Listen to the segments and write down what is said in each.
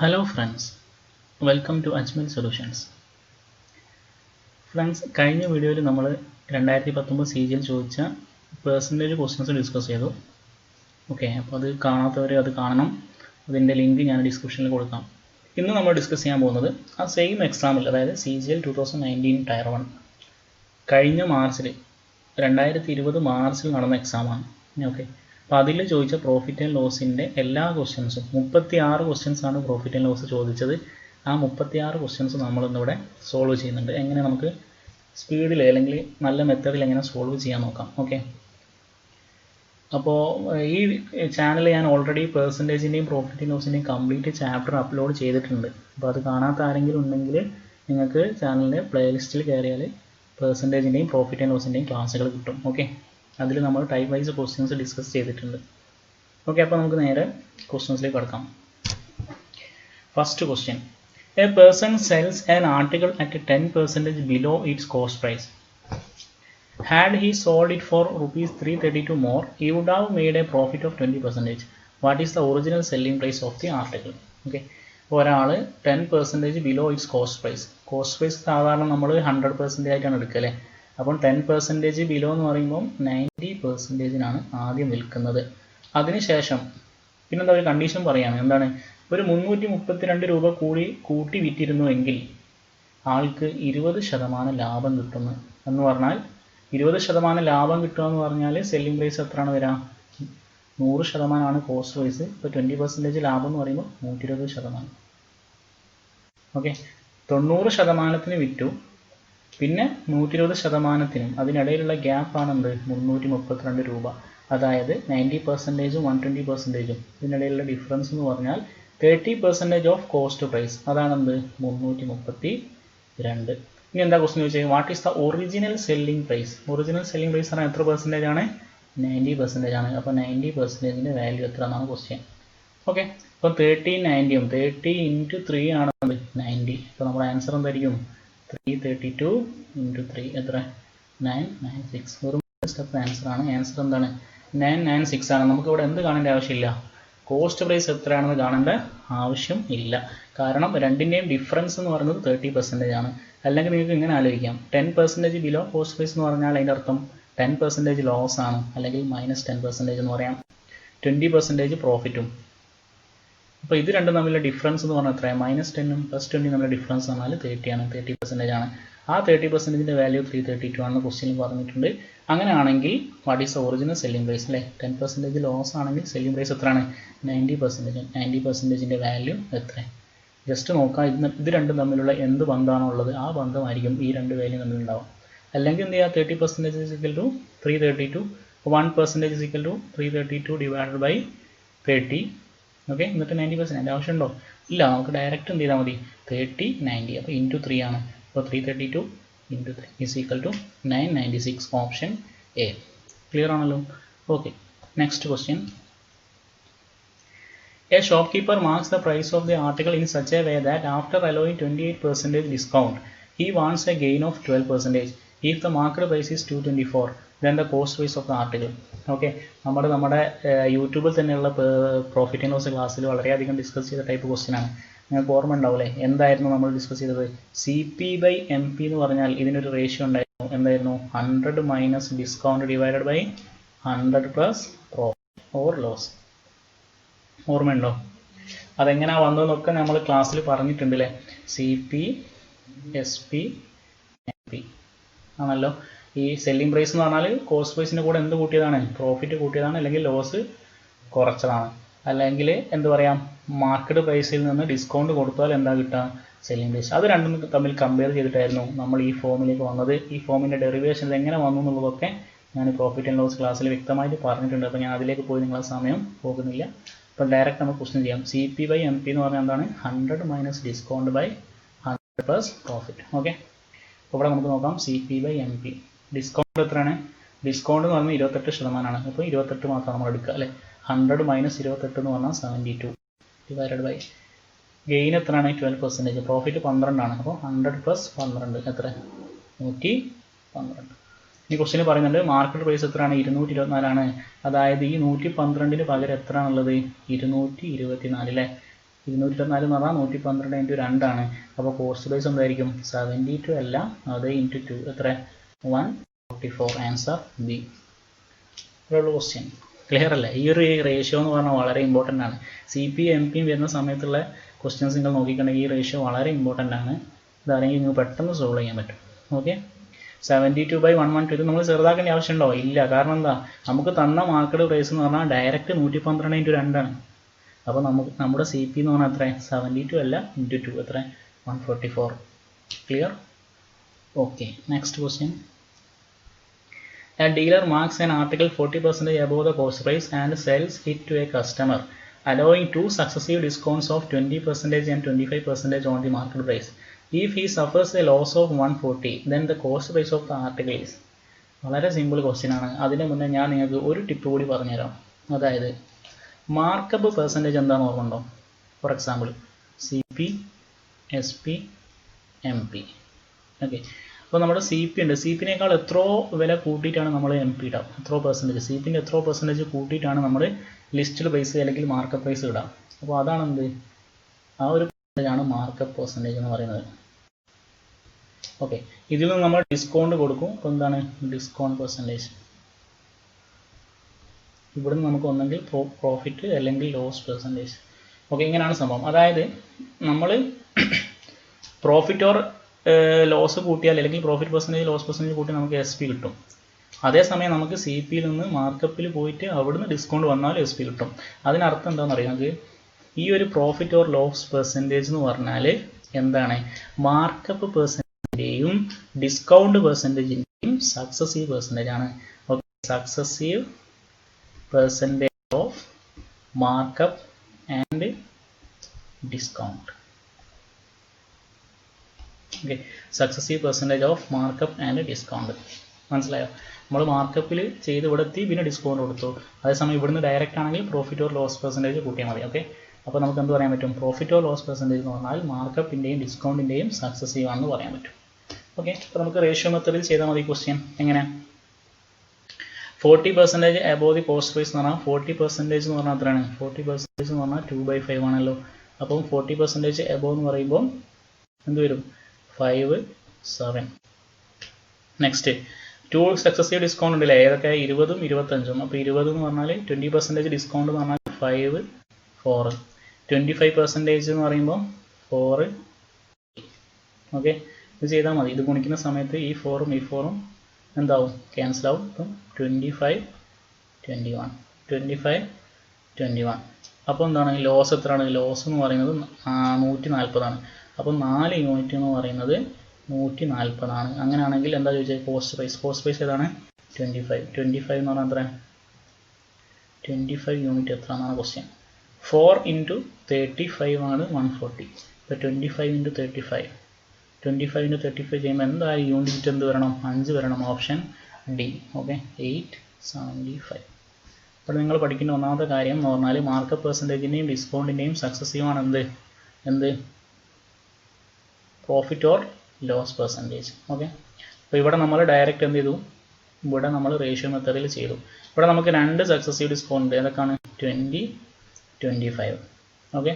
Hello friends, welcome to Ajmal Solutions. Friends, കഴിഞ്ഞ വീഡിയോയിൽ നമ്മൾ 2019 CGL ചോദിച്ച പെർസെൻറ്റേജ് ക്വസ്റ്റ്യൻസ് ഡിസ്കസ് ചെയ്തു. ഓക്കെ, അപ്പോൾ അത് കാണാത്തവർ അത് കാണണം. അതിൻ്റെ ലിങ്ക് ഞാൻ ഡിസ്ക്രിപ്ഷനിൽ കൊടുക്കാം. ഇന്ന് നമ്മൾ ഡിസ്കസ് ചെയ്യാൻ പോകുന്നത് ആ സെയിം എക്സാമിൽ, അതായത് CGL 2019 ടയർ 1 കഴിഞ്ഞ മാർച്ചിൽ 2020 മാർച്ചിൽ നടന്ന എക്സാമാണ്. ഓക്കെ, അപ്പോൾ അതിൽ ചോദിച്ച പ്രോഫിറ്റ് ആൻഡ് ലോസിൻ്റെ എല്ലാ ക്വസ്റ്റ്യൻസും 36 ക്വസ്റ്റ്യൻസാണ് പ്രോഫിറ്റ് ആൻഡ് ലോസ് ചോദിച്ചത്. ആ 36 ക്വസ്റ്റ്യൻസ് നമ്മളിന്നിവിടെ സോൾവ് ചെയ്യുന്നുണ്ട്. എങ്ങനെ നമുക്ക് സ്പീഡിൽ അല്ലെങ്കിൽ നല്ല മെത്തേഡിൽ എങ്ങനെ സോൾവ് ചെയ്യാൻ നോക്കാം. ഓക്കെ, അപ്പോൾ ഈ ചാനൽ ഞാൻ ഓൾറെഡി പെർസെൻറ്റേജിൻ്റെയും പ്രോഫിറ്റ് ആൻഡ് ലോസിൻ്റെയും കംപ്ലീറ്റ് ചാപ്റ്റർ അപ്ലോഡ് ചെയ്തിട്ടുണ്ട്. അപ്പോൾ അത് കാണാത്ത ആരെങ്കിലും ഉണ്ടെങ്കിൽ നിങ്ങൾക്ക് ചാനലിൻ്റെ പ്ലേലിസ്റ്റിൽ കയറിയാൽ പെർസെൻറ്റേജിൻ്റെയും പ്രോഫിറ്റ് ആൻഡ് ലോസിൻ്റെയും ക്ലാസ്സുകൾ കിട്ടും. ഓക്കെ, അതിൽ നമ്മൾ ടൈപ്പ് വൈസ് ക്വസ്റ്റ്യൻസ് ഡിസ്കസ് ചെയ്തിട്ടുണ്ട്. ഓക്കെ, അപ്പോൾ നമുക്ക് നേരെ ക്വസ്റ്റ്യൻസിലേക്ക് കടക്കാം. First question: a person sells an article at 10% below its cost price. Had he sold it for ₹332 more, he would have made a profit of 20%. What is the original selling price of the article? Okay, അപ്പോൾ ഒരാൾ 10% below its cost price. Cost price സാധാരണ നമ്മൾ 100% ആയിട്ടാണ് എടുക്കുക അല്ലേ. അപ്പം 10% below എന്ന് പറയുമ്പോൾ 90%-നാണ് ആദ്യം വിൽക്കുന്നത്. അതിനുശേഷം പിന്നെന്താ ഒരു കണ്ടീഷൻ പറയുകയാണ്. എന്താണ്? ഒരു 332 രൂപ കൂട്ടി വിറ്റിരുന്നുവെങ്കിൽ ആൾക്ക് 20% ലാഭം കിട്ടുന്നു എന്ന് പറഞ്ഞാൽ 20% ലാഭം കിട്ടുക എന്ന് പറഞ്ഞാൽ സെല്ലിംഗ് പ്രൈസ് എത്രയാണ് വരിക? 100% കോസ്റ്റ് പ്രൈസ്. ഇപ്പോൾ 20% ലാഭം എന്ന് പറയുമ്പോൾ 120%. ഓക്കെ, 90% വിറ്റു, പിന്നെ 120%-നും അതിനിടയിലുള്ള ഗ്യാപ്പാണ് എന്ത്? 332 രൂപ. അതായത് 90%-ഉം 120%-ഉം ഇതിനിടയിലുള്ള ഡിഫറൻസ് എന്ന് പറഞ്ഞാൽ 30% ഓഫ് കോസ്റ്റ് പ്രൈസ്. അതാണെന്ത്? 332. ഇനി എന്താ ക്വസ്റ്റ്യൻ ചോദിച്ചാൽ what is the original selling price? Original selling price പറഞ്ഞാൽ എത്ര പെർസെൻറ്റേജ് ആണ്? 90% ആണ്. അപ്പോൾ 90%-ൻ്റെ വാല്യൂ എത്ര എന്നാണ് ക്വസ്റ്റ്യൻ. ഓക്കെ, അപ്പോൾ 30 × 3 ആണ് 90. അപ്പോൾ നമ്മുടെ ആൻസർ എന്തായിരിക്കും? 332 × 3 എത്ര? 996. വെറും സ്റ്റെപ്പ് ആൻസർ ആണ്. ആൻസർ എന്താണ്? 996 ആണ്. നമുക്ക് ഇവിടെ എന്ത് കാണേണ്ട ആവശ്യമില്ല? കോസ്റ്റ് പ്രൈസ് എത്രയാണെന്ന് കാണേണ്ട ആവശ്യം ഇല്ല. കാരണം രണ്ടിൻ്റെയും ഡിഫറൻസ് എന്ന് പറയുന്നത് 30% ആണ്. അല്ലെങ്കിൽ നിങ്ങൾക്ക് ഇങ്ങനെ ആലോചിക്കാം, 10% ബിലോ കോസ്റ്റ് പ്രൈസ് എന്ന് പറഞ്ഞാൽ അതിൻ്റെ അർത്ഥം 10% ലോസ് ആണ്, അല്ലെങ്കിൽ -10% എന്ന് പറയാം. 20% പ്രോഫിറ്റും. അപ്പോൾ ഇത് രണ്ടും തമ്മിലുള്ള ഡിഫറൻസ് എന്ന് പറഞ്ഞാൽ എത്രയാണ്? -10-ഉം +20 തമ്മിലുള്ള ഡിഫറൻസ് പറഞ്ഞാൽ 30 ആണ്. 30% ആണ്. ആ 30%-ൻ്റെ വാല്യൂ 332 ആണെന്ന് ക്വസ്റ്റ്യനിൽ പറഞ്ഞിട്ടുണ്ട്. അങ്ങനെയാണെങ്കിൽ what is the original selling price അല്ലേ? 10% ലോസ് ആണെങ്കിൽ സെല്ലിംഗ് പ്രൈസ് എത്രയാണ്? 90%. 90%-ൻ്റെ വാല്യൂ എത്ര? ജസ്റ്റ് നോക്കാം, ഇത് രണ്ടും തമ്മിലുള്ള എന്ത് ബന്ധമാണോ ഉള്ളത് ആ ബന്ധമായിരിക്കും ഈ രണ്ട് വാല്യൂ തമ്മിലുണ്ടാവും. അല്ലെങ്കിൽ എന്ത് ചെയ്യുക? 30% = 332. 1% = 332 ഡിവൈഡഡ് ബൈ 30. ഓക്കെ, എന്നിട്ട് 90%. അതിൻ്റെ ആവശ്യമുണ്ടോ? ഇല്ല. നമുക്ക് ഡയറക്റ്റ് എന്ത് ചെയ്താൽ മതി? 30 90. അപ്പോൾ ഇൻറ്റു 3 ആണ്. അപ്പോൾ 332 × 3 = 996. Option A. ക്ലിയർ ആണല്ലോ? Okay, next question. A shopkeeper marks the price of the article in such a way that after allowing 28% discount, he wants a gain of 12%. If the market price is 224, then the cost price of the article. Okay, നമ്മുടെ യൂട്യൂബിൽ തന്നെയുള്ള profit and loss ക്ലാസ്സിൽ വളരെയധികം discuss ചെയ്ത type question ആണ്. നിങ്ങൾക്ക് ഓർമ്മ ഉണ്ടാവില്ലേ? എന്തായിരുന്നു നമ്മൾ ഡിസ്കസ് ചെയ്തത്? CP/MP എന്ന് പറഞ്ഞാൽ ഇതിനൊരു റേഷ്യോ ഉണ്ടായിരുന്നു. എന്തായിരുന്നു? 100 - discount divided by 100 + profit or loss. ഓർമ്മയുണ്ടോ? അതെങ്ങനെയാണ് വന്നതെന്നൊക്കെ നമ്മൾ ക്ലാസ്സിൽ പറഞ്ഞിട്ടുണ്ട് അല്ലേ? CP, SP, MP ആണല്ലോ. ഈ സെല്ലിംഗ് പ്രൈസ് എന്ന് പറഞ്ഞാൽ കോസ്റ്റ് പ്രൈസിൻ്റെ കൂടെ എന്ത് കൂട്ടിയതാണ്? പ്രോഫിറ്റ് കൂട്ടിയതാണ്, അല്ലെങ്കിൽ ലോസ് കുറച്ചതാണ്. അല്ലെങ്കിൽ എന്ത് പറയാം? മാർക്കറ്റ് പ്രൈസിൽ നിന്ന് ഡിസ്കൗണ്ട് കൊടുത്താൽ എന്താ കിട്ടുക? Selling price. അത് രണ്ടും തമ്മിൽ കമ്പയർ ചെയ്തിട്ടായിരുന്നു നമ്മൾ ഈ ഫോമിലേക്ക് വന്നത്. ഈ ഫോമിൻ്റെ ഡെറിവേഷൻ എങ്ങനെ വന്നു എന്നുള്ളതൊക്കെ ഞാൻ പ്രോഫിറ്റ് ആൻഡ് ലോസ് ക്ലാസ്സിൽ വ്യക്തമായിട്ട് പറഞ്ഞിട്ടുണ്ട്. അപ്പോൾ ഞാൻ അതിലേക്ക് പോയി നിങ്ങളെ സമയം പോകുന്നില്ല. അപ്പോൾ ഡയറക്റ്റ് നമുക്ക് ക്വസ്റ്റ്യൻ ചെയ്യാം. CP/MP എന്ന് പറഞ്ഞാൽ എന്താണ്? 100 - ഡിസ്കൗണ്ട് ബൈ 100 + പ്രോഫിറ്റ്. ഓക്കെ, അപ്പോൾ ഇവിടെ നമുക്ക് നോക്കാം. CP/MP. ഡിസ്കൗണ്ട് എത്രയാണ്? ഡിസ്കൗണ്ട് എന്ന് പറഞ്ഞാൽ 28% അപ്പോൾ 28 മാത്രം നമ്മൾ എടുക്കുക അല്ലേ. 100 - 28 എന്ന് പറഞ്ഞാൽ 72 ഡിവൈഡഡ് ബൈ ഗെയിൻ എത്രയാണ്? 12%. പ്രോഫിറ്റ് 12 ആണ്. അപ്പോൾ 100 + 12 എത്ര? 112. ഈ ക്വസ്റ്റ്യൻ പറയുന്നുണ്ട് മാർക്കറ്റ് പ്രൈസ് എത്രയാണ്? 224 ആണ്. അതായത് ഈ 112-ന് പകരം എത്രയാണുള്ളത്? 224 അല്ലേ. 224 എന്ന് പറഞ്ഞാൽ 112 ഇൻറ്റു 2 ആണ്. അപ്പോൾ കോസ്റ്റ് പ്രൈസ് എന്തായിരിക്കും? 72 അല്ല, അത് ഇൻറ്റു 2 എത്ര? 144. Answer B. ഇത്രയുള്ള ക്വസ്റ്റ്യൻ. ക്ലിയർ അല്ലേ? ഈ ഒരു റേഷ്യോ എന്ന് പറഞ്ഞാൽ വളരെ ഇമ്പോർട്ടൻ്റ് ആണ്. CP MP വരുന്ന സമയത്തുള്ള ക്വസ്റ്റ്യൻസ് നിങ്ങൾ നോക്കിക്കണമെങ്കിൽ ഈ റേഷ്യോ വളരെ ഇമ്പോർട്ടൻ്റ് ആണ്. ഇതാണെങ്കിൽ നിങ്ങൾക്ക് പെട്ടെന്ന് സോൾവ് ചെയ്യാൻ പറ്റും. ഓക്കെ, 72/112 ഇത് നമ്മൾ ചെറുതാക്കേണ്ട ആവശ്യമുണ്ടോ? ഇല്ല. കാരണം എന്താ, നമുക്ക് തന്ന മാർക്കറ്റ് പ്രൈസ് എന്ന് പറഞ്ഞാൽ ഡയറക്റ്റ് 112 ഇൻറ്റു 2 ആണ്. അപ്പോൾ നമ്മുടെ CP എന്ന് പറഞ്ഞാൽ എത്ര? 72 അല്ല, ഇൻറ്റു 2 എത്ര? 144. Clear? Okay, next question. A dealer marks an article 40% above the cost price and sells it to a customer, allowing two successive discounts of 20% and 25% on the market price. If he suffers a loss of 140, then the cost price of the article is. വളരെ simple question ആണ്. അതിന് മുന്നേ ഞാൻ നിങ്ങൾക്ക് ഒരു tip കൂടി പറഞ്ഞുതരാം. അതായത് മാർക്കപ്പ് പെർസെൻറ്റേജ് എന്താണെന്ന് ഓർമ്മയുണ്ടോ? For example CP, SP, MP. Okay, അപ്പോൾ നമ്മുടെ CP ഉണ്ട്. CPനേക്കാൾ എത്രയോ വില കൂട്ടിയിട്ടാണ് നമ്മൾ MP ഇടാം. എത്രയോ പെർസെൻറ്റേജ്, CPൻ്റെ എത്രയോ പെർസെൻറ്റേജ് കൂട്ടിയിട്ടാണ് നമ്മൾ ലിസ്റ്റിൽ പ്രൈസ് അല്ലെങ്കിൽ മാർക്കപ്പ് പ്രൈസ് ഇടാം. അപ്പോൾ അതാണ് എന്ത്, ആ ഒരു പെർസെൻറ്റേജാണ് മാർക്കപ്പ് പെർസെൻറ്റേജ് എന്ന് പറയുന്നത്. ഓക്കെ, ഇതിൽ നിന്ന് നമ്മൾ ഡിസ്കൗണ്ട് കൊടുക്കും. അപ്പോൾ എന്താണ് ഡിസ്കൗണ്ട് പെർസെൻറ്റേജ്? ഇവിടുന്ന് നമുക്ക് ഒന്നെങ്കിൽ പ്രോഫിറ്റ് അല്ലെങ്കിൽ ലോസ് പെർസെൻറ്റേജ്. ഓക്കെ, ഇങ്ങനെയാണ് സംഭവം. അതായത് നമ്മൾ പ്രോഫിറ്റ് ഓർ ലോസ് കൂട്ടിയാൽ അല്ലെങ്കിൽ പ്രോഫിറ്റ് പെർസെൻറ്റേജ് ലോസ് പെർസെൻറ്റേജ് കൂട്ടി നമുക്ക് SP കിട്ടും. അതേസമയം നമുക്ക് CPയിൽ നിന്ന് മാർക്കപ്പിൽ പോയിട്ട് അവിടുന്ന് ഡിസ്കൗണ്ട് വന്നാൽ SP കിട്ടും. അതിനർത്ഥം എന്താണെന്ന് അറിയാമെങ്കിൽ ഈ ഒരു പ്രോഫിറ്റ് ഓർ ലോസ് പെർസെൻറ്റേജ് എന്ന് പറഞ്ഞാൽ എന്താണ്, മാർക്കപ്പ് പെർസെൻറ്റേജിൻ്റെയും ഡിസ്കൗണ്ട് പെർസെൻറ്റേജിൻ്റെയും സക്സസീവ് പെർസെൻറ്റേജ് ആണ്. Okay, successive percentage of markup and discount. Okay, successive percentage of markup and discount. മനസ്സിലായോ? നമ്മൾ മാർക്കപ്പിൽ ചെയ്ത് ഇവിടെ എത്തി, പിന്നെ ഡിസ്കൗണ്ട് കൊടുത്തു. അതേസമയം ഇവിടുന്ന് ഡയറക്റ്റ് ആണെങ്കിൽ പ്രോഫിറ്റ് ഓർ ലോസ് പെർസെൻറ്റേജ് കൂട്ടിയാൽ മതി. ഓക്കെ, അപ്പോൾ നമുക്ക് എന്ത് പറയാൻ പറ്റും? പ്രോഫിറ്റ് ഓർ ലോസ് പെർസെൻറ്റേജ് എന്ന് പറഞ്ഞാൽ മാർക്കപ്പിൻ്റെയും ഡിസ്കൗണ്ടിൻ്റെയും സക്സസീവ് ആണെന്ന് പറയാൻ പറ്റും. ഓക്കെ, അപ്പോൾ നമുക്ക് റേഷ്യോ മെത്തേഡിൽ ചെയ്താൽ മതി ക്വസ്റ്റ്യൻ. എങ്ങനെ? 40% above the cost price എന്ന് പറഞ്ഞാൽ 40% എന്ന് പറഞ്ഞാൽ എത്രയാണ്? 40% എന്ന് പറഞ്ഞാൽ 2/5 ആണല്ലോ. അപ്പം 40% above എന്ന് പറയുമ്പോൾ എന്ത് വരും? 5, 7. നെക്സ്റ്റ് 2 സക്സസീവ് ഡിസ്കൗണ്ട് ഉണ്ടല്ലേ, ഏതൊക്കെ? 20ഉം 25ഉം. അപ്പോൾ 20 എന്ന് പറഞ്ഞാൽ 20% ഡിസ്കൗണ്ട് എന്ന് പറഞ്ഞാൽ 5, 4. 25% എന്ന് പറയുമ്പോൾ 4. ഓക്കെ, ഇത് ചെയ്താൽ മതി. ഇത് ഗുണിക്കുന്ന സമയത്ത് ഈ 4ഉം ഈ 4ഉം എന്താവും? ക്യാൻസൽ ആവും. അപ്പം 25, 21, 25, 21. അപ്പോൾ എന്താണ് ലോസ് എത്രയാണ്? ലോസ് എന്ന് പറയുന്നത് 140 ആണ്. അപ്പം 4 യൂണിറ്റ് എന്ന് പറയുന്നത് 140 ആണ്. അങ്ങനെയാണെങ്കിൽ എന്താ ചോദിച്ചത്? Cost price. കോസ്റ്റ് പ്രൈസ് ഏതാണ്? 25. 25 എന്ന് പറഞ്ഞാൽ എത്ര? 25 യൂണിറ്റ് എത്ര എന്നാണ് ക്വസ്റ്റ്യൻ. 4 × 35 ആണ് 140. ഇപ്പോൾ 25 × 35. 25 × 35 ചെയ്യുമ്പോൾ എന്തായാലും യൂണിറ്റ് എന്ത് വരണം? 5 വരണം. Option D. ഓക്കെ, 875. അപ്പോൾ നിങ്ങൾ പഠിക്കുന്ന ഒന്നാമത്തെ കാര്യം എന്ന് പറഞ്ഞാൽ മാർക്കപ്പ് പെർസെൻറ്റേജിൻ്റെയും ഡിസ്കൗണ്ടിൻ്റെയും സക്സസീവ് ആണ് എന്ത് profit or loss percentage. Okay, അപ്പോൾ ഇവിടെ നമ്മൾ ഡയറക്റ്റ് എന്ത് ചെയ്തു? ഇവിടെ നമ്മൾ റേഷ്യോ മെത്തേഡിൽ ചെയ്തു. ഇവിടെ നമുക്ക് 2 സക്സസീവ് ഡിസ്കൗണ്ട് ഏതൊക്കെയാണ്? 20, 25. ഓക്കെ,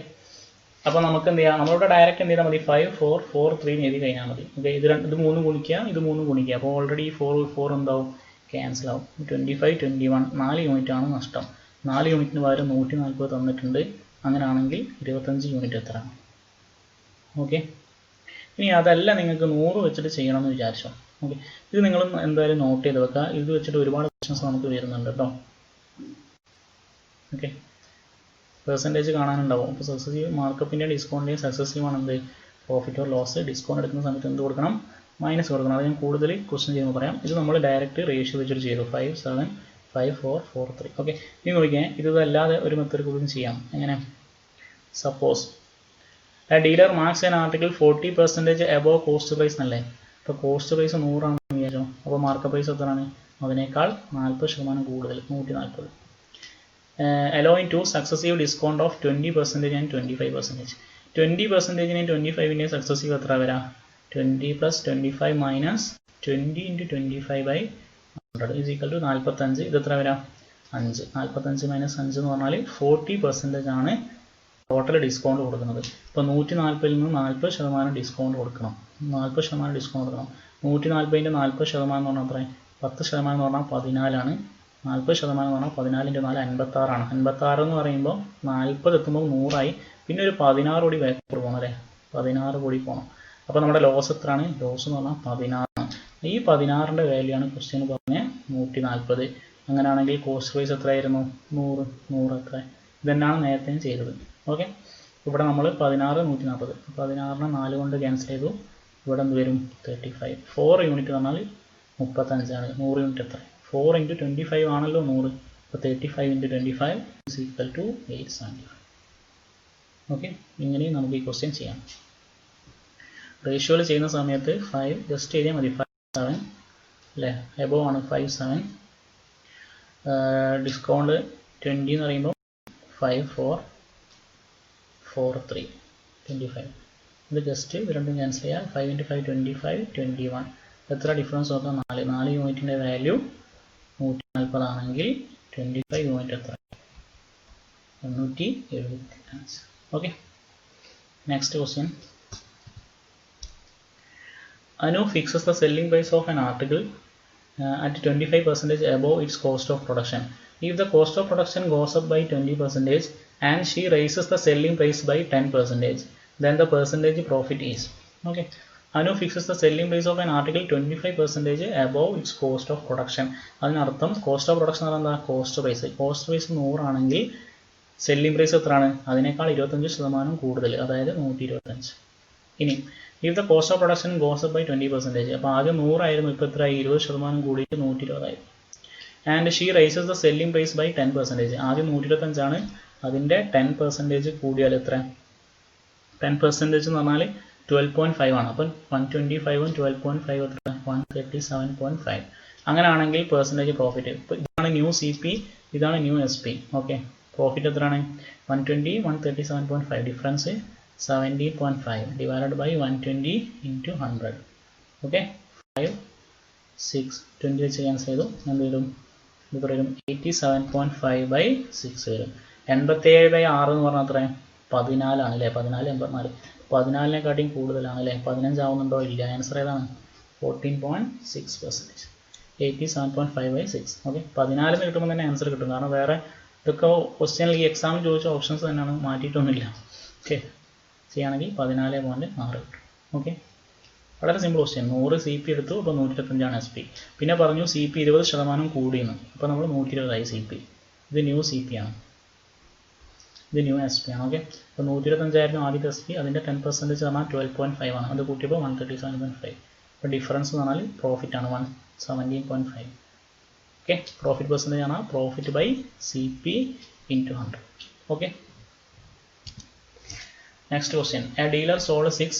അപ്പോൾ നമുക്ക് എന്ത് ചെയ്യാം? നമ്മളിവിടെ ഡയറക്റ്റ് എന്ത് ചെയ്താൽ മതി? 5, 4, 4, 3 എഴുതി കഴിഞ്ഞാൽ മതി. ഓക്കെ, ഇത് 3 ഗുണിക്കുക, ഇത് 3 ഗുണിക്കുക. അപ്പോൾ ഓൾറെഡി 4 എന്താവും? ക്യാൻസൽ ആവും. 25, 21, 4 യൂണിറ്റ് ആണ് നഷ്ടം. 4 യൂണിറ്റിന് പകരം 140 തന്നിട്ടുണ്ട്. അങ്ങനെയാണെങ്കിൽ 25 യൂണിറ്റ് എത്രയാണ്? ഓക്കെ, ഇനി അതല്ല നിങ്ങൾക്ക് 100 വെച്ചിട്ട് ചെയ്യണമെന്ന് വിചാരിച്ചോ. ഓക്കെ, ഇത് നിങ്ങൾ എന്തായാലും നോട്ട് ചെയ്ത് വെക്കുക. ഇത് വെച്ചിട്ട് ഒരുപാട് ക്വസ്റ്റ്യൻസ് നമുക്ക് വരുന്നുണ്ട് കേട്ടോ. ഓക്കെ, പെർസെൻറ്റേജ് കാണാനുണ്ടാവും. അപ്പോൾ സക്സസീവ് മാർക്കപ്പിൻ്റെ ഡിസ്കൗണ്ടിൻ്റെയും സക്സസീവ് ആണ് എന്ത്? Profit or loss. ഡിസ്കൗണ്ട് എടുക്കുന്ന സമയത്ത് എന്ത് കൊടുക്കണം? മൈനസ് കൊടുക്കണം. അത് ഞാൻ കൂടുതൽ ക്വസ്റ്റ്യൻ ചെയ്യുമ്പോൾ പറയാം. ഇത് നമ്മൾ ഡയറക്റ്റ് റേഷ്യോ വെച്ചിട്ട് ചെയ്തു. 5, 7, 5, 4, 4, 3. ഓക്കെ, ഇനി നോക്കിയാൽ ഇതല്ലാതെ ഒരു മെത്തേഡ് കൂടി ചെയ്യാം. എങ്ങനെ? Suppose a dealer marks an article 40% above cost price എന്നല്ലേ. അപ്പോൾ കോസ്റ്റ് പ്രൈസ് 100 ആണെന്ന് വിചാരിച്ചോ. അപ്പോൾ മാർക്കപ്പ് പ്രൈസ് എത്രയാണ്? അതിനേക്കാൾ 40% കൂടുതൽ, 140. allowing two successive discount of 20% and 25%. 20%നെയും 25നെയും successive എത്ര വരാം? 20 + 25 - 20 × 25/100 is equal to 45. ഇത് എത്ര വരാം? 5. 45 - 5 എന്ന് പറഞ്ഞാൽ 40% ആണ് ടോട്ടൽ ഡിസ്കൗണ്ട് കൊടുക്കുന്നത്. ഇപ്പോൾ 140-ൽ നിന്ന് 40% ഡിസ്കൗണ്ട് കൊടുക്കണം. 40% ഡിസ്കൗണ്ട് കൊടുക്കണം. 140-ൻ്റെ 40% എന്ന് പറഞ്ഞാൽ എത്രയാണ്? 10% എന്ന് പറഞ്ഞാൽ 14ആണ്. 40% എന്ന് പറഞ്ഞാൽ 14×4 56ആണ്. 56 എന്ന് പറയുമ്പോൾ 40 എത്തുമ്പോൾ 100ആയി. പിന്നെ ഒരു 16 കൂടി ബാക്കോട്ട് പോകണം അല്ലേ? 16 കൂടി പോകണം. അപ്പോൾ നമ്മുടെ ലോസ് എത്രയാണ്? ലോസ് എന്ന് പറഞ്ഞാൽ 16ആണ്. ഈ 16ൻ്റെ വാല്യൂ ആണ് ക്വസ്റ്റ്യൻ പറഞ്ഞ 140. അങ്ങനെയാണെങ്കിൽ കോസ്റ്റ് പ്രൈസ് എത്രയായിരുന്നു? 100 എത്ര? ഇതന്നെയാണ് നേരത്തെ ചെയ്തത്. ഓക്കെ, ഇവിടെ നമ്മൾ 16 140. 16നെ 4 കൊണ്ട് ക്യാൻസൽ ചെയ്തു. ഇവിടെ എന്ത് വരും? 35. 4 യൂണിറ്റ് പറഞ്ഞാൽ 35ആണ്. 100 യൂണിറ്റ് എത്ര? 4 × 25 ആണല്ലോ 100. അപ്പോൾ 35 × 25 = 875. ഓക്കെ, ഇങ്ങനെയും നമുക്ക് ഈ ക്വസ്റ്റ്യൻ ചെയ്യാം. റേഷ്യോയിൽ ചെയ്യുന്ന സമയത്ത് 5 ജസ്റ്റ് എഴുതിയാൽ മതി. 5 7 അല്ലേ? എബോവ് ആണ് 5 7. ഡിസ്കൗണ്ട് 20 എന്ന് പറയുമ്പോൾ 5 4 4 3 25. ഇത് ജസ്റ്റ് ഇത് രണ്ടും ക്യാൻസൽ ചെയ്യാം. 5 × 5 25 21. എത്ര ഡിഫറൻസ് നോക്കാം? 4 യൂണിറ്റിൻ്റെ വാല്യൂ 140 ആണെങ്കിൽ 25 യൂണിറ്റ് എത്ര? 875. Okay, next question. Anu fixes the selling price of an article at 25% above its cost of production. If the cost of production goes up by 20% and she raises the selling price by 10%, then the percentage profit is. Okay, Anu fixes the selling price of an article 25% above its cost of production. അതിനർത്ഥം cost of production എന്ന് പറഞ്ഞാൽ cost price 100 ആണെങ്കിൽ selling price എത്രയാണ്? അതിനേക്കാൾ 25% കൂടുതൽ, അതായത് 125. ഇനി if the cost of production goes up by 20%, അപ്പോൾ ആദ്യം 100 ആയിരുന്നു, ഇപ്പോൾ എത്രയായി? 20% കൂടിയിട്ട് 120 ആയി. And she raises the selling price by 10%. ആദ്യം 125 ആണ്, അതിൻ്റെ 10% കൂടിയാൽ എത്ര? 10% എന്ന് പറഞ്ഞാൽ 12.5 ആണ്. അപ്പം 125ഉം 12.5 എത്ര? 137.5. അങ്ങനെയാണെങ്കിൽ പെർസെൻറ്റേജ് പ്രോഫിറ്റ്. ഇപ്പോൾ ഇതാണ് ന്യൂ CP, ഇതാണ് ന്യൂ SP. ഓക്കെ, പ്രോഫിറ്റ് എത്രയാണ്? 120 137.5. Difference 17.5 divided by 120 × 100. ഓക്കെ, 5 6 20 വെച്ച് ക്യാൻസൽ ചെയ്തു. എന്ത് വരും? ഇത് പറയും 87.5/6 വരും. 87/6 എന്ന് പറഞ്ഞാൽ അത്രയും 14 ആണ് അല്ലേ? 14 84. 14-നെക്കാട്ടിയും കൂടുതലാണ് അല്ലേ? 15 ആവുന്നുണ്ടോ? ഇല്ല. ആൻസർ ഏതാണ്? 14.6%. 87.5/6. ഓക്കെ, 14 കിട്ടുമ്പോൾ തന്നെ ആൻസർ കിട്ടും. കാരണം വേറെ ഇതൊക്കെ ക്വസ്റ്റ്യനിൽ ഈ എക്സാമിൽ ചോദിച്ച ഓപ്ഷൻസ് തന്നെയാണ്, മാറ്റിയിട്ടൊന്നുമില്ല. ഓക്കെ, ചെയ്യുകയാണെങ്കിൽ 14.6 കിട്ടും. ഓക്കെ, വളരെ സിമ്പിൾ ക്വസ്റ്റ്യൻ. 100 CP എടുത്തു, അപ്പോൾ 125ആണ് SP. പിന്നെ പറഞ്ഞു CP 20% കൂടിയെന്ന്, അപ്പോൾ നമ്മൾ 120 ആയി CP. ഇത് ന്യൂ CP ആണ്, ഇത് ന്യൂ SP ആണ്. ഓക്കെ, അപ്പോൾ 125 ആയിരുന്നു ആദ്യത്തെ SP, അതിൻ്റെ 10% പറഞ്ഞാൽ 12.5 ആണ്. അത് കൂട്ടിയപ്പോൾ 137.5. അപ്പോൾ ഡിഫറൻസ് എന്ന് പറഞ്ഞാൽ പ്രോഫിറ്റ് ആണ് 117.5. ഓക്കെ, പ്രോഫിറ്റ് പെർസെൻറ്റേജ് ആണ് profit by CP × 100. Okay, next question. A dealer sold 6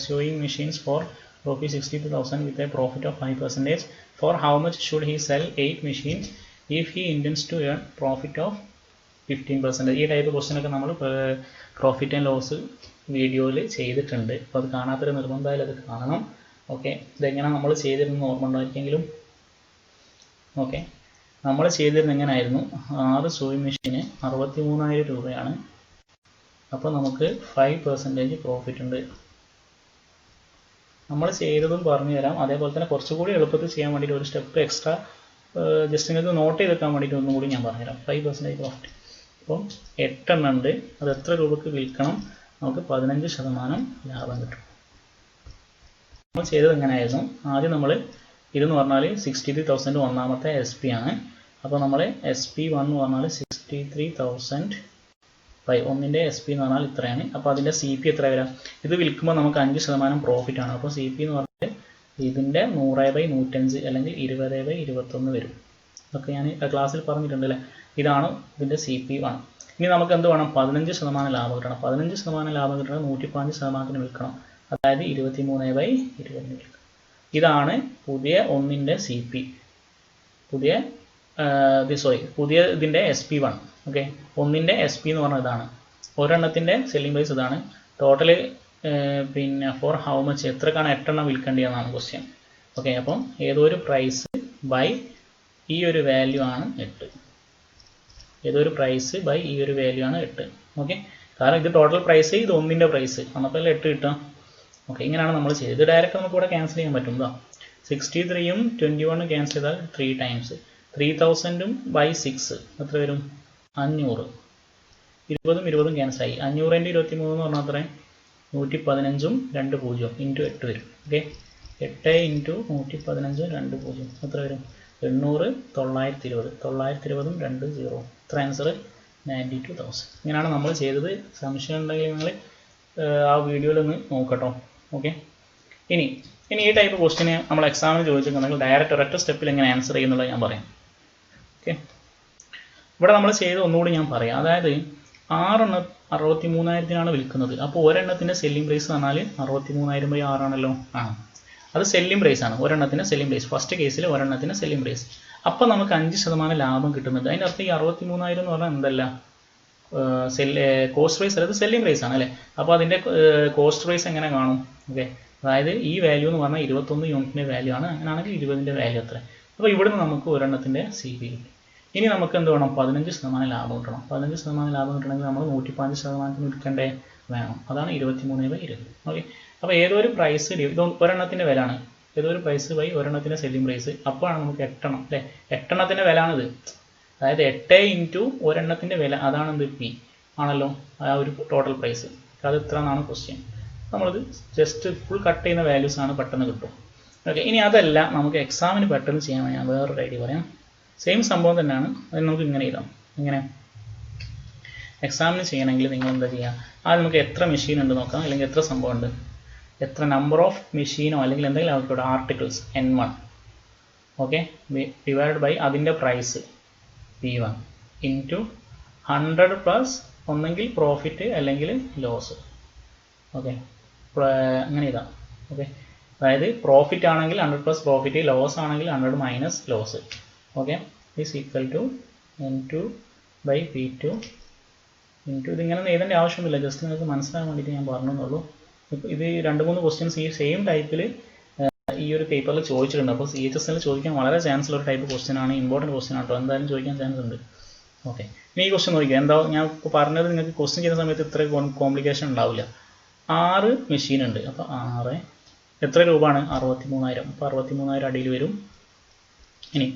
sewing machines for ₹62,000 with a profit of 5%. For how much should he sell 8 machines if he intends to earn profit of 15%? ഈ type question ഒക്കെ നമ്മൾ profit and loss വീഡിയോയിൽ ചെയ്തിട്ടുണ്ട്. അപ്പോൾ അത് കാണാത്തൊരു നിർബന്ധമായാലും അത് കാണണം. ഓക്കെ, ഇതെങ്ങനെ നമ്മൾ ചെയ്തിരുന്നത് ഓർമ്മ ഉണ്ടായിരിക്കെങ്കിലും. ഓക്കെ, നമ്മൾ ചെയ്തിരുന്നത് എങ്ങനെയായിരുന്നു? 6 സൂയിങ് മെഷീന് 63,000 രൂപയാണ്. അപ്പോൾ നമുക്ക് 5% പ്രോഫിറ്റ് ഉണ്ട്. നമ്മൾ ചെയ്തതും പറഞ്ഞു തരാം. അതേപോലെ തന്നെ കുറച്ചുകൂടി എളുപ്പത്തിൽ ചെയ്യാൻ വേണ്ടിയിട്ട് ഒരു സ്റ്റെപ്പ് എക്സ്ട്രാ ജസ്റ്റ് നിങ്ങൾക്ക് നോട്ട് ചെയ്തെടുക്കാൻ വേണ്ടിയിട്ട് ഒന്നും കൂടി ഞാൻ പറഞ്ഞുതരാം. 5% പ്രോഫിറ്റ്. അപ്പം 8 എണ്ണം ഉണ്ട്, അത് എത്ര രൂപക്ക് വിൽക്കണം? നമുക്ക് 15% ലാഭം കിട്ടും. നമ്മൾ ചെയ്തത് എങ്ങനെയായിരുന്നു? ആദ്യം നമ്മൾ ഇതെന്ന് പറഞ്ഞാൽ 63,000 ഒന്നാമത്തെ SP ആണ്. അപ്പോൾ നമ്മൾ SP1 എന്ന് പറഞ്ഞാൽ 63,000 ഒന്നിൻ്റെ SP എന്ന് പറഞ്ഞാൽ ഇത്രയാണ്. അപ്പോൾ അതിൻ്റെ CP എത്ര വരാം? ഇത് വിൽക്കുമ്പോൾ നമുക്ക് 5% പ്രോഫിറ്റ് ആണ്. അപ്പോൾ CP എന്ന് പറഞ്ഞാൽ ഇതിൻ്റെ 100/105 അല്ലെങ്കിൽ 20/21 വരും. ഇതൊക്കെ ഞാൻ ക്ലാസ്സിൽ പറഞ്ഞിട്ടുണ്ട് അല്ലേ? ഇതാണ് ഇതിൻ്റെ CP1. ഇനി നമുക്ക് എന്ത് വേണം? 15% ലാഭം കിട്ടണം. 15% ലാഭം കിട്ടണം 115% വിൽക്കണം, അതായത് 23/20 വിൽക്കണം. ഇതാണ് പുതിയ ഒന്നിൻ്റെ CP, പുതിയ ഇതിൻ്റെ SP1. ഓക്കെ, ഒന്നിൻ്റെ SP എന്ന് പറഞ്ഞാൽ ഇതാണ്. ഒരെണ്ണത്തിൻ്റെ സെല്ലിംഗ് പ്രൈസ് ഇതാണ്. ടോട്ടൽ പിന്നെ ഫോർ ഹൗ മച്ച്, എത്രക്കാണ് 8 എണ്ണം വിൽക്കേണ്ടതെന്നാണ് ക്വസ്റ്റ്യൻ. ഓക്കെ, അപ്പം ഏതൊരു പ്രൈസ് ബൈ ഈ ഒരു വാല്യൂ ആണ് 8. ഏതൊരു പ്രൈസ് ബൈ ഈ ഒരു വാല്യൂ ആണ് 8. ഓക്കെ, കാരണം ഇത് ടോട്ടൽ പ്രൈസ്, ഇത് ഒന്നിൻ്റെ പ്രൈസ്, അപ്പോൾ 8 കിട്ടുക. ഓക്കെ, ഇങ്ങനെയാണ് നമ്മൾ ചെയ്തത്. ഇത് ഡയറക്റ്റ് നമുക്ക് ഇവിടെ ക്യാൻസൽ ചെയ്യാൻ പറ്റും. 63യും 21 ക്യാൻസൽ ചെയ്താൽ 3 ടൈംസ് 3000ഉം ബൈ 6 എത്ര വരും? 500. 20ഉം 20ഉം ക്യാൻസൽ ആയി. 500 × 23 എന്ന് പറഞ്ഞാൽ അത്രയും 115ഉം 2 0 ഇൻറ്റു 8 വരും. ഓക്കെ, 8 ഇൻറ്റു 115 2 0 എത്ര വരും? 800 920. 920ഉം 2 0 എത്ര ആൻസർ? 92,000. ഇങ്ങനെയാണ് നമ്മൾ ചെയ്തത്. സംശയം ഉണ്ടെങ്കിൽ നിങ്ങൾ ആ വീഡിയോയിൽ ഒന്ന് നോക്കട്ടോ. ഓക്കെ, ഇനി ഈ ടൈപ്പ് ക്വസ്റ്റിന് നമ്മൾ എക്സാമിന് ചോദിച്ചിട്ടുണ്ടെങ്കിൽ ഡയറക്റ്റ് ഒരൊറ്റ സ്റ്റെപ്പിൽ എങ്ങനെ ആൻസർ ചെയ്യുന്നുള്ളത് ഞാൻ പറയാം. ഓക്കെ, ഇവിടെ നമ്മൾ ചെയ്ത് ഒന്നുകൂടി ഞാൻ പറയാം. അതായത് 6 എണ്ണം 63,000-നാണ് വിൽക്കുന്നത്. അപ്പോൾ ഒരെണ്ണത്തിൻ്റെ സെല്ലിംഗ് പ്രൈസ് പറഞ്ഞാൽ 63,000/6 ആണല്ലോ. അത് സെല്ലിംഗ് പ്രൈസ് ആണ്. ഒരെണ്ണത്തിൻ്റെ സെല്ലിംഗ് പ്രൈസ്, ഫസ്റ്റ് കേസിൽ ഒരെണ്ണത്തിൻ്റെ സെല്ലിംഗ് പ്രൈസ്. അപ്പോൾ നമുക്ക് 5% ലാഭം കിട്ടുന്നുണ്ട്. അതിൻ്റെ അർത്ഥം ഈ 63,000 എന്ന് പറഞ്ഞാൽ എന്തല്ല, കോസ്റ്റ് പ്രൈസ് അല്ലാതെ സെല്ലിംഗ് പ്രൈസ് ആണ് അല്ലേ. അപ്പോൾ അതിൻ്റെ കോസ്റ്റ് പ്രൈസ് എങ്ങനെ കാണും? ഓക്കെ, അതായത് ഈ വാല്യൂ എന്ന് പറഞ്ഞാൽ 21 യൂണിറ്റിൻ്റെ വാല്യൂ ആണ്. അങ്ങനെയാണെങ്കിൽ 20ൻ്റെ വാല്യൂ എത്ര? അപ്പോൾ ഇവിടുന്ന് നമുക്ക് ഒരെണ്ണത്തിൻ്റെ CP കിട്ടി. ഇനി നമുക്ക് എന്ത് വേണം? 15% ലാഭം കിട്ടണം. 15% ലാഭം കിട്ടണമെങ്കിൽ നമ്മൾ 115% വിൽക്കണ്ടേ? വേണം. അതാണ് 23/20. ഓക്കെ, അപ്പോൾ ഏതൊരു പ്രൈസ്, ഇത് ഒരെണ്ണത്തിൻ്റെ വില ആണ്, ഏതൊരു പ്രൈസ് ബൈ ഒരെണ്ണത്തിൻ്റെ സെല്ലിംഗ് പ്രൈസ്. അപ്പോഴാണ് നമുക്ക് 8 എണ്ണം അല്ലേ, 8 എണ്ണത്തിൻ്റെ വില ആണിത്. അതായത് 8 ഇൻറ്റു ഒരെണ്ണത്തിൻ്റെ വില, അതാണ് എന്ത്? P ആണല്ലോ, ആ ഒരു ടോട്ടൽ പ്രൈസ്. അത് ഇത്ര എന്നാണ് ക്വസ്റ്റ്യൻ. നമ്മളിത് ജസ്റ്റ് ഫുൾ കട്ട് ചെയ്യുന്ന വാല്യൂസ് ആണ്, പെട്ടെന്ന് കിട്ടും. ഓക്കെ, ഇനി അതല്ല നമുക്ക് എക്സാമിന് പെട്ടെന്ന് ചെയ്യാൻ ഞാൻ വേറൊരു ഐഡിയ പറയാം. സെയിം സംഭവം തന്നെയാണ്. അതിന് നമുക്ക് ഇങ്ങനെ എഴുതാം. ഇങ്ങനെ എക്സാമിന് ചെയ്യണമെങ്കിൽ നിങ്ങൾ എന്താ ചെയ്യുക? ആദ്യം നമുക്ക് എത്ര മെഷീൻ ഉണ്ട് നോക്കാം, അല്ലെങ്കിൽ എത്ര സംഭവം ഉണ്ട്, എത്ര നമ്പർ ഓഫ് മെഷീനോ അല്ലെങ്കിൽ എന്തെങ്കിലും ആവശ്യമുള്ള articles N1. Okay, divide by അതിൻ്റെ പ്രൈസ് P1 ഇൻറ്റു 100 പ്ലസ് ഒന്നെങ്കിൽ പ്രോഫിറ്റ് അല്ലെങ്കിൽ ലോസ്. ഓക്കെ, അങ്ങനെ ഇതാ. ഓക്കെ, അതായത് പ്രോഫിറ്റ് ആണെങ്കിൽ 100 പ്ലസ് പ്രോഫിറ്റ്, ലോസ് ആണെങ്കിൽ 100 minus loss. Okay, is equal to N2/P2 into, ഇതിങ്ങനെ എഴുതേണ്ട ആവശ്യമൊന്നുമില്ല, ജസ്റ്റ് നിങ്ങൾക്ക് മനസ്സിലാകാൻ വേണ്ടിയിട്ട് ഞാൻ പറഞ്ഞെന്നുള്ളൂ. ഇത് 2-3 ക്വസ്റ്റ്യൻസ് ഈ സെയിം ടൈപ്പിൽ ഈ ഒരു പേപ്പറിൽ ചോദിച്ചിട്ടുണ്ട്. അപ്പോൾ CHSL ചോദിക്കാൻ വളരെ ചാൻസ് ഉള്ള ഒരു ടൈപ്പ് ക്വസ്റ്റ്യൻ ആണ്, ഇമ്പോർട്ടൻറ്റ് ക്വസ്റ്റ്യൻ ആട്ടോ, എന്തായാലും ചോദിക്കാൻ ചാൻസ് ഉണ്ട്. ഓക്കെ, ഇനി ഈ ക്വസ്റ്റ്യൻ നോക്കിയാൽ എന്താ ഞാൻ ഇപ്പോൾ പറഞ്ഞത്, നിങ്ങൾക്ക് ക്വസ്റ്റ്യൻ ചെയ്യുന്ന സമയത്ത് ഇത്ര കോംപ്ലിക്കേഷൻ ഉണ്ടാവില്ല. 6 മെഷീൻ ഉണ്ട്. അപ്പോൾ 6 എത്ര രൂപയാണ്? 63,000. അപ്പോൾ 63,000 അടിയിൽ വരും. ഇനി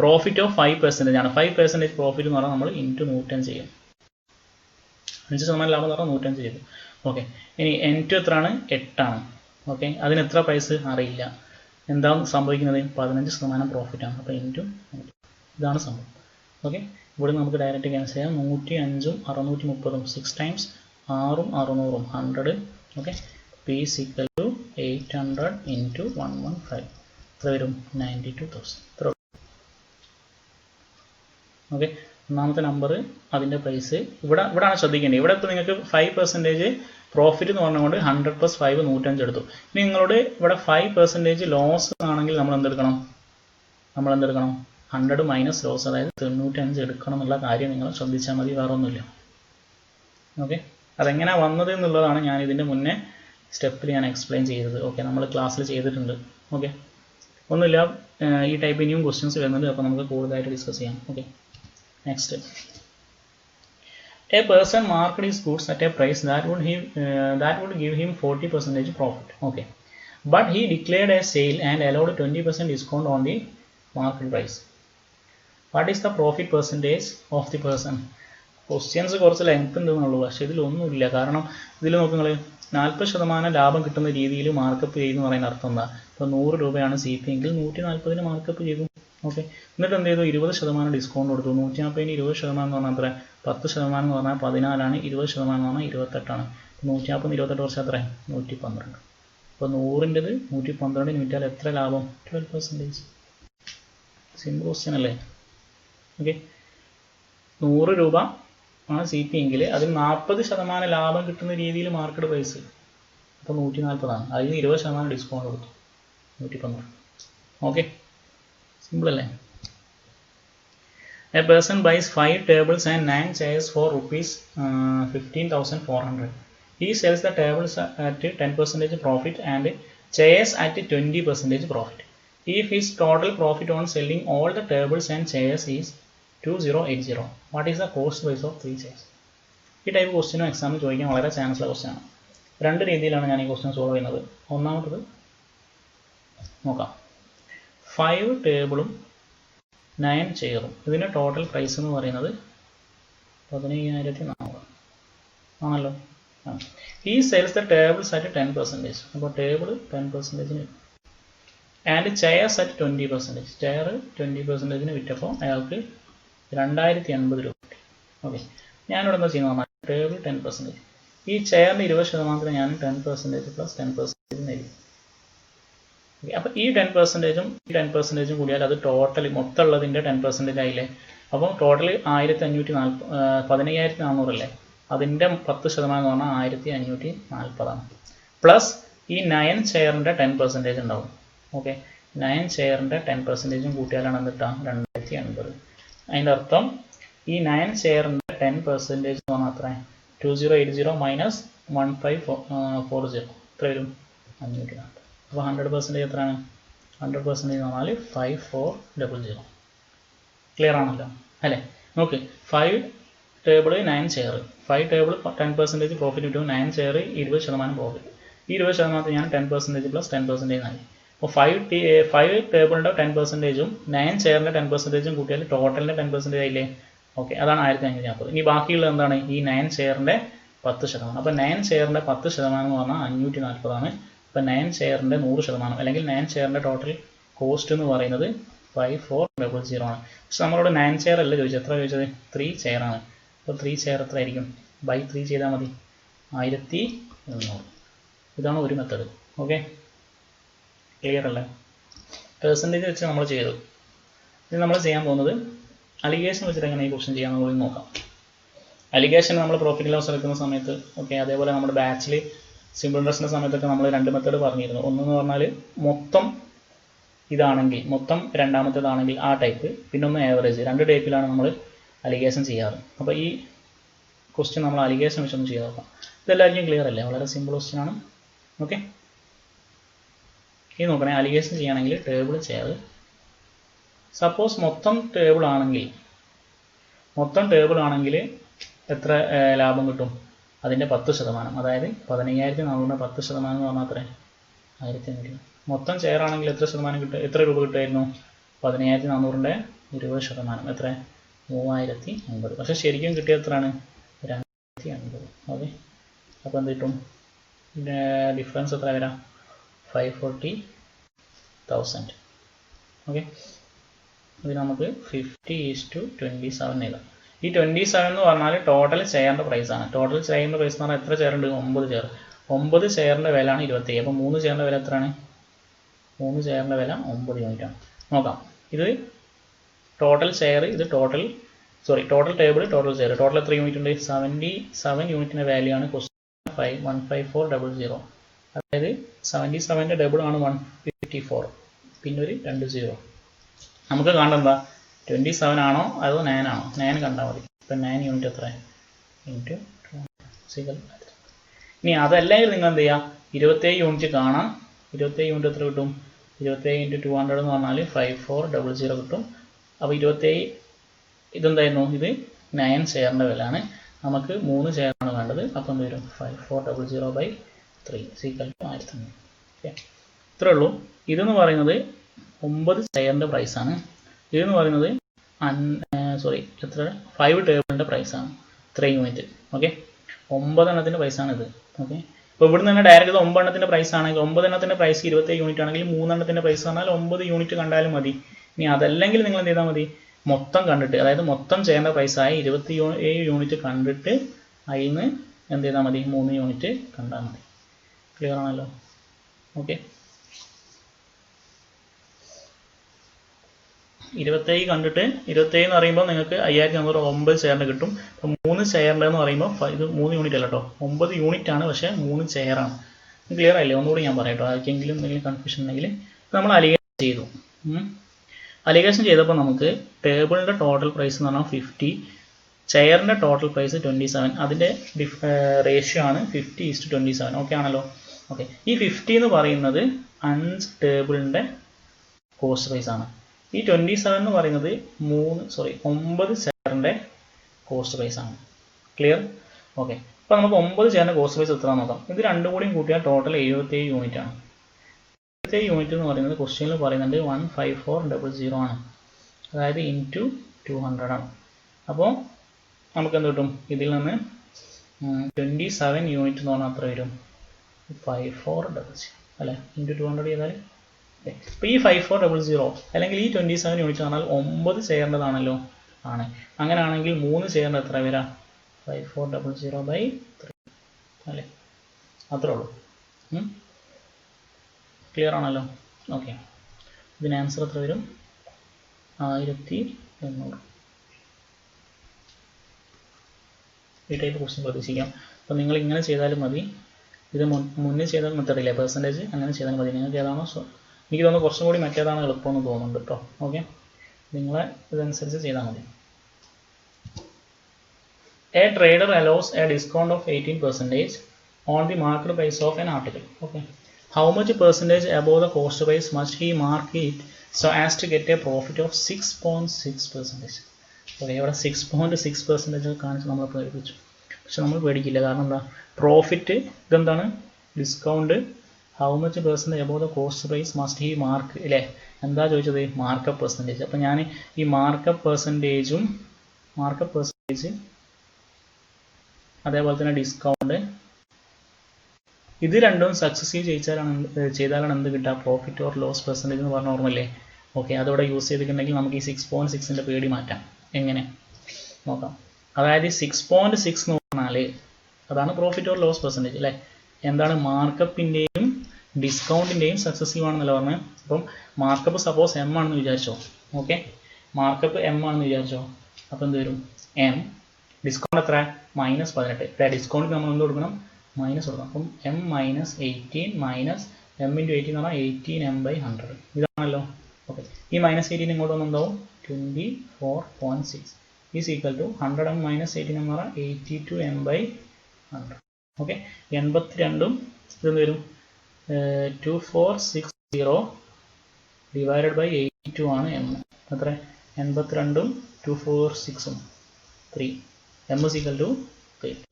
പ്രോഫിറ്റ് ഓഫ് 5% ആണ്. 5% പ്രോഫിറ്റ് എന്ന് പറഞ്ഞാൽ നമ്മൾ ഇൻറ്റു 105 ചെയ്യും. 5% ലാഭം എന്ന് പറഞ്ഞാൽ 105 ചെയ്തു. ഓക്കെ, ഇനി N2 എത്രയാണ്? 8 ആണ്. ഓക്കെ, അതിന് എത്ര പ്രൈസ് അറിയില്ല. എന്താണ് സംഭവിക്കുന്നത്? 15% പ്രോഫിറ്റ് ആണ്. അപ്പോൾ ഇൻറ്റു, ഇതാണ് സംഭവം. ഓക്കെ, ഇവിടെ നമുക്ക് ഡയറക്റ്റ് ക്യാൻസൽ ചെയ്യാം. 105ഉം 630ഉം 6 ടൈംസ് 6ഉം 600ഉം 100. Okay, P is equal to 800 into 115 എത്ര വരും? 92,000. ഓക്കെ, ഒന്നാമത്തെ നമ്പർ അതിൻ്റെ പ്രൈസ് ഇവിടെയാണ് ശ്രദ്ധിക്കേണ്ടത്. ഇവിടെ ഇപ്പോൾ നിങ്ങൾക്ക് 5% പ്രോഫിറ്റ് എന്ന് പറഞ്ഞുകൊണ്ട് 100 പ്ലസ് 5 105 എടുത്തു. ഇനി നിങ്ങളോട് ഇവിടെ 5% ലോസ് ആണെങ്കിൽ നമ്മൾ എന്തെടുക്കണം? 100 മൈനസ് ലോസ്, അതായത് 95 എടുക്കണം എന്നുള്ള കാര്യം നിങ്ങൾ ശ്രദ്ധിച്ചാൽ മതി, വേറെ ഒന്നുമില്ല. ഓക്കെ, അതെങ്ങനെ വന്നത് എന്നുള്ളതാണ് ഞാൻ ഇതിൻ്റെ മുന്നേ സ്റ്റെപ്പിൽ ഞാൻ എക്സ്പ്ലെയിൻ ചെയ്തത്. ഓക്കെ, നമ്മൾ ക്ലാസ്സിൽ ചെയ്തിട്ടുണ്ട്. ഓക്കെ, ഒന്നുമില്ല, ഈ ടൈപ്പ് ഇനിയും ക്വസ്റ്റ്യൻസ് വരുന്നുണ്ട്. അപ്പോൾ നമുക്ക് കൂടുതലായിട്ട് ഡിസ്കസ് ചെയ്യാം. Okay, next. A person marked his goods at a price that would give him 40% profit. Okay, but he declared a sale and allowed 20% discount on the market price. What is the profit percentage of the person? Questions കുറച്ച് length ഉണ്ടെന്നുള്ളൂ, പക്ഷേ ഇതിലൊന്നുമില്ല. കാരണം ഇതിൽ നോക്കുക, 40% ലാഭം കിട്ടുന്ന രീതിയിൽ markup ചെയ്യുന്ന പറയുന്ന അർത്ഥം എന്താ? ഇപ്പോൾ 100 രൂപയാണ് CP എങ്കിൽ 140 മാർക്കപ്പ് ചെയ്തു. ഓക്കെ, എന്നിട്ട് എന്ത് ചെയ്തു? 20% ഡിസ്കൗണ്ട് കൊടുത്തു. 140 20% എന്ന് പറഞ്ഞാൽ എത്ര? 10% എന്ന് പറഞ്ഞാൽ 14ആണ്, 20% എന്ന് പറഞ്ഞാൽ 28ആണ്. 140 28 വർഷം എത്ര? 112. അപ്പോൾ 100ൻ്റെത് 112 വിറ്റാൽ എത്ര ലാഭം? 12%. സിമ്പിൾ ക്വസ്റ്റ്യൻ അല്ലേ? ഓക്കെ, 100 രൂപ ആണ് CP എങ്കിൽ അതിൽ 40% ലാഭം കിട്ടുന്ന രീതിയിൽ മാർക്കറ്റ് പ്രൈസ്, അപ്പോൾ 140ആണ്. അതിന് 20% ഡിസ്കൗണ്ട് കൊടുത്തു, 112. ഓക്കെ, സിമ്പിൾ അല്ലേ? A person buys 5 tables and 9 chairs for rupees 15,400. He sells the tables at 10% profit and chairs at 20% profit. If his total profit on selling all the tables and chairs is 2080, what is the cost price of 3 chairs? ഈ type ക്വസ്റ്റ്യനും എക്സാമിൽ ചോദിക്കാൻ വളരെ chance ഉള്ള question ആണ്. രണ്ട് രീതിയിലാണ് ഞാൻ ഈ ക്വസ്റ്റ്യൻ സോൾവ് ചെയ്യുന്നത്. ഒന്നാമത്തത് നോക്കാം. 5 ടേബിളും 9 ചെയറും, ഇതിൻ്റെ ടോട്ടൽ പ്രൈസ് എന്ന് പറയുന്നത് 15,400 ആണല്ലോ. ഈ സെയിൽസ് ദ ടേബിൾസ് അറ്റ് 10%. അപ്പോൾ table 10% and chairs at 20%. Chair 20% വിറ്റപ്പോൾ അയാൾക്ക് 2080 രൂപ കിട്ടി. ഓക്കെ, ഞാനിവിടെ എന്താ ചെയ്യുന്നത് പറഞ്ഞാൽ ടേബിൾ 10%, ഈ ചെയറിൻ്റെ 20% ഞാൻ 10% പ്ലസ് 10% നേടി. ഓക്കെ, അപ്പോൾ ഈ 10%ഉം ഈ 10% കൂടിയാൽ അത് ടോട്ടൽ മൊത്തമുള്ളതിൻ്റെ 10% ആയില്ലേ. അപ്പോൾ ടോട്ടൽ 15,400 അല്ലേ, അതിൻ്റെ 10% എന്ന് പറഞ്ഞാൽ 1540 പ്ലസ് ഈ 9 ചെയറിൻ്റെ 10% ഉണ്ടാവും. ഓക്കെ, 9 ചെയറിൻ്റെ 10% കൂട്ടിയാലാണ് എന്തിട്ടാ 2080. അതിൻ്റെ അർത്ഥം ഈ 9 ചെയറിൻ്റെ 10% എന്ന് പറഞ്ഞാൽ അത്ര 2080 മൈനസ് 1540 എത്ര വരും 540. അപ്പോൾ 100% എത്രയാണ്? 100% എന്ന് പറഞ്ഞാൽ 5400. ക്ലിയർ ആണല്ലോ അല്ലേ? നോക്ക്, 5 ടേബിൾ 9 ചെയർ, 5 ടേബിൾ 10% പ്രോഫിറ്റ് കിട്ടും, 9 ചെയർ 20% പ്രോഫിറ്റ്. ഈ 20% ഞാൻ 10% പ്ലസ് 10% ആയി. അപ്പോൾ 5 ടേബിളിൻ്റെ 10%ഉം 9 ചെയറിൻ്റെ 10% കൂട്ടിയാൽ ടോട്ടലിൻ്റെ 10% ആയില്ലേ. ഓക്കെ, അതാണ് 1540. ഇനി ബാക്കിയുള്ളത് എന്താണ്? ഈ 9 ചെയറിൻ്റെ 10%. അപ്പോൾ 9 ചെയറിൻ്റെ 10% എന്ന് പറഞ്ഞാൽ 540 ആണ്. അപ്പോൾ 9 ചെയറിൻ്റെ 100% അല്ലെങ്കിൽ 9 ചെയറിൻ്റെ ടോട്ടൽ കോസ്റ്റ് എന്ന് പറയുന്നത് 5400 ആണ്. പക്ഷെ നമ്മളോട് 9 ചെയർ അല്ല ചോദിച്ചത്, എത്ര ചോദിച്ചത്? 3 ചെയർ ആണ്. അപ്പോൾ 3 ചെയർ എത്ര ആയിരിക്കും? ബൈ 3 ചെയ്താൽ മതി, 1800. ഇതാണ് ഒരു മെത്തേഡ്. ഓക്കെ, ക്ലിയർ അല്ലേ? പെർസെൻറ്റേജ് വെച്ച് നമ്മൾ ചെയ്തു. ഇനി നമ്മൾ ചെയ്യാൻ പോകുന്നത് അലിഗേഷൻ വെച്ചിട്ട് എങ്ങനെ ഈ ക്വസ്റ്റ്യൻ ചെയ്യാമെന്ന് നോക്കാം. അലിഗേഷൻ നമ്മൾ പ്രോഫിറ്റ് ലോസ് എടുക്കുന്ന സമയത്ത്, ഓക്കെ, അതേപോലെ നമ്മുടെ ബാച്ചിൽ സിമ്പിൾ ഇൻട്രസ്റ്റിൻ്റെ സമയത്തൊക്കെ നമ്മൾ രണ്ട് മെത്തേഡ് പറഞ്ഞിരുന്നു. ഒന്നെന്ന് പറഞ്ഞാൽ മൊത്തം ഇതാണെങ്കിൽ, മൊത്തം രണ്ടാമത്തേതാണെങ്കിൽ ആ ടൈപ്പ്, പിന്നെ ഒന്ന് ആവറേജ്. രണ്ട് ടൈപ്പിലാണ് നമ്മൾ അലിഗേഷൻ ചെയ്യാറ്. അപ്പോൾ ഈ ക്വസ്റ്റ്യൻ നമ്മൾ അലിഗേഷൻ വെച്ചൊന്ന് ചെയ്ത് നോക്കാം. ഇതെല്ലാവർക്കും ക്ലിയർ അല്ലേ? വളരെ സിമ്പിൾ ക്വസ്റ്റ്യൻ ആണ്. ഓക്കെ, ഈ നോക്കണേ, അലിഗേഷൻ ചെയ്യുകയാണെങ്കിൽ ടേബിൾ ചെയർ, സപ്പോസ് മൊത്തം ടേബിൾ ആണെങ്കിൽ എത്ര ലാഭം കിട്ടും? അതിൻ്റെ 10%, അതായത് 15,400 10% എന്ന് പറഞ്ഞാൽ അത്ര 1500. മൊത്തം ചെയർ ആണെങ്കിൽ എത്ര ശതമാനം കിട്ടും? എത്ര രൂപ കിട്ടുമായിരുന്നു? 15,400ൻ്റെ 20%, എത്ര? 3050. പക്ഷെ ശരിക്കും കിട്ടിയ എത്രയാണ്? 2080. ഓക്കെ, അപ്പോൾ എന്ത് കിട്ടും? ഡിഫറൻസ് എത്ര വരാം? 540,000. ഓക്കെ, ഇത് നമുക്ക് 50:27 എഴുതാം. ഈ 27 എന്ന് പറഞ്ഞാൽ ടോട്ടൽ ചെയറിൻ്റെ പ്രൈസാണ്. ടോട്ടൽ ചെയറിൻ്റെ പ്രൈസ് എന്ന് പറഞ്ഞാൽ എത്ര ചെയർ ഉണ്ട്? 9 ചെയർ. 9 ചെയറിൻ്റെ വിലയാണ് 27. അപ്പോൾ 3 ചെയറിൻ്റെ വില എത്രയാണ്? 3 ചെയറിൻ്റെ വില 9 യൂണിറ്റാണ്. നോക്കാം, ഇത് ടോട്ടൽ ചെയർ, ഇത് total table, total chair. Total എത്ര യൂണിറ്റ് ഉണ്ട്? 77 യൂണിറ്റിൻ്റെ വാല്യൂ ആണ് ക്വസ്റ്റ്യൻ 15400. അതായത് 77ൻ്റെ ഡബിൾ ആണ് 154, പിന്നെ ഒരു 2 0. നമുക്ക് കാണേണ്ട എന്താ? 27 ആണോ അതോ 9 ആണോ? 9 കണ്ടാൽ മതി. ഇപ്പം 9 യൂണിറ്റ് എത്ര? ഇൻറ്റു 2. ഇനി അതല്ലെങ്കിൽ നിങ്ങൾ എന്ത് ചെയ്യുക? 27 യൂണിറ്റ് കാണാം. 27 യൂണിറ്റ് എത്ര കിട്ടും? 27 × 200 എന്ന് പറഞ്ഞാൽ 5400 കിട്ടും. അപ്പോൾ 27 ഇതെന്തായിരുന്നു? ഇത് 9 ചെയറിൻ്റെ വിലയാണ്. നമുക്ക് 3 ചെയറാണ് വേണ്ടത്. അപ്പോൾ എന്ത് വരും? 5400/3 1500. ഓക്കെ, ഇത്രേ ഉള്ളൂ. ഇതെന്ന് പറയുന്നത് 9 ചെയറിൻ്റെ പ്രൈസാണ്. ഇതെന്ന് പറയുന്നത് 5 ടേബിളിൻ്റെ പ്രൈസാണ്, 3 യൂണിറ്റ്. ഓക്കെ, 9 എണ്ണത്തിൻ്റെ പ്രൈസാണ് ഇത്. ഓക്കെ, അപ്പോൾ ഇവിടുന്ന് തന്നെ ഡയറക്റ്റ് 9 എണ്ണത്തിൻ്റെ പ്രൈസ് ആണെങ്കിൽ, 9 എണ്ണത്തിൻ്റെ പ്രൈസ് 27 യൂണിറ്റ് ആണെങ്കിൽ 3 എണ്ണത്തിൻ്റെ പ്രൈസ് പറഞ്ഞാൽ 9 യൂണിറ്റ് കണ്ടാലും മതി. ഇനി അതല്ലെങ്കിൽ നിങ്ങൾ എന്ത് ചെയ്താൽ മതി? മൊത്തം കണ്ടിട്ട്, അതായത് മൊത്തം ചെയ്യേണ്ട പ്രൈസായി 27 യൂണിറ്റ് കണ്ടിട്ട് അതിൽ നിന്ന് എന്ത് ചെയ്താൽ മതി? 3 യൂണിറ്റ് കണ്ടാൽ മതി. ക്ലിയർ ആണല്ലോ? ഓക്കെ, 27 കണ്ടിട്ട്, 27 എന്ന് പറയുമ്പോൾ നിങ്ങൾക്ക് 5409 ചെയറിന് കിട്ടും. അപ്പോൾ 3 ചെയറിൻ്റെ എന്ന് പറയുമ്പോൾ ഇത് 3 യൂണിറ്റ് അല്ല കേട്ടോ, 9 യൂണിറ്റ് ആണ്, പക്ഷേ 3 ചെയറാണ്. ക്ലിയർ ആയില്ലേ? ഒന്നുകൂടി ഞാൻ പറയാം കേട്ടോ, ആർക്കെങ്കിലും എന്തെങ്കിലും കൺഫ്യൂഷൻ ഉണ്ടെങ്കിൽ. നമ്മൾ അലിഗേഷൻ ചെയ്തു. അലിഗേഷൻ ചെയ്തപ്പോൾ നമുക്ക് ടേബിളിൻ്റെ ടോട്ടൽ പ്രൈസ് എന്ന് പറഞ്ഞാൽ 50, ചെയറിൻ്റെ ടോട്ടൽ പ്രൈസ് 27. അതിൻ്റെ റേഷ്യോ ആണ് 50:27. ഓക്കെ ആണല്ലോ? ഓക്കെ, ഈ 50 എന്ന് പറയുന്നത് 5 ടേബിളിൻ്റെ കോസ്റ്റ് പ്രൈസ് ആണ്. ഈ 27 എന്ന് പറയുന്നത് 9 ചെയറിൻ്റെ കോസ്റ്റ് പ്രൈസ് ആണ്. ക്ലിയർ? ഓക്കെ, അപ്പോൾ നമുക്ക് 9 ചേരുന്ന കോസ്റ്റ് പ്രൈസ് എത്ര നോക്കാം. ഇത് രണ്ടും കൂടിയും കൂട്ടിയാൽ ടോട്ടൽ 77 യൂണിറ്റ് ആണ്. 77 യൂണിറ്റ് എന്ന് പറയുന്നത് ക്വസ്റ്റ്യനിൽ പറയുന്നുണ്ട് 15400 ആണ്, അതായത് ഇൻറ്റു 200 ആണ്. അപ്പോൾ നമുക്ക് എന്ത് കിട്ടും, ഇതിൽ നിന്ന് 27 യൂണിറ്റ് എന്ന് പറഞ്ഞാൽ അത്ര വരും 5400 അല്ലേ, ഇൻറ്റു 200 ചെയ്താൽ. ഇപ്പോൾ ഈ 5400 അല്ലെങ്കിൽ ഈ 27 യൂണിറ്റ് പറഞ്ഞാൽ 9 ചേരേണ്ടതാണല്ലോ, ആണ്. അങ്ങനെയാണെങ്കിൽ 3 ചേരേണ്ടത് എത്ര വരാം, 5400/3 അല്ലേ, അത്രേ ഉള്ളൂ. ക്ലിയർ ആണല്ലോ. ഓക്കെ, ഇതിന് ആൻസർ എത്ര വരും, 1800. ഈ ടൈപ്പ് ക്വസ്റ്റ്യൻ പ്രതീക്ഷിക്കാം. അപ്പോൾ നിങ്ങൾ ഇങ്ങനെ ചെയ്താലും മതി. ഇത് മുന്നേ ചെയ്ത മെത്തേഡില്ലേ പെർസെൻറ്റേജ്, അങ്ങനെ ചെയ്താൽ മതി. നിങ്ങൾക്ക് ഏതാണോ എനിക്ക് തോന്നുന്നു കുറച്ചും കൂടി മറ്റേതാണ് എളുപ്പമെന്ന് തോന്നുന്നുണ്ട് കേട്ടോ. ഓക്കെ, നിങ്ങളെ ഇതനുസരിച്ച് ചെയ്താൽ മതി. A trader allows a discount of 18% on the market price of an article. Okay, how much percentage above the cost price must he mark it so as to get a profit of 6.6%? Okay, ഇവിടെ 6.6% കാണിച്ച് നമ്മൾ പേടിപ്പിച്ചു. പക്ഷെ നമ്മൾ പേടിക്കില്ല, കാരണം എന്താ, profit ഇതെന്താണ്, discount. How much percentage above the cost price must he mark അല്ലേ, എന്താ ചോദിച്ചത്, മാർക്കപ്പ് പെർസെൻറ്റേജ്. അപ്പോൾ ഞാൻ ഈ മാർക്കപ്പ് പെർസെൻറ്റേജ് അതേപോലെ തന്നെ ഡിസ്കൗണ്ട്, ഇത് രണ്ടും സക്സസീവ് ചെയ്താലാണ് എന്ത് കിട്ടുക, പ്രോഫിറ്റ് ഓർ ലോസ് പെർസെൻറ്റേജ് എന്ന് പറഞ്ഞ ഓർമ്മയില്ലേ. ഓക്കെ, അതോടെ യൂസ് ചെയ്തിട്ടുണ്ടെങ്കിൽ നമുക്ക് ഈ 6.6ൻ്റെ പേടി മാറ്റാം. എങ്ങനെ നോക്കാം. അതായത് 6.6 എന്ന് പറഞ്ഞാൽ അതാണ് പ്രോഫിറ്റ് ഓർ ലോസ് പെർസെൻറ്റേജ് അല്ലേ. എന്താണ്, മാർക്കപ്പിൻ്റെയും ഡിസ്കൗണ്ടിൻ്റെയും സക്സസീവ് ആണെന്നല്ല പറഞ്ഞത്. അപ്പം മാർക്കപ്പ് സപ്പോസ് എം ആണെന്ന് വിചാരിച്ചോ. ഓക്കെ, മാർക്കപ്പ് എം ആണെന്ന് വിചാരിച്ചോ. അപ്പോൾ എന്ത് വരും, എം, ഡിസ്കൗണ്ട് എത്ര, -18. ഡിസ്കൗണ്ട് നമ്മൾ എന്ത് കൊടുക്കണം, മൈനസ് കൊടുക്കണം. അപ്പം M minus 18 minus M into 18 എന്ന് പറഞ്ഞാൽ 18m/100 ഇതാണല്ലോ. ഓക്കെ, ഈ -18 ഇങ്ങോട്ട് വന്നുണ്ടാവും 24.6 ഈസ് ഈക്വൽ ടു 100m - 18 എന്ന് പറഞ്ഞാൽ 82m/100. ഓക്കെ, 82ഉം ഇതെന്ത് വരും, 2460 ഡിവൈഡഡ് ബൈ 82 ആണ് എം. എത്ര, 82ഉം 246ഉം 3. m is equal to 30.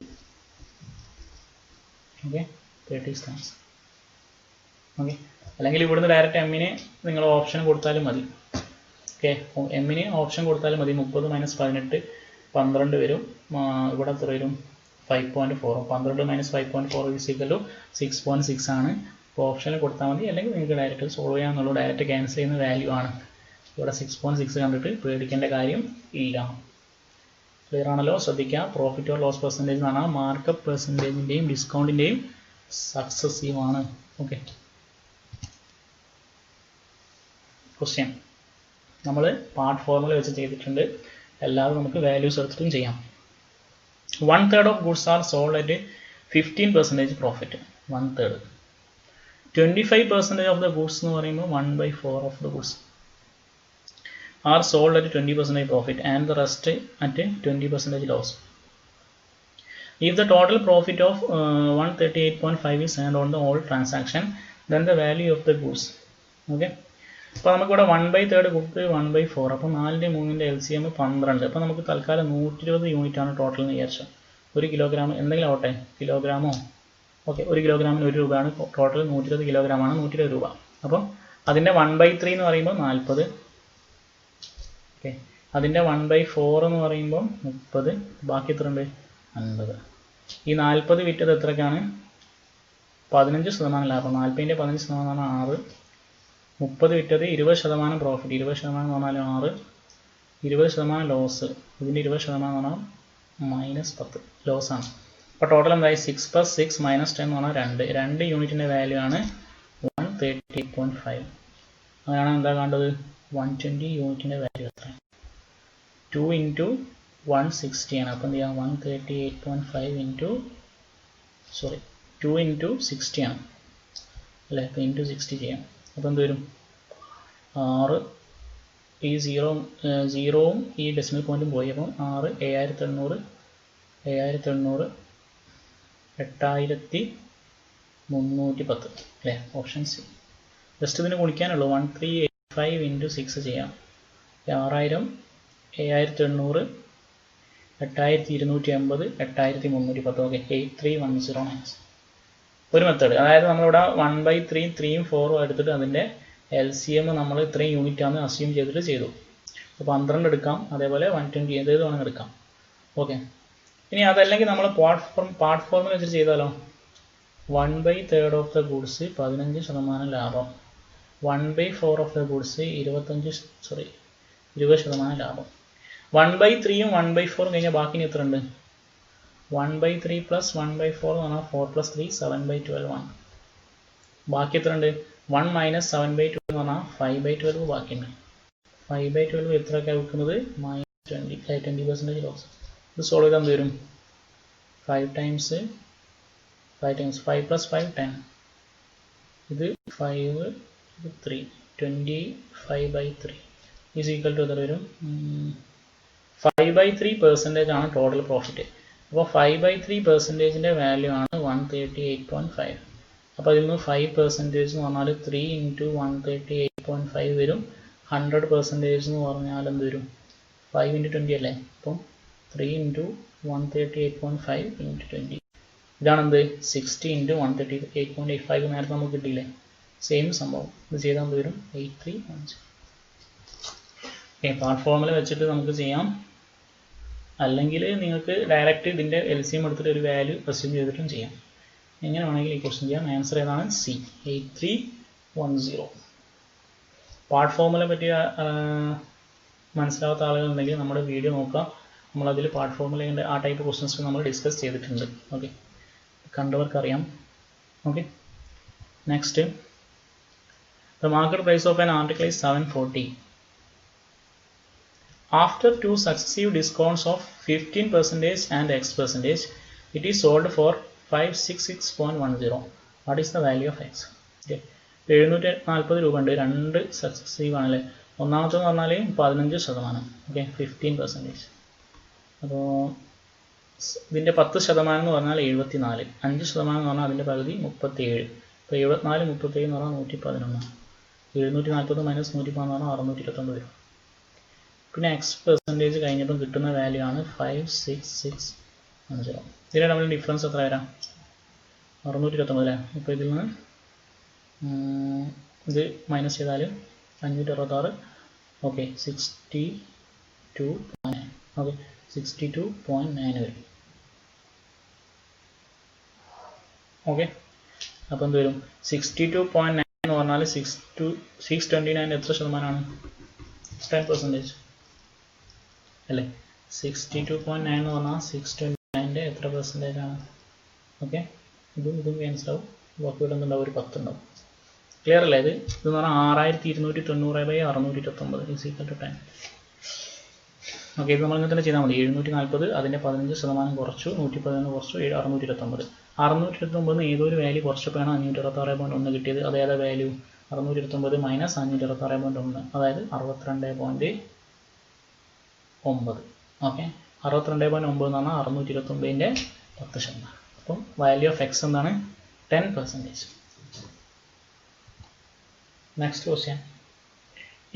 Okay, 30 സ്റ്റാൻസ്. ഓക്കെ, അല്ലെങ്കിൽ ഇവിടുന്ന് ഡയറക്റ്റ് എമ്മിന് നിങ്ങൾ ഓപ്ഷൻ കൊടുത്താലും മതി. ഓക്കെ, എമ്മിന് ഓപ്ഷൻ കൊടുത്താലും മതി. 30 - 18 12 വരും. ഇവിടെ എത്ര വരും, 5.4. 12 - 5.4 ഈസ് ഈക്വൽ ടു 6.6 ആണ്. അപ്പോൾ ഓപ്ഷനിൽ കൊടുത്താൽ മതി, അല്ലെങ്കിൽ നിങ്ങൾക്ക് ഡയറക്റ്റ് സോൾവ് ചെയ്യാമെന്നുള്ളൂ. ഡയറക്റ്റ് ക്യാൻസൽ ചെയ്യുന്ന വാല്യൂ ആണ്. ഇവിടെ 6.6 കണ്ടിട്ട് പേടിക്കേണ്ട കാര്യം ഇല്ല. ക്ലിയർ ആണല്ലോ. ശ്രദ്ധിക്കുക, പ്രോഫിറ്റ് ഓർ ലോസ് പെർസെൻറ്റേജ് എന്ന് പറഞ്ഞാൽ മാർക്കപ്പ് പെർസെൻറ്റേജിൻ്റെയും ഡിസ്കൗണ്ടിൻ്റെയും സക്സസീവ് ആണ്. ഓക്കെ, ക്വസ്റ്റ്യൻ നമ്മൾ പാർട്ട് ഫോർമുല വെച്ച് ചെയ്തിട്ടുണ്ട്. എല്ലാവരും നമുക്ക് വാല്യൂസ് എടുത്തിട്ടും ചെയ്യാം. 1/3 of goods are sold at 15% profit. 1/3. 25% of the goods എന്ന് പറയുമ്പോൾ 1/4 of the goods are sold at 20% profit and the rest at 20% loss. If the total profit of 138.5 is earned on the whole transaction, then the value of the goods. Okay, അപ്പോൾ നമുക്കിവിടെ 1/3 കൊടുത്ത് 1/4. അപ്പോൾ 4ൻ്റെ 3ൻ്റെ LCM 12. അപ്പോൾ നമുക്ക് തൽക്കാലം 120 unit ആണ് total എന്ന് വിചാരിച്ചു. 1 കിലോഗ്രാം എന്തെങ്കിലും ആവട്ടെ, കിലോഗ്രാമോ. ഓക്കെ, 1 കിലോഗ്രാമിന് 1 രൂപയാണ്. ടോട്ടൽ 120 കിലോഗ്രാമാണ്, 120 രൂപ. അപ്പോൾ അതിൻ്റെ 1/3 എന്ന് പറയുമ്പോൾ 40. ഓക്കെ, അതിൻ്റെ 1/4 എന്ന് പറയുമ്പോൾ 30. ബാക്കി എത്ര ഉണ്ട്, 50. ഈ 40 വിറ്റത് എത്രയ്ക്കാണ്, 15% ലാഭം. 40ൻ്റെ 15% 6. 30 വിറ്റത് 20% പ്രോഫിറ്റ്. 20% എന്ന് പറഞ്ഞാൽ 6. 20% ലോസ്. ഇതിൻ്റെ 20% എന്ന് പറഞ്ഞാൽ -10 ലോസാണ്. അപ്പോൾ ടോട്ടൽ എന്തായി, 6 + 6 - 10 എന്ന് പറഞ്ഞാൽ 2. 2 യൂണിറ്റിൻ്റെ വാല്യൂ ആണ് 138.5. അങ്ങനെയാണ് എന്താ കണ്ടത്, 120 യൂണിറ്റിൻ്റെ വാല്യൂ എത്ര, 2 × 160 ആണ്. അപ്പോൾ എന്ത് ചെയ്യാം, 138.5 2 × 60 ആണ് അല്ലേ. അപ്പോൾ × 60 ചെയ്യാം. അപ്പോൾ എന്ത് വരും, 6. ഈ 0വും ഈ ഡെസിമൽ പോയിൻറ്റും പോയി. അപ്പം 6 7800 8310 അല്ലേ, ഓപ്ഷൻ സി. ജസ്റ്റ് ഇതിന് ഗുണിക്കാനുള്ളൂ. 1385 × 6 ചെയ്യാം. 6000 7800 8280, 8310. ഓക്കെ, 83109. ഒരു മെത്തേഡ്, അതായത് നമ്മളിവിടെ 1/3 3ഉം 4ഉം എടുത്തിട്ട് അതിൻ്റെ LCM നമ്മൾ ഇത്രയും യൂണിറ്റ് ആണ് അസ്യൂം ചെയ്തിട്ട് ചെയ്തു. അപ്പോൾ 12 എടുക്കാം, അതേപോലെ 120 ഏത് വേണമെങ്കിൽ എടുക്കാം. ഓക്കെ, ഇനി അതല്ലെങ്കിൽ നമ്മൾ പാർട്ട് ഫോർമുല വെച്ചിട്ട് ചെയ്താലോ? 1/3 ഓഫ് ദ ഗുഡ്സ് 15% ലാഭം, 1/4 ഓഫ് ദ ഗുഡ്സ് 20% ലാഭം. 1/3ഉം 1/4ഉം കഴിഞ്ഞാൽ ബാക്കി എത്ര ഉണ്ട്? 1/3 പ്ലസ് 1/4 എന്ന് പറഞ്ഞാൽ 4 പ്ലസ് 3 7/12 1. ബാക്കി എത്ര ഉണ്ട്? 1 മൈനസ് 7/12 എന്ന് പറഞ്ഞാൽ 5/12 ബാക്കിയുണ്ട്. 5/12 എത്രയൊക്കെ വെക്കുന്നത്? -20% ലോസ്. ഇത് സോൾവ് ചെയ്താൽ എന്ത് വരും? 5 ടൈംസ് 5 പ്ലസ് 5 10. ഇത് 5 3 25/3 ഈസ് ഈക്വൽ ടു എത്ര വരും? 5/3% ആണ് ടോട്ടൽ പ്രോഫിറ്റ്. അപ്പോൾ 5/3%ൻ്റെ വാല്യൂ ആണ് 138.5. അപ്പോൾ അതിൽ നിന്ന് 5% എന്ന് പറഞ്ഞാൽ 3 × 138.5 വരും. 100% എന്ന് പറഞ്ഞാൽ എന്ത് വരും? 5 × 20 അല്ലേ? അപ്പം 3 × 138.5 × 20. ഇതാണെന്ത്? 60 × 138.85 നേരത്തെ നമുക്ക് കിട്ടിയില്ലേ? സെയിം സംഭവം. ഇത് ചെയ്താൽ എന്ത് വരും? 8310. ഓക്കെ, പാർട്ട് ഫോർമുല വെച്ചിട്ട് നമുക്ക് ചെയ്യാം. അല്ലെങ്കിൽ നിങ്ങൾക്ക് ഡയറക്റ്റ് ഇതിൻ്റെ LCM എടുത്തിട്ട് ഒരു വാല്യൂ അസ്യൂം ചെയ്തിട്ടും ചെയ്യാം. എങ്ങനെ വേണമെങ്കിൽ ഈ ക്വസ്റ്റ്യൻ ചെയ്യാം. ആൻസർ ഏതാണ്? സി, 8310. പാർട്ട് ഫോർമുല പറ്റി മനസ്സിലാവാത്ത ആളുകളുണ്ടെങ്കിൽ നമ്മുടെ വീഡിയോ നോക്കാം. നമ്മളതിൽ പാർട്ട് ഫോർമുലയുടെ ആ ടൈപ്പ് ക്വസ്റ്റ്യൻസ് നമ്മൾ ഡിസ്കസ് ചെയ്തിട്ടുണ്ട്. ഓക്കെ, കണ്ടവർക്കറിയാം. Okay, next, the market price of an article is 740. After 2 successive discounts of 15% and X%, it is sold for 566.10. What is the value of X? Okay, 740 രൂപ ഉണ്ട്. 2 successive ആണല്ലേ. ഒന്നാമത്തെന്ന് പറഞ്ഞാൽ 15%. Okay, 15%. അപ്പോൾ ഇതിൻ്റെ 10% എന്ന് പറഞ്ഞാൽ 74. 5% എന്ന് പറഞ്ഞാൽ അതിൻ്റെ പകുതി 37. അപ്പോൾ 74 37 എന്ന് പറഞ്ഞാൽ 111. 740 മൈനസ് 111 എന്ന് പറഞ്ഞാൽ 629 വരും. പിന്നെ X% കഴിഞ്ഞപ്പോൾ കിട്ടുന്ന വാല്യൂ ആണ് 56610. ഇതിൻ്റെ നമ്മൾ ഡിഫറൻസ് എത്ര വരാം? 629 അല്ലേ? ഇപ്പോൾ ഇതിൽ നിന്ന് ഇത് മൈനസ് ചെയ്താൽ 566. ഓക്കെ, 62.9. ഓക്കെ, 62.9 വരും. ഓക്കെ, അപ്പോൾ എന്ത് വരും? 62.9 എന്ന് പറഞ്ഞാൽ 629 എത്ര ശതമാനമാണ്? 10% അല്ലേ? 62.9 എന്ന് പറഞ്ഞാൽ 629ൻ്റെ എത്ര പെർസെൻറ്റേജ് ആണ്? ഓക്കെ, ഇതും ക്യാൻസൽ ആവും. ബാക്കി ഇവിടെ എന്തുണ്ടാവും? ഒരു 10 ഉണ്ടാവും. ക്ലിയർ അല്ലേ? ഇതെന്ന് പറഞ്ഞാൽ 6290/629 ഈസ് ഈക്വൽ ടു 10. ഓക്കെ, ഇത് നമ്മളിങ്ങനെ തന്നെ ചെയ്താൽ മതി. 740 അതിൻ്റെ 15% കുറച്ചു, 111 കുറച്ചു, 629. 629 ഏതൊരു വാല്യൂ കുറച്ചപ്പോഴാണ് 526.1 കിട്ടിയത്. അതേതാ വാല്യൂ? 629 മൈനസ് 526.1, അതായത് 62.9. ഓക്കെ, 62.9 എന്ന് പറഞ്ഞാൽ 629ൻ്റെ 10%. അപ്പം വാല്യൂ ഓഫ് എക്സ് എന്താണ്? 10%. Next question,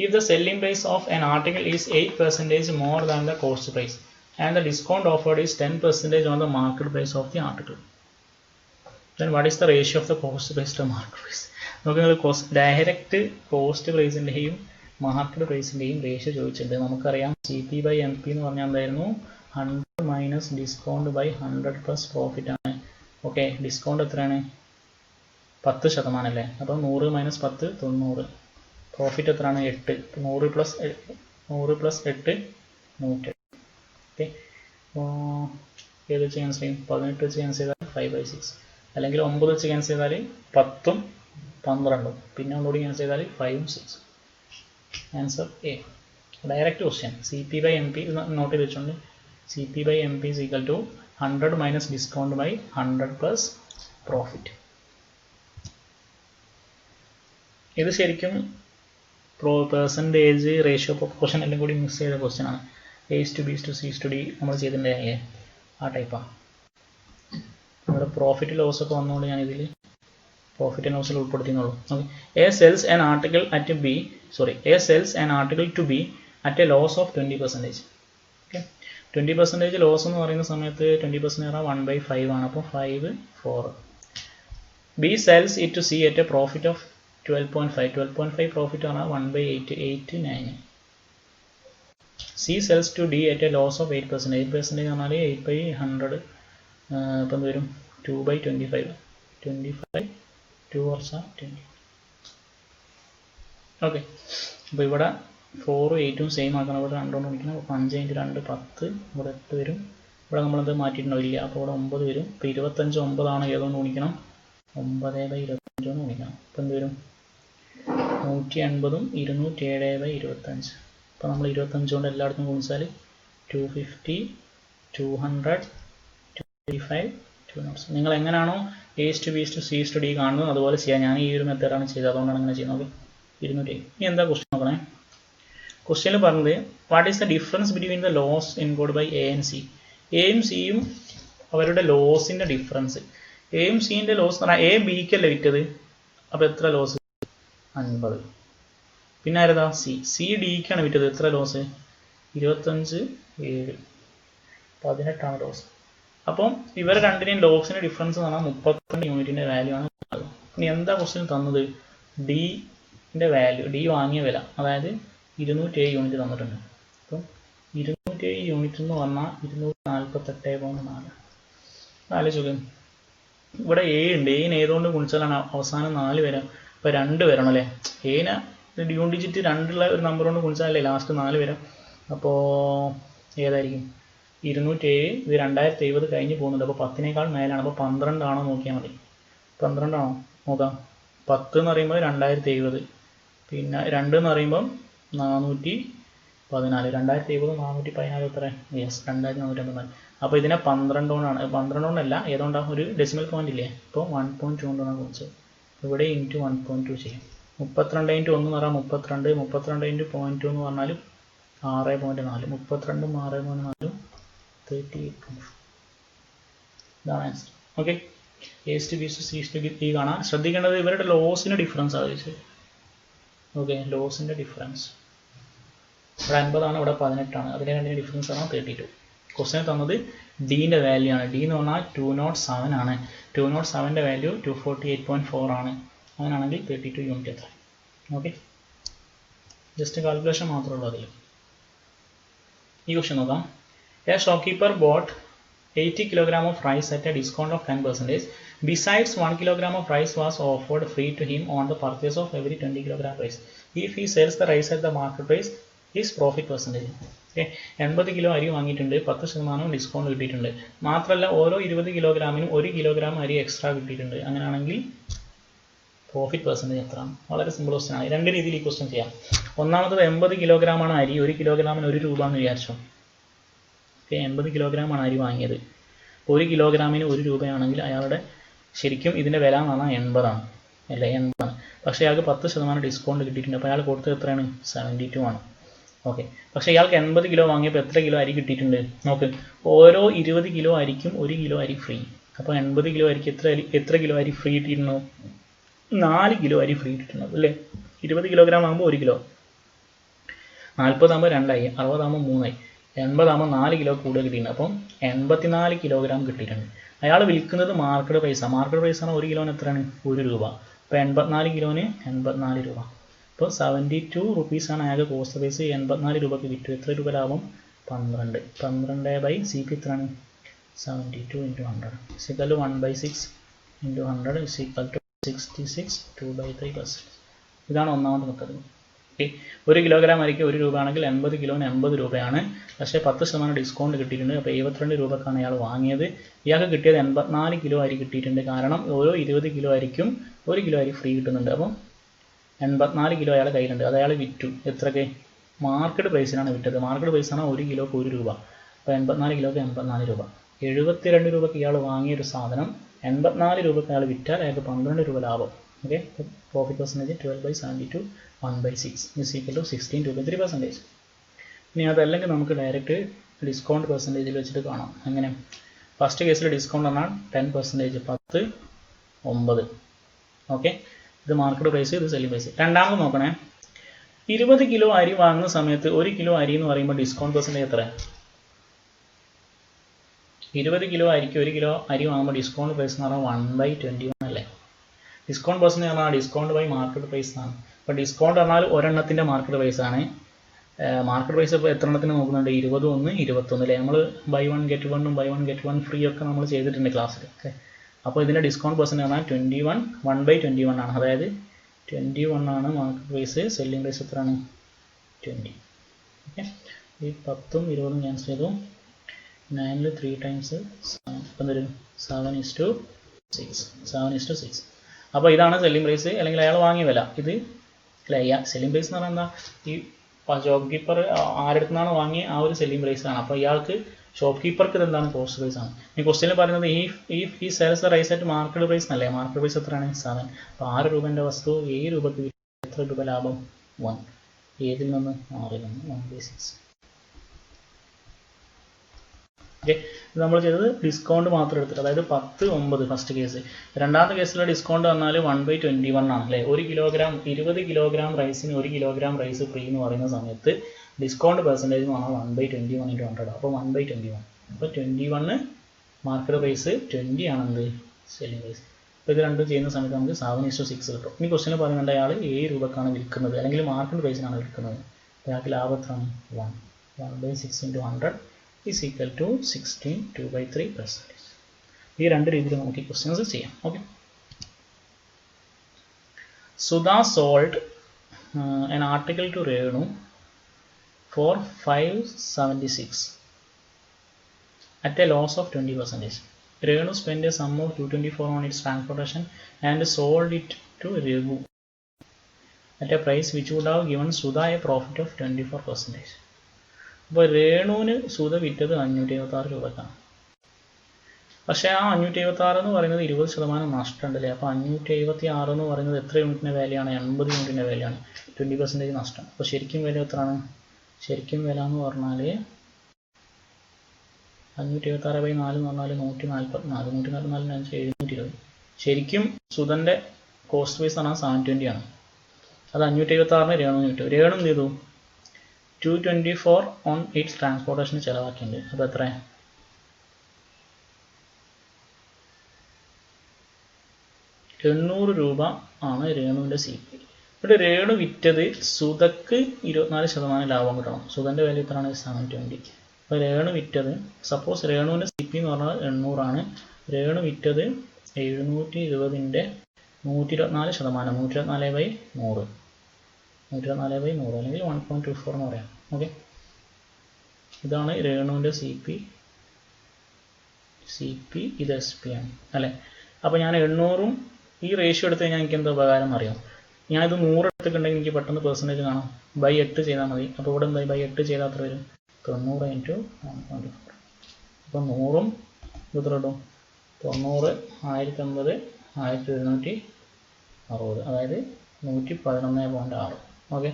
if the selling price of an article is 8% more than the cost price and the discount offered is 10% on the market price of the article, then what is the ratio of the cost price to market price? നമുക്ക് direct cost പ്രൈസിൻ്റെയും market പ്രൈസിൻ്റെയും ratio ചോദിച്ചിട്ടുണ്ട്. നമുക്കറിയാം CP/MP എന്ന് പറഞ്ഞാൽ എന്തായിരുന്നു? 100 minus discount by 100 plus profit ആണ്. Okay, discount എത്രയാണ്? 10% അല്ലേ? അപ്പോൾ 100 മൈനസ് 10 90. പ്രോഫിറ്റ് എത്രയാണ്? 8. 100 പ്ലസ് 8 100. ഓക്കെ, ഏത് വെച്ച് ക്യാൻസൽ ചെയ്യും? 18 വെച്ച് ക്യാൻസൽ ചെയ്താൽ 5/6, അല്ലെങ്കിൽ 9 വെച്ച് ക്യാൻസൽ ചെയ്താൽ 10ഉം 12ഉം, പിന്നെ ഒന്നുകൂടി ക്യാൻസൽ ചെയ്താൽ 5ഉം 6. Answer A. Direct question. CP/MP note ചെയ്ത് വെച്ചുകൊണ്ട് CP/MP is equal to 100 minus discount by 100 plus profit. ഇത് ശരിക്കും പെർസെൻറ്റേജ്, റേഷ്യോ, പ്രൊപ്പോർഷൻ എല്ലാം കൂടി മിക്സ് ചെയ്ത ക്വസ്റ്റ്യൻ ആണ്. A/B/C/D നമ്മൾ ചെയ്തിട്ടുണ്ടായില്ലേ? ആ ടൈപ്പാണ്. ഇവിടെ പ്രോഫിറ്റ് ലോസ് ഒക്കെ വന്നുകൊണ്ട് ഞാൻ ഇതിൽ പ്രോഫിറ്റ് ആൻഡ് ലോസിൽ ഉൾപ്പെടുത്തിയെന്നുള്ളൂ. Okay, A sells an article to B at a loss of 20%. Okay, 20% loss എന്ന് പറയുന്ന സമയത്ത് 20% 1/5 ആണ്. അപ്പോൾ 5 4. B sells it to C at a profit of 12.5. 12.5 profit ആണ് 1/8 8 9. C sells to D at a loss of 8%. 8% എന്ന് പറഞ്ഞാൽ 8/100. ഇപ്പം എന്ത് വരും 2/25. 25 2 വർഷം 20. ഓക്കെ, അപ്പോൾ ഇവിടെ 4 8 സെയിം ആക്കണം. ഇവിടെ 2 കൊണ്ട് ഗുണിക്കണം. അപ്പോൾ 5 × 2 10. ഇവിടെ 8 വരും. ഇവിടെ നമ്മളത് മാറ്റിയിട്ടുണ്ടാവില്ല. അപ്പോൾ ഇവിടെ 9 വരും. ഇപ്പോൾ 25 9 ആണ് ഏതുകൊണ്ട് ഗുണിക്കണം 9/25 കൊണ്ട് ഗുണിക്കണം. അപ്പോൾ എന്ത് വരും 180 207/25. അപ്പോൾ നമ്മൾ 25 കൊണ്ട് എല്ലായിടത്തും ഗുണിച്ചാൽ 250 200 235 200. നിങ്ങൾ എങ്ങനെയാണോ A/B/C/D കാണുന്നത് അതുപോലെ ചെയ്യാം. ഞാൻ ഈ ഒരു മെത്തേഡാണ് ചെയ്തത്, അതുകൊണ്ടാണ് ഇങ്ങനെ ചെയ്യുന്നത്. 200. ഇനി എന്താ ക്വസ്റ്റ്യൻ നോക്കണേ. ക്വസ്റ്റ്യനിൽ പറഞ്ഞത് what is the difference between the loss incurred by A and C. എയും സിയും അവരുടെ ലോസിൻ്റെ ഡിഫറൻസ്. എയും സിൻ്റെ ലോസ് എന്ന് പറഞ്ഞാൽ എ ബിക്കല്ലേ വിറ്റത്, അപ്പോൾ എത്ര ലോസ് 50. പിന്നെ ആരതാ സി ഡിക്കാണ് വിറ്റത്, എത്ര ലോസ് 25 7 18 ലോസ്. അപ്പം ഇവർ രണ്ടിനെയും ലോസിൻ്റെ ഡിഫറൻസ് എന്ന് പറഞ്ഞാൽ 32 യൂണിറ്റിൻ്റെ വാല്യൂ ആണ്. ഇനി എന്താ ക്വസ്റ്റ്യൻ തന്നത്, ഡിൻ്റെ വാല്യൂ, ഡി വാങ്ങിയ വില, അതായത് 207 യൂണിറ്റ് തന്നിട്ടുണ്ട്. അപ്പം 207 യൂണിറ്റ് എന്ന് പറഞ്ഞാൽ 248.4. ആലോചിക്കും, ഇവിടെ എ ഉണ്ട്. എന് ഏതുകൊണ്ട് ഗുണിച്ചാലാണ് അവസാനം 4 വരാം. അപ്പോൾ 2 വരണം അല്ലേ. എനെ ഡ്യൂൺ ഡിജിറ്റ് 2 ഒരു നമ്പർ കൊണ്ട് ഗുണിച്ചാലല്ലേ ലാസ്റ്റ് 4 വരാം. അപ്പോൾ ഏതായിരിക്കും 207. ഇത് 2070 കഴിഞ്ഞ് പോകുന്നുണ്ട്. അപ്പോൾ 10നേക്കാൾ മേലാണ്. അപ്പോൾ 12 ആണോ നോക്കിയാൽ മതി. 12 ആണോ നോക്കാം. 10 എന്ന് പറയുമ്പോൾ 2070, പിന്നെ 2 എന്ന് പറയുമ്പം 414. 2070 414 എത്ര? യെസ് 2454. അപ്പോൾ ഇതിനെ 12 കൊണ്ടാണ്, 12 കൊണ്ടല്ല ഏതുകൊണ്ടാണ് ഒരു ഡെസിമൽ പോയിന്റ് ഇല്ലേ, അപ്പോൾ 1.2 കൊണ്ടാണ് കുറിച്ചത്. ഇവിടെ ഇൻറ്റു 1.2 ചെയ്യും. 32 × 1 എന്ന് പറഞ്ഞാൽ 32. 32 × 0.2 എന്ന് പറഞ്ഞാൽ 6.4. 32 6.4 38. ഇതാണ് ആൻസർ. ഓക്കെ, A/B/C/D കാണാം. ശ്രദ്ധിക്കേണ്ടത് ഇവരുടെ ലോസിൻ്റെ ഡിഫറൻസ് ആണ് ചോദിച്ചത്. ഓക്കെ, ലോസിൻ്റെ ഡിഫറൻസ് ഇവിടെ 50 ആണ്, ഇവിടെ 18 ആണ്. അതിൻ്റെ രണ്ടിൻ്റെ ഡിഫറൻസ് ആണ് 32. ക്വസ്റ്റ്യൻ തന്നത് ഡീൻ്റെ വാല്യൂ ആണ്. ഡി എന്ന് പറഞ്ഞാൽ 207 ആണ്. 207ൻ്റെ വാല്യൂ 248.4 ആണ്. അങ്ങനെയാണെങ്കിൽ 32 യൂണിറ്റ് എത്ര? ഓക്കെ, ജസ്റ്റ് കാൽക്കുലേഷൻ മാത്രമേ ഉള്ളൂ അതിൽ. ഈ ക്വസ്റ്റ്യൻ നോക്കാം. A shopkeeper bought 80 kg of rice at a discount of 10%. Besides, 1 kg of rice was offered free to him on the purchase of every 20 kg rice. If he sells the rice at the market price, his profit percentage. Okay, 80 kilo അരി വാങ്ങിയിട്ടുണ്ട്, 10% discount കിട്ടിയിട്ടുണ്ട്. മാത്രമല്ല ഓരോ 20 കിലോഗ്രാമിനും 1 kilogram അരി extra കിട്ടിയിട്ടുണ്ട്. അങ്ങനെയാണെങ്കിൽ profit percentage എത്രയാണ്? വളരെ സിമ്പിൾ ക്വസ്റ്റ്യൻ ആണ്. രണ്ട് രീതിയിൽ ഈ ക്വസ്റ്റ്യൻ ചെയ്യാം. ഒന്നാമത്തത് 80 കിലോഗ്രാമാണ് അരി, 1 കിലോഗ്രാമിന് 1 രൂപ എന്ന് വിചാരിച്ചോ. ഓക്കെ, 80 കിലോഗ്രാമാണ് അരി വാങ്ങിയത്. 1 കിലോഗ്രാമിന് 1 രൂപയാണെങ്കിൽ അയാളുടെ ശരിക്കും ഇതിൻ്റെ വില എന്ന് പറഞ്ഞാൽ 80 ആണ് അല്ലേ, 80 ആണ്. പക്ഷേ അയാൾക്ക് 10% ഡിസ്കൗണ്ട് കിട്ടിയിട്ടുണ്ട്. അപ്പോൾ അയാൾ കൊടുത്തത് എത്രയാണ്? 72 ആണ്. ഓക്കെ, പക്ഷേ ഇയാൾക്ക് 80 കിലോ വാങ്ങിയപ്പോൾ എത്ര കിലോ അരി കിട്ടിയിട്ടുണ്ട് നോക്ക്. ഓരോ 20 കിലോ അരിക്കും 1 കിലോ അരി ഫ്രീ. അപ്പോൾ 80 കിലോ അരിക്ക് എത്ര കിലോ അരി ഫ്രീ കിട്ടിയിട്ടുണ്ടോ? 4 കിലോ അരി ഫ്രീ കിട്ടിയിട്ടുണ്ടാവും അല്ലേ. 20 കിലോഗ്രാം ആകുമ്പോൾ 1 കിലോ, 40 ആകുമ്പോൾ 2 ആയി, 60 ആകുമ്പോൾ 3 ആയി, 80 ആകുമ്പോൾ 4 കിലോ കൂടുതൽ കിട്ടിയിട്ടുണ്ട്. അപ്പം 84 കിലോഗ്രാം കിട്ടിയിട്ടുണ്ട്. അയാൾ വിൽക്കുന്നത് മാർക്കറ്റ് പ്രൈസാണ്. മാർക്കറ്റ് പ്രൈസാണ് 1 കിലോന് എത്രയാണ്? 1 രൂപ. അപ്പോൾ 84 കിലോന് 84 രൂപ. അപ്പോൾ 72 റുപ്പീസാണ് അയാൾക്ക് കോസ്റ്റ് പ്രൈസ്. 84 രൂപയ്ക്ക് വിറ്റു. എത്ര രൂപ ലാഭം? 12. 12/CP എത്രയാണ്? 72 × 100 = 1/6 × 100 = 66 2/3%. ഇതാണ് ഒന്നാമത്തെ മെത്തേഡ്. ഓക്കെ, 1 കിലോഗ്രാം അരിക്ക് 1 രൂപ ആണെങ്കിൽ 80 കിലോന് 80 രൂപയാണ്. പക്ഷേ 10% ഡിസ്കൗണ്ട് കിട്ടിയിട്ടുണ്ട്. അപ്പോൾ 72 രൂപക്കാണ് അയാൾ വാങ്ങിയത്. ഇയാൾക്ക് കിട്ടിയത് 84 കിലോ അരി കിട്ടിയിട്ടുണ്ട്. കാരണം ഓരോ 20 കിലോ അരിക്കും 1 കിലോ അരി ഫ്രീ കിട്ടുന്നുണ്ട്. അപ്പം 84 കിലോ അയാളെ കയ്യിലുണ്ട്. അത് അയാൾ വിറ്റു. എത്രയ്ക്ക്? മാർക്കറ്റ് പ്രൈസിനാണ് വിറ്റത്. മാർക്കറ്റ് പ്രൈസാണ് 1 കിലോക്ക് 1 രൂപ. അപ്പോൾ 84 കിലോക്ക് 84 രൂപ. 72 രൂപയ്ക്ക് ഇയാൾ വാങ്ങിയൊരു സാധനം 84 രൂപയ്ക്ക് അയാൾ വിറ്റാൽ അയാൾക്ക് 12 രൂപ ലാഭം. Okay, profit percentage 12/72 1/6 = 16.3%. ഇനി അതല്ലെങ്കിൽ നമുക്ക് ഡയറക്റ്റ് ഡിസ്കൗണ്ട് പെർസെൻറ്റേജിൽ വെച്ചിട്ട് കാണാം. എങ്ങനെ? ഫസ്റ്റ് കേസിൽ ഡിസ്കൗണ്ട് പറഞ്ഞാൽ 10%, 10 9. ഓക്കെ, ഇത് മാർക്കറ്റ് പ്രൈസ്, ഇത് സെല്ലിംഗ് പ്രൈസ്. രണ്ടാമത് നോക്കണേ. 20 കിലോ അരി വാങ്ങുന്ന സമയത്ത് 1 കിലോ അരി എന്ന് പറയുമ്പോൾ ഡിസ്കൗണ്ട് പെർസെൻറ്റേജ് എത്ര? 20 കിലോ അരിക്ക് 1 കിലോ അരി വാങ്ങുമ്പോൾ ഡിസ്കൗണ്ട് പ്രൈസ് എന്ന് പറഞ്ഞാൽ 1/21 അല്ലേ. ഡിസ്കൗണ്ട് പെർസെൻറ്റേജ് എന്ന് പറഞ്ഞാൽ ഡിസ്കൗണ്ട് ബൈ മാർക്കറ്റ് പ്രൈസ് ആണ്. അപ്പോൾ ഡിസ്കൗണ്ട് പറഞ്ഞാൽ ഒരെണ്ണത്തിൻ്റെ മാർക്കറ്റ് പ്രൈസ് ആണ്. മാർക്കറ്റ് പ്രൈസ് ഇപ്പോൾ എത്ര എണ്ണത്തിന് നോക്കുന്നുണ്ട്? 20, 1, 21 അല്ലേ. നമ്മൾ buy 1 get 1 buy 1 get 1 free ഒക്കെ നമ്മൾ ചെയ്തിട്ടുണ്ട് ക്ലാസ്സിൽ. ഓക്കെ, അപ്പോൾ ഇതിൻ്റെ ഡിസ്കൗണ്ട് പെർസെൻറ്റേജ് പറഞ്ഞാൽ 21, 1/21 ആണ്. അതായത് 21 ആണ് മാർക്കറ്റ് പ്രൈസ്. സെല്ലിംഗ് പ്രൈസ് എത്രയാണ്? 20. ഓക്കെ, ഈ 10ഉം 20ഉം ക്യാൻസൽ ചെയ്തു. 9ൽ 3 ടൈംസ് ഇപ്പം തരും 7:6. അപ്പോൾ ഇതാണ് സെല്ലിംഗ് പ്രൈസ് അല്ലെങ്കിൽ അയാൾ വാങ്ങിയ വില. ഇത് സെല്ലിംഗ് പ്രൈസ് എന്ന് പറഞ്ഞാൽ എന്താ? ഈ ഷോപ്പ് കീപ്പർ ആരുടെ നിന്നാണ് വാങ്ങി ആ ഒരു സെല്ലിംഗ് പ്രൈസ് ആണ്. അപ്പോൾ ഇയാൾക്ക് ഷോപ്പ് കീപ്പർക്ക് ഇത് എന്താണ്? കോസ്റ്റ് പ്രൈസ് ആണ്. ഈ ക്വസ്റ്റ്യനിൽ പറയുന്നത് ഈ sells the rice at market price എന്നല്ലേ. മാർക്കറ്റ് പ്രൈസ് എത്രയാണ്? 7. അപ്പോൾ 6 രൂപേൻ്റെ വസ്തു 7 രൂപയ്ക്ക് എത്ര രൂപ ലാഭം? 1. ഏതിൽ നിന്ന്? 6ൽ നിന്ന്. 1/6. ഓക്കെ, ഇത് നമ്മൾ ചെയ്തത് ഡിസ്കൗണ്ട് മാത്രം എടുത്തിട്ട്, അതായത് 10, 9 ഫസ്റ്റ് കേസ്. രണ്ടാമത്തെ കേസിലെ ഡിസ്കൗണ്ട് വന്നാൽ 1/21 ആണ് അല്ലേ. 20 കിലോഗ്രാം റൈസിന് 1 കിലോഗ്രാം റൈസ് ഫ്രീ എന്ന് പറയുന്ന സമയത്ത് ഡിസ്കൗണ്ട് പെർസെൻറ്റേജ് എന്ന് പറഞ്ഞാൽ 1/21 × 100. അപ്പോൾ 1/21. അപ്പോൾ 21 മാർക്കറ്റ് പ്രൈസ്, 20 ആണ് എന്ത്? Selling price. അപ്പോൾ ഇത് രണ്ടും ചെയ്യുന്ന സമയത്ത് നമുക്ക് 7:6 കിട്ടും. ഈ ക്വസ്റ്റ്യൻ പറയുന്നുണ്ട് അയാൾ 7 രൂപക്കാണ് വിൽക്കുന്നത് അല്ലെങ്കിൽ മാർക്കറ്റ് പ്രൈസിനാണ് വിൽക്കുന്നത്. അയാൾക്ക് ലാഭം എത്രയാണ്? 1. 1/6 × 100 is equal to 16, 2/3%. ഈ രണ്ട് രീതിയിൽ നമുക്ക് ഈ ക്വസ്റ്റ്യൻസ് ചെയ്യാം. Okay, Sudha sold an article to Renu for 576 at a loss of 20%. Renu spent a sum of 224 on its transportation and sold it to Raghu at a price which would have given Sudha a profit of 24%. അപ്പോൾ രേണുവിന് സുധ വിറ്റത് 576 രൂപക്കാണ്. പക്ഷേ ആ 576 എന്ന് പറയുന്നത് 20% നഷ്ടമുണ്ടല്ലേ. അപ്പോൾ 576 എന്ന് പറയുന്നത് എത്ര യൂണിറ്റിൻ്റെ വിലയാണ്? 80 യൂണിറ്റിൻ്റെ വിലയാണ്. 20% നഷ്ടം. അപ്പോൾ ശരിക്കും വില എത്രയാണ്? ശരിക്കും വില എന്ന് പറഞ്ഞാൽ 576/4 എന്ന് പറഞ്ഞാൽ 144. 144 720. ശരിക്കും സുധൻ്റെ കോസ്റ്റ് പ്രൈസ് പറഞ്ഞാൽ 720 ആണ്. അത് 576 രേണുവിന് വിറ്റു. രേണു എന്ത് ചെയ്തു? 224 ഓൺ ഇറ്റ്സ് ട്രാൻസ്പോർട്ടേഷന് ചിലവാക്കിയിട്ടുണ്ട്. അപ്പോൾ എത്ര? 800 രൂപ ആണ് രേണുവിൻ്റെ CP. ഇവിടെ രേണു വിറ്റത് സുധക്ക് 24% ലാഭം കിട്ടണം. സുധൻ്റെ വില എത്രയാണ്? 720. അപ്പോൾ രേണു വിറ്റത്, സപ്പോസ് രേണുവിൻ്റെ CP എന്ന് പറഞ്ഞാൽ 800 ആണ്. രേണു വിറ്റത് 720ൻ്റെ 124%. 124/100. 124/100 അല്ലെങ്കിൽ 1.24 എന്ന് പറയാം. ഓക്കെ, ഇതാണ് രേണുവിൻ്റെ CP. ഇത് SP ആണ് അല്ലേ. അപ്പോൾ ഞാൻ 800ഉം ഈ റേഷ്യോ എടുത്ത് കഴിഞ്ഞാൽ എനിക്ക് എന്താ ഉപകാരം അറിയാം. ഞാനിത് 100 എടുത്തിട്ടുണ്ടെങ്കിൽ എനിക്ക് പെട്ടെന്ന് പെർസെൻറ്റേജ് കാണാം. ബൈ 8 ചെയ്താൽ മതി. അപ്പോൾ ഇവിടെ എന്തായി? ബൈ 8 ചെയ്താൽ അത്ര വരും? 90 × 1.24. അപ്പോൾ 100ഉം എത്ര ഇടും? 90, 1050, 1760, അതായത് 111.6. ഓക്കെ,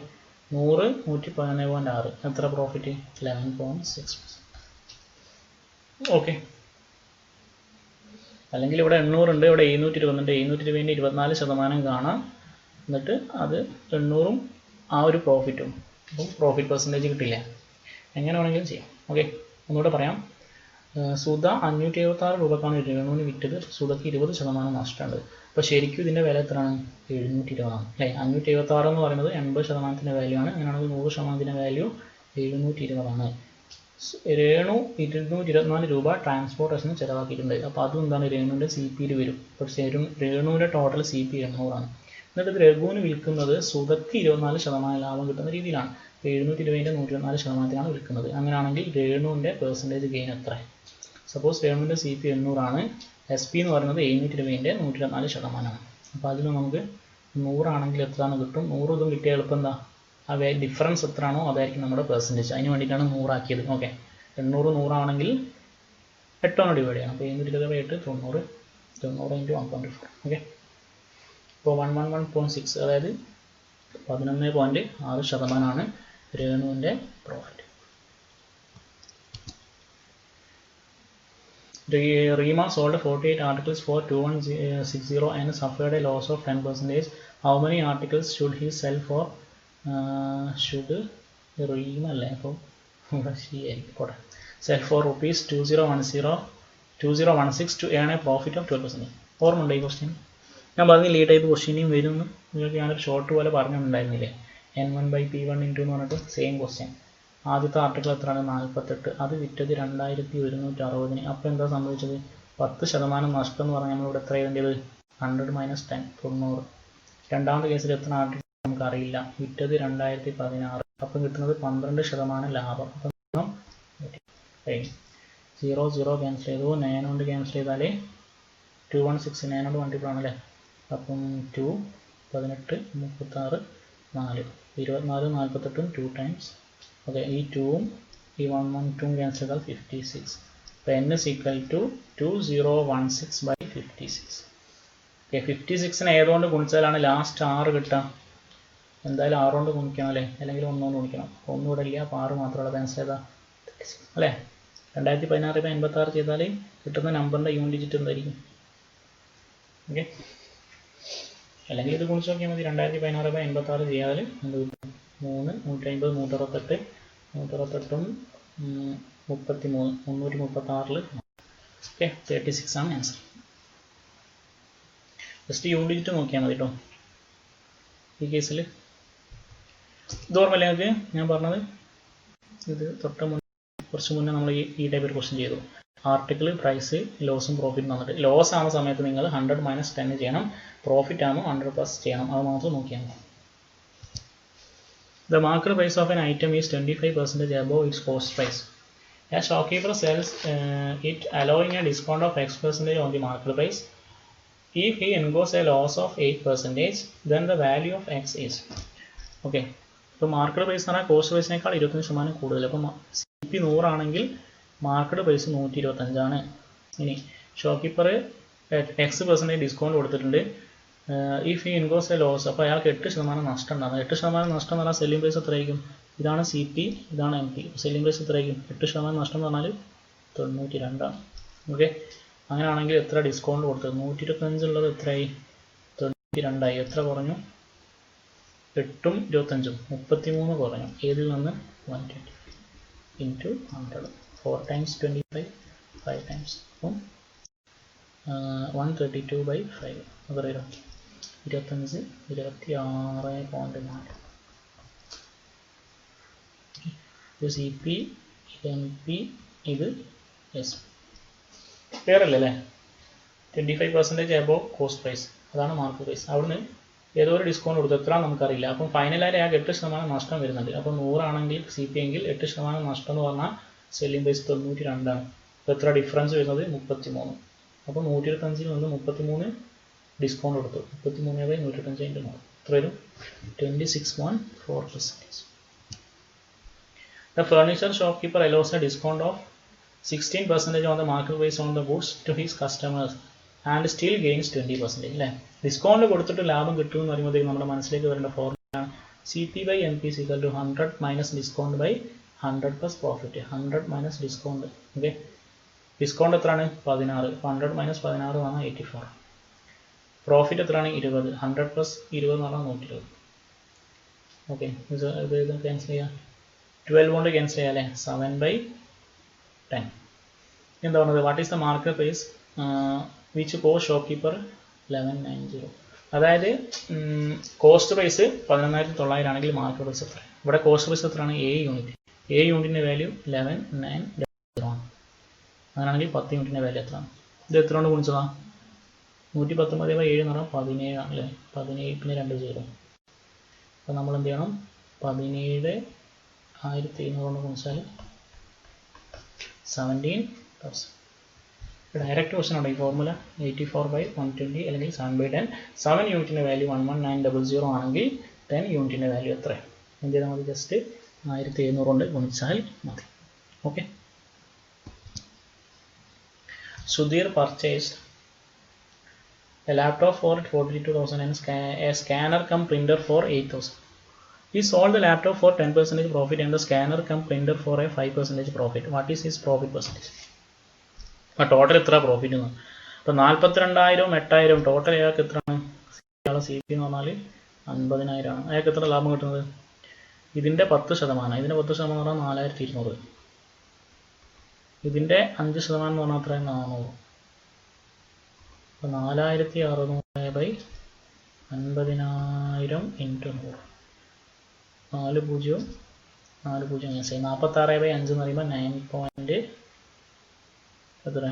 100, 111.6. എത്ര പ്രോഫിറ്റ്? 11.6%. ഓക്കെ, അല്ലെങ്കിൽ ഇവിടെ 800 ഉണ്ട്, ഇവിടെ 720 ഉണ്ട്. 720ൻ്റെ 24% കാണാം. എന്നിട്ട് അത് 800ഉം ആ ഒരു പ്രോഫിറ്റും. അപ്പം പ്രോഫിറ്റ് പെർസെൻറ്റേജ് കിട്ടില്ല. എങ്ങനെ വേണമെങ്കിലും ചെയ്യാം. ഓക്കെ, ഒന്നുകൂടെ പറയാം. സുധ 576 രൂപക്കാണ് രേണുവിന് വിറ്റത്. സുധയ്ക്ക് 20% നഷ്ടമുണ്ട്. അപ്പോൾ ശരിക്കും ഇതിൻ്റെ വില എത്രയാണ്? 720 ആണ് അല്ലേ. 576 എന്ന് പറയുന്നത് 80%ൻ്റെ വാല്യൂ ആണ്. അങ്ങനെയാണെങ്കിൽ 100%ൻ്റെ വാല്യൂ 720 ആണ്. രേണു 224 രൂപ ട്രാൻസ്പോർട്ടേഷന് ചിലവാക്കിയിട്ടുണ്ട്. അപ്പോൾ അതും എന്താണ്? രേണുവിൻ്റെ CPയിൽ വരും. പക്ഷേ രേണുവിൻ്റെ ടോട്ടൽ CP 800 ആണ്. എന്നിട്ട് ഇത് രഘുവിന് വിൽക്കുന്നത് സുധയ്ക്ക് 24% ലാഭം കിട്ടുന്ന രീതിയിലാണ്. അപ്പോൾ 720ൻ്റെ 124%ത്തിനാണ് വിൽക്കുന്നത്. അങ്ങനെയാണെങ്കിൽ രേണുവിൻ്റെ പെർസെൻറ്റേജ് ഗെയിൻ എത്ര? സപ്പോസ് രേണുവിൻ്റെ CP 800 ആണ്. SP എന്ന് പറയുന്നത് 720ൻ്റെ 124%. അപ്പോൾ അതിൽ നമുക്ക് 100 ആണെങ്കിൽ എത്രയാണ് കിട്ടും? 100 ഇതും കിട്ടിയ എളുപ്പം എന്താ? ആ ഡിഫറൻസ് എത്രയാണോ അതായിരിക്കും നമ്മുടെ പെർസെൻറ്റേജ്. അതിന് വേണ്ടിയിട്ടാണ് 100 ആക്കിയത്. ഓക്കെ, 800 100 ആണെങ്കിൽ 8 ഡിവൈഡ് ചെയ്യണം. അപ്പോൾ 720/8 90. 90 × 1.4. ഓക്കെ, ഇപ്പോൾ 111.6 അതായത് 11.6% രേണുവിൻ്റെ profit. Rima sold 48 articles for 2160 and suffered a loss of 10%. How many articles should he sell for? Should Rima sell for rupees 2010 2016 to earn a profit of 12%. ഓർമ്മയുണ്ടോ ഈ ക്വസ്റ്റ്യൻ? ഞാൻ പറഞ്ഞില്ല ഈ ടൈപ്പ് ക്വസ്റ്റ്യനും വരുന്നു. നിങ്ങൾക്ക് ഞാനൊരു ഷോർട്ട് പോലെ പറഞ്ഞിട്ടുണ്ടായിരുന്നില്ലേ, N1/P1 into എന്ന് പറഞ്ഞിട്ട് സെയിം ക്വസ്റ്റ്യൻ. ആദ്യത്തെ ആർട്ടിക്കിൾ എത്രയാണ്? 48. അത് വിറ്റത് 2160. അപ്പോൾ എന്താ സംഭവിച്ചത്? 10% നഷ്ടം എന്ന് പറഞ്ഞാൽ നമ്മളിവിടെ എത്ര എഴുതേണ്ടത്? 100 - 10 90. രണ്ടാമത്തെ കേസിൽ എത്ര ആർട്ടിക്കിൾ നമുക്കറിയില്ല, വിറ്റത് 2016. അപ്പം കിട്ടുന്നത് 12% ലാഭം. അപ്പം 0 0 ക്യാൻസൽ ചെയ്തു, 9 കൊണ്ട് ക്യാൻസൽ ചെയ്താൽ 216 9 കൊണ്ട് മൾട്ടിപ്പിൾ ആണല്ലേ. അപ്പം 2 18 36 4 24 48 2 ടൈംസ്. ഓക്കെ, ഈ 2ഉം ഈ 1 1 2 ക്യാൻസൽ ചെയ്താൽ 56. അപ്പോൾ n is equal to 2016/56. Okay, 56നെ ഏതുകൊണ്ട് ഗുണിച്ചാലാണ് ലാസ്റ്റ് 6 കിട്ടുക? എന്തായാലും 6 കൊണ്ട് ഗുണിക്കണം അല്ലേ, അല്ലെങ്കിൽ 1 കൊണ്ട് ഗുണിക്കണം. 1 ഇവിടെ ഇല്ല, അപ്പോൾ 6 മാത്രമുള്ള ക്യാൻസൽ ചെയ്താൽ അല്ലേ. 2016/86 ചെയ്താൽ കിട്ടുന്ന നമ്പറിൻ്റെ യൂണിറ്റ് ഡിജിറ്റ് എന്തായിരിക്കും? ഓക്കെ, അല്ലെങ്കിൽ ഇത് ഗുണിച്ച് നോക്കിയാൽ മതി. 2016/86 ചെയ്യാൽ എന്ത് കിട്ടും? 3 150 168 168ഉം 33 336. ഓക്കെ, 36 ആണ് ആൻസർ. ജസ്റ്റ് യൂണിറ്റ് ഡിജിറ്റ് നോക്കിയാൽ മതി കേട്ടോ ഈ കേസിൽ. ഇത് ഓർമ്മയില്ലേ നിങ്ങൾക്ക് ഞാൻ പറഞ്ഞത്? ഇത് കുറച്ച് മുന്നേ നമ്മൾ ഈ ടൈപ്പ് ഒരു ക്വസ്റ്റ്യൻ ചെയ്തു. ആർട്ടിക്കിൾ, പ്രൈസ്, ലോസും പ്രോഫിറ്റും തന്നിട്ട് ലോസ് ആവുന്ന സമയത്ത് നിങ്ങൾ 100 - 10 ചെയ്യണം, പ്രോഫിറ്റ് ആകുമ്പോൾ 100+ ചെയ്യണം. അത് മാത്രം നോക്കിയാൽ മതി. The market price of an item is 25% above its cost price. A shopkeeper sells it allowing a discount of X% on the market price. If he incurs a loss of 8%, then the value of X is. Okay, ഇപ്പോൾ market price എന്ന് പറഞ്ഞാൽ cost പ്രൈസിനേക്കാൾ 25% കൂടുതൽ. അപ്പം CP 100 ആണെങ്കിൽ market price 125 ആണ്. ഇനി ഷോപ്പീപ്പർ X% discount കൊടുത്തിട്ടുണ്ട്. If ഈ ഇൻകോസ് എ ലോസ്, അപ്പോൾ അയാൾക്ക് 8% നഷ്ടം ഉണ്ടാകുന്നത്. 8% നഷ്ടം എന്ന് പറഞ്ഞാൽ സെല്ലിംഗ് പ്രൈസ് എത്രയായിരിക്കും? ഇതാണ് CP, ഇതാണ് MP. സെല്ലിംഗ് പ്രൈസ് എത്രയായിരിക്കും? 8% നഷ്ടം എന്ന് പറഞ്ഞാൽ 92 ആണ്. ഓക്കെ, അങ്ങനെയാണെങ്കിൽ എത്ര ഡിസ്കൗണ്ട് കൊടുത്തത്? 125 ഉള്ളത് എത്രയായി? 92 ആയി. എത്ര കുറഞ്ഞു? 8ഉം 25ഉം 33 കുറഞ്ഞു. ഏതിൽ നിന്ന്? 120 into 100. 4 times 25 5 times. അപ്പം 132/5 അത് വരും 25 26.4. ഇത് CP, ഇത് MP, ഇത് SP. ക്ലിയർ അല്ലേ അല്ലേ? 25% above കോസ്റ്റ് പ്രൈസ്, അതാണ് മാർക്കറ്റ് പ്രൈസ്. അവിടുന്ന് ഏതോ ഒരു ഡിസ്കൗണ്ട് കൊടുത്തു, എത്ര നമുക്കറിയില്ല. അപ്പം ഫൈനലായി ആ 8% നഷ്ടം വരുന്നുണ്ട്. അപ്പം 100 ആണെങ്കിൽ CP എങ്കിൽ 8% നഷ്ടം എന്ന് പറഞ്ഞാൽ സെല്ലിംഗ് പ്രൈസ് 92 ആണ്. അപ്പോൾ എത്ര ഡിഫറൻസ് വരുന്നത്? 33. അപ്പോൾ 125 നിന്ന് 33 ഡിസ്കൗണ്ട് കൊടുത്തു. 33/125 എത്ര വരും? 26.4%. The furniture shopkeeper allows a discount of 16% on the market price on the goods to his customers and still gains 20%. അല്ലേ, ഡിസ്കൗണ്ട് കൊടുത്തിട്ട് ലാഭം കിട്ടുമെന്ന് പറയുമ്പോഴത്തേക്ക് നമ്മുടെ മനസ്സിലേക്ക് വരേണ്ട formula CP/MP is equal to 100 minus discount by 100 plus profit. 100 minus discount. Okay, discount എത്രയാണ്? 16. 100 minus 16 എന്ന് പറഞ്ഞാൽ 84. പ്രോഫിറ്റ് എത്രയാണ്? 20. 100 plus 20 എന്ന് പറഞ്ഞാൽ 120. ഓക്കെ, ഇത് ക്യാൻസൽ ചെയ്യാം. 12 കൊണ്ട് ക്യാൻസൽ ചെയ്യാം അല്ലേ. 7/10. എന്താ പറഞ്ഞത്? What is the market price which cost shopkeeper 1190. അതായത് കോസ്റ്റ് പ്രൈസ് 11,900 ആണെങ്കിൽ മാർക്കറ്റ് പ്രൈസ് എത്ര? ഇവിടെ കോസ്റ്റ് പ്രൈസ് എത്രയാണ്? 7 യൂണിറ്റ്. 7 യൂണിറ്റിൻ്റെ വാല്യൂ 11,900 ആണ്. അങ്ങനെയാണെങ്കിൽ 10 യൂണിറ്റിൻ്റെ വാല്യൂ എത്രയാണ്? ഇത് എത്ര കൊണ്ട് ഗുണിച്ചതാണ്? 119/7 എന്ന് പറഞ്ഞാൽ 17 ആണ് അല്ലേ. 17 പിന്നെ 2 0. അപ്പോൾ നമ്മൾ എന്ത് ചെയ്യണം? 17,700 കൊണ്ട് ഗുണിച്ചാൽ 17,000. ഡയറക്റ്റ് ക്വസ്റ്റൻ ഉണ്ട് ഈ ഫോർമുല. 84/120 അല്ലെങ്കിൽ 7/10. 7 യൂണിറ്റിൻ്റെ വാല്യൂ 11900 ആണെങ്കിൽ 10 യൂണിറ്റിൻ്റെ വാല്യൂ എത്ര? എന്ത് ചെയ്താൽ മതി? ജസ്റ്റ് 1700 കൊണ്ട് ഗുണിച്ചാൽ മതി. Okay, Sudhir purchased a laptop for 42,000 and a scanner cum printer for 8,000. He sold the laptop for 10% profit and the scanner cum printer for a 5% profit. What is his profit percentage? അപ്പോൾ total എത്ര profit എന്ന്? അപ്പോൾ 42,000 8,000 total അയാൾക്ക് എത്രയാണ്? CP എന്ന് പറഞ്ഞാൽ 50,000 ആണ്. അയാൾക്ക് എത്ര ലാഭം കിട്ടുന്നത്? ഇതിൻ്റെ 10%. ഇതിൻ്റെ 10% എന്ന് പറഞ്ഞാൽ 4,200. ഇതിൻ്റെ 5% എന്ന് പറഞ്ഞാൽ അത്രയും 400. അപ്പോൾ 4600/50,000 ഇൻറ്റു 100. 4 0 4 0 മീൻസ് 46/5 എന്ന് പറയുമ്പോൾ 9. എത്ര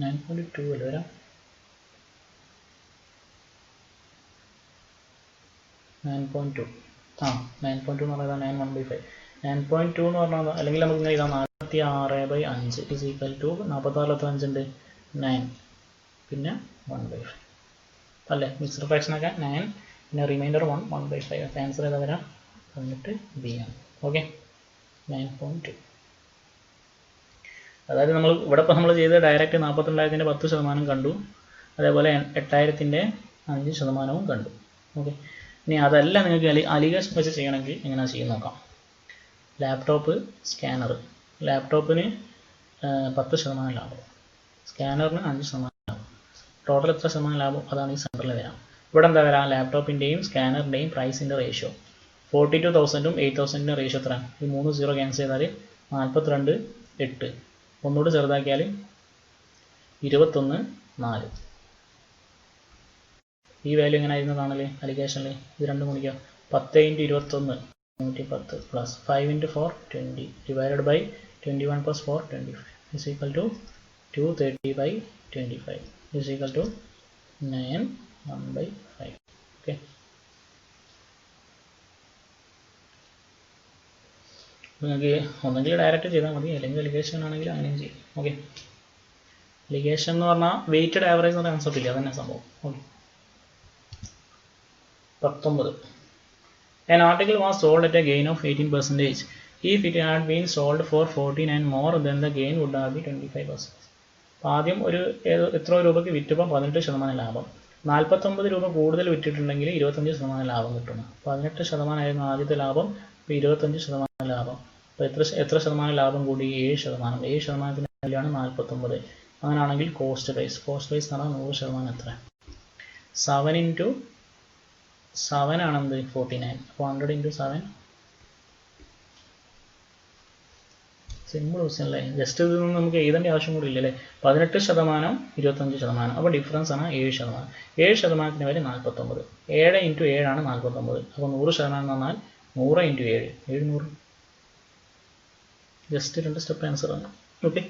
9.2 അല്ലേ വരാം. 9.2 9.2 എന്ന് പറയുന്നത് 9/1/5. 9.2 എന്ന് പറഞ്ഞാൽ അല്ലെങ്കിൽ നമുക്ക് ഇങ്ങനെ ഇതാ 46/5 ഇസ് ഈക്വൽ ടു 46 എത്ര 5 ഉണ്ട് 9 പിന്നെ 1/5 അല്ലേ. മിക്സ്ഡ് ഫ്രാക്ഷനൊക്കെ 9 പിന്നെ റിമൈൻഡർ 1/5. ആൻസർ ഏതാ വരാം എന്നിട്ട് ബി ആണ്. ഓക്കെ 9.2. അതായത് നമ്മൾ ഇവിടെ ഇപ്പോൾ നമ്മൾ ചെയ്ത് ഡയറക്റ്റ് 42,000-ൻ്റെ 10% കണ്ടു, അതേപോലെ 8,000-ൻ്റെ 5% കണ്ടു. ഓക്കെ, ഇനി അതല്ല നിങ്ങൾക്ക് അലിഗേഷൻ വെച്ച് ചെയ്യണമെങ്കിൽ എങ്ങനെ ചെയ്യും നോക്കാം. ലാപ്ടോപ്പ് സ്കാനർ, ലാപ്ടോപ്പിന് 10% ലാഭം, സ്കാനറിന് 5% ലാഭം, ടോട്ടൽ എത്ര ശതമാനം ലാഭം അതാണ് ഈ സെൻറ്ററിൽ വരാം. ഇവിടെ എന്താ വരാം, ലാപ്ടോപ്പിൻ്റെയും സ്കാനറിൻ്റെയും പ്രൈസിൻ്റെ റേഷ്യോ 42,000-ഉം 8,000-ൻ്റെ റേഷ്യോ എത്ര, ഈ 3 0 ക്യാൻസൽ ചെയ്താൽ 42,800, ഒന്നുകൂടി ചെറുതാക്കിയാൽ 21,400. ഈ വാല്യൂ എങ്ങനെ ആയിരുന്നു കാണല് അലിഗേഷനിൽ, ഇത് രണ്ടും ഗുണിക്കുക 10 × 21 110 plus 5 × 4 20 divided by 21 plus 4 25 is equal to 230/25 is equal to 9 1/5. Okay, നിങ്ങൾക്ക് ഒന്നെങ്കിൽ ഡയറക്റ്റ് ചെയ്താൽ മതി, അല്ലെങ്കിൽ അലിഗേഷൻ ആണെങ്കിൽ അങ്ങനെയും ചെയ്യും. ഓക്കെ, അലിഗേഷൻ എന്ന് പറഞ്ഞാൽ വെയ്റ്റഡ് ആവറേജ് എന്ന കൺസെപ്റ്റ് ഇല്ല, അതന്നെ സംഭവം. Okay, 19. An article was sold at a gain of 18%. If it had been sold for 49 more, then the gain would have been 25%. ആദ്യം ഒരു എത്ര രൂപയ്ക്ക് വിറ്റപ്പോൾ 18% ലാഭം, 49 രൂപ കൂടുതൽ വിറ്റിട്ടുണ്ടെങ്കിൽ 25% ലാഭം കിട്ടണം. 18% ആയിരുന്നു ആദ്യത്തെ ലാഭം, ഇപ്പോൾ 25% ലാഭം. അപ്പോൾ എത്ര ശതമാനം ലാഭം കൂടി, 7%. 7%-ൻ്റെ വാല്യൂയാണ് 49. അങ്ങനെയാണെങ്കിൽ കോസ്റ്റ് പ്രൈസ് എന്ന് പറഞ്ഞാൽ 100% എത്ര, 7 × 7 ആണെന്ത് 49. അപ്പോൾ 100 × 7. സിമ്പിൾ ക്വസ്റ്റ്യൻ അല്ലേ, ജസ്റ്റ് ഇതിൽ നിന്ന് നമുക്ക് എഴുതേണ്ട ആവശ്യം കൂടി ഇല്ലല്ലേ. 18% 25%, അപ്പോൾ ഡിഫറൻസ് ആണ് 7%. 7%-ൻ്റെ വരെ 49, 7 × 7 ആണ് 49. അപ്പോൾ 100% എന്ന് പറഞ്ഞാൽ 100 × 7 700. ജസ്റ്റ് 2 സ്റ്റെപ്പ് ആൻസർ ആണ്. Okay,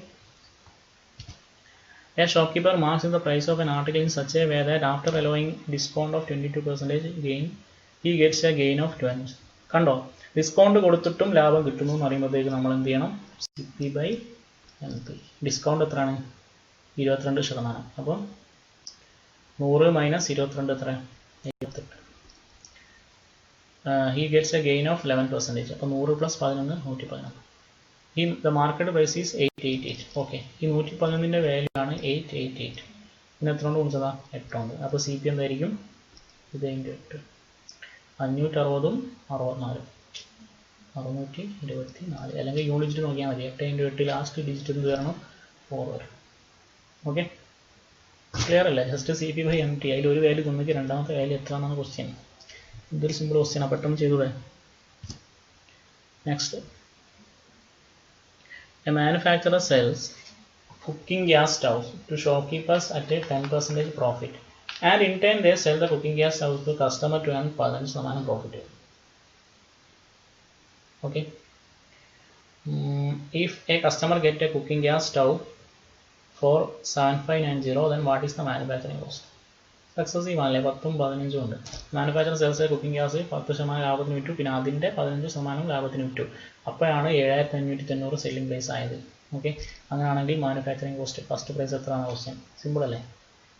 a shopkeeper marks the price of an article in such a way that after allowing discount of 22% gain, he gets a gain of 20. കണ്ടോ, ഡിസ്കൗണ്ട് കൊടുത്തിട്ടും ലാഭം കിട്ടുന്നു എന്ന് പറയുമ്പോഴത്തേക്ക് നമ്മൾ എന്ത് ചെയ്യണം, CP/NP. ഡിസ്കൗണ്ട് എത്രയാണ് 22%, അപ്പോൾ 100 - 22 എത്ര 78. he gets a gain of 11%, അപ്പോൾ 100 + 11 111. the market price is 888. Okay, ഈ 111-ൻ്റെ വാല്യൂ ആണ് 888. പിന്നെ എത്ര കൊണ്ട് ഗുണിച്ചതാ 8 കൊണ്ട്. അപ്പോൾ CP എന്തായിരിക്കും, ഇത് × 8 560-ഉം 64 624, അല്ലെങ്കിൽ യൂണിറ്റ് നോക്കിയാൽ മതി. 8 × 8 ലാസ്റ്റ് ഡിജിറ്റ് എന്ത് വരണം 4 വരും. ഓക്കെ, ക്ലിയർ അല്ലേ, ജസ്റ്റ് CP/MT. അതിൽ ഒരു വാല്യൂ തന്നിട്ട് രണ്ടാമത്തെ വാല്യൂ എത്ര എന്നാണ് ക്വസ്റ്റ്യൻ. ഇതൊരു സിമ്പിൾ ക്വസ്റ്റ്യൻ, പെട്ടെന്ന് ചെയ്തൂടെ. Next, a manufacturer sells cooking gas stove to shopkeepers at a 10% profit, and in turn they sell the cooking gas stove to customer to earn 15% profit. Okay, if a customer get a cooking gas stove for 7590, then what is the manufacturing cost? Successive ആണല്ലേ, 10ഉം 15ഉം ഉണ്ട്. Manufacture sales cooking gas 10% ലാഭത്തിന് വിറ്റു, പിന്നെ അതിൻ്റെ 15% ലാഭത്തിന് വിറ്റു. അപ്പോഴാണ് 7590 selling price ആയത്. ഓക്കെ, അങ്ങനെയാണെങ്കിൽ മാനുഫാക്ചറിങ് കോസ്റ്റ് ഫസ്റ്റ് പ്രൈസ് എത്രയാണ് ക്വസ്റ്റ്യൻ. സിമ്പിൾ അല്ലേ,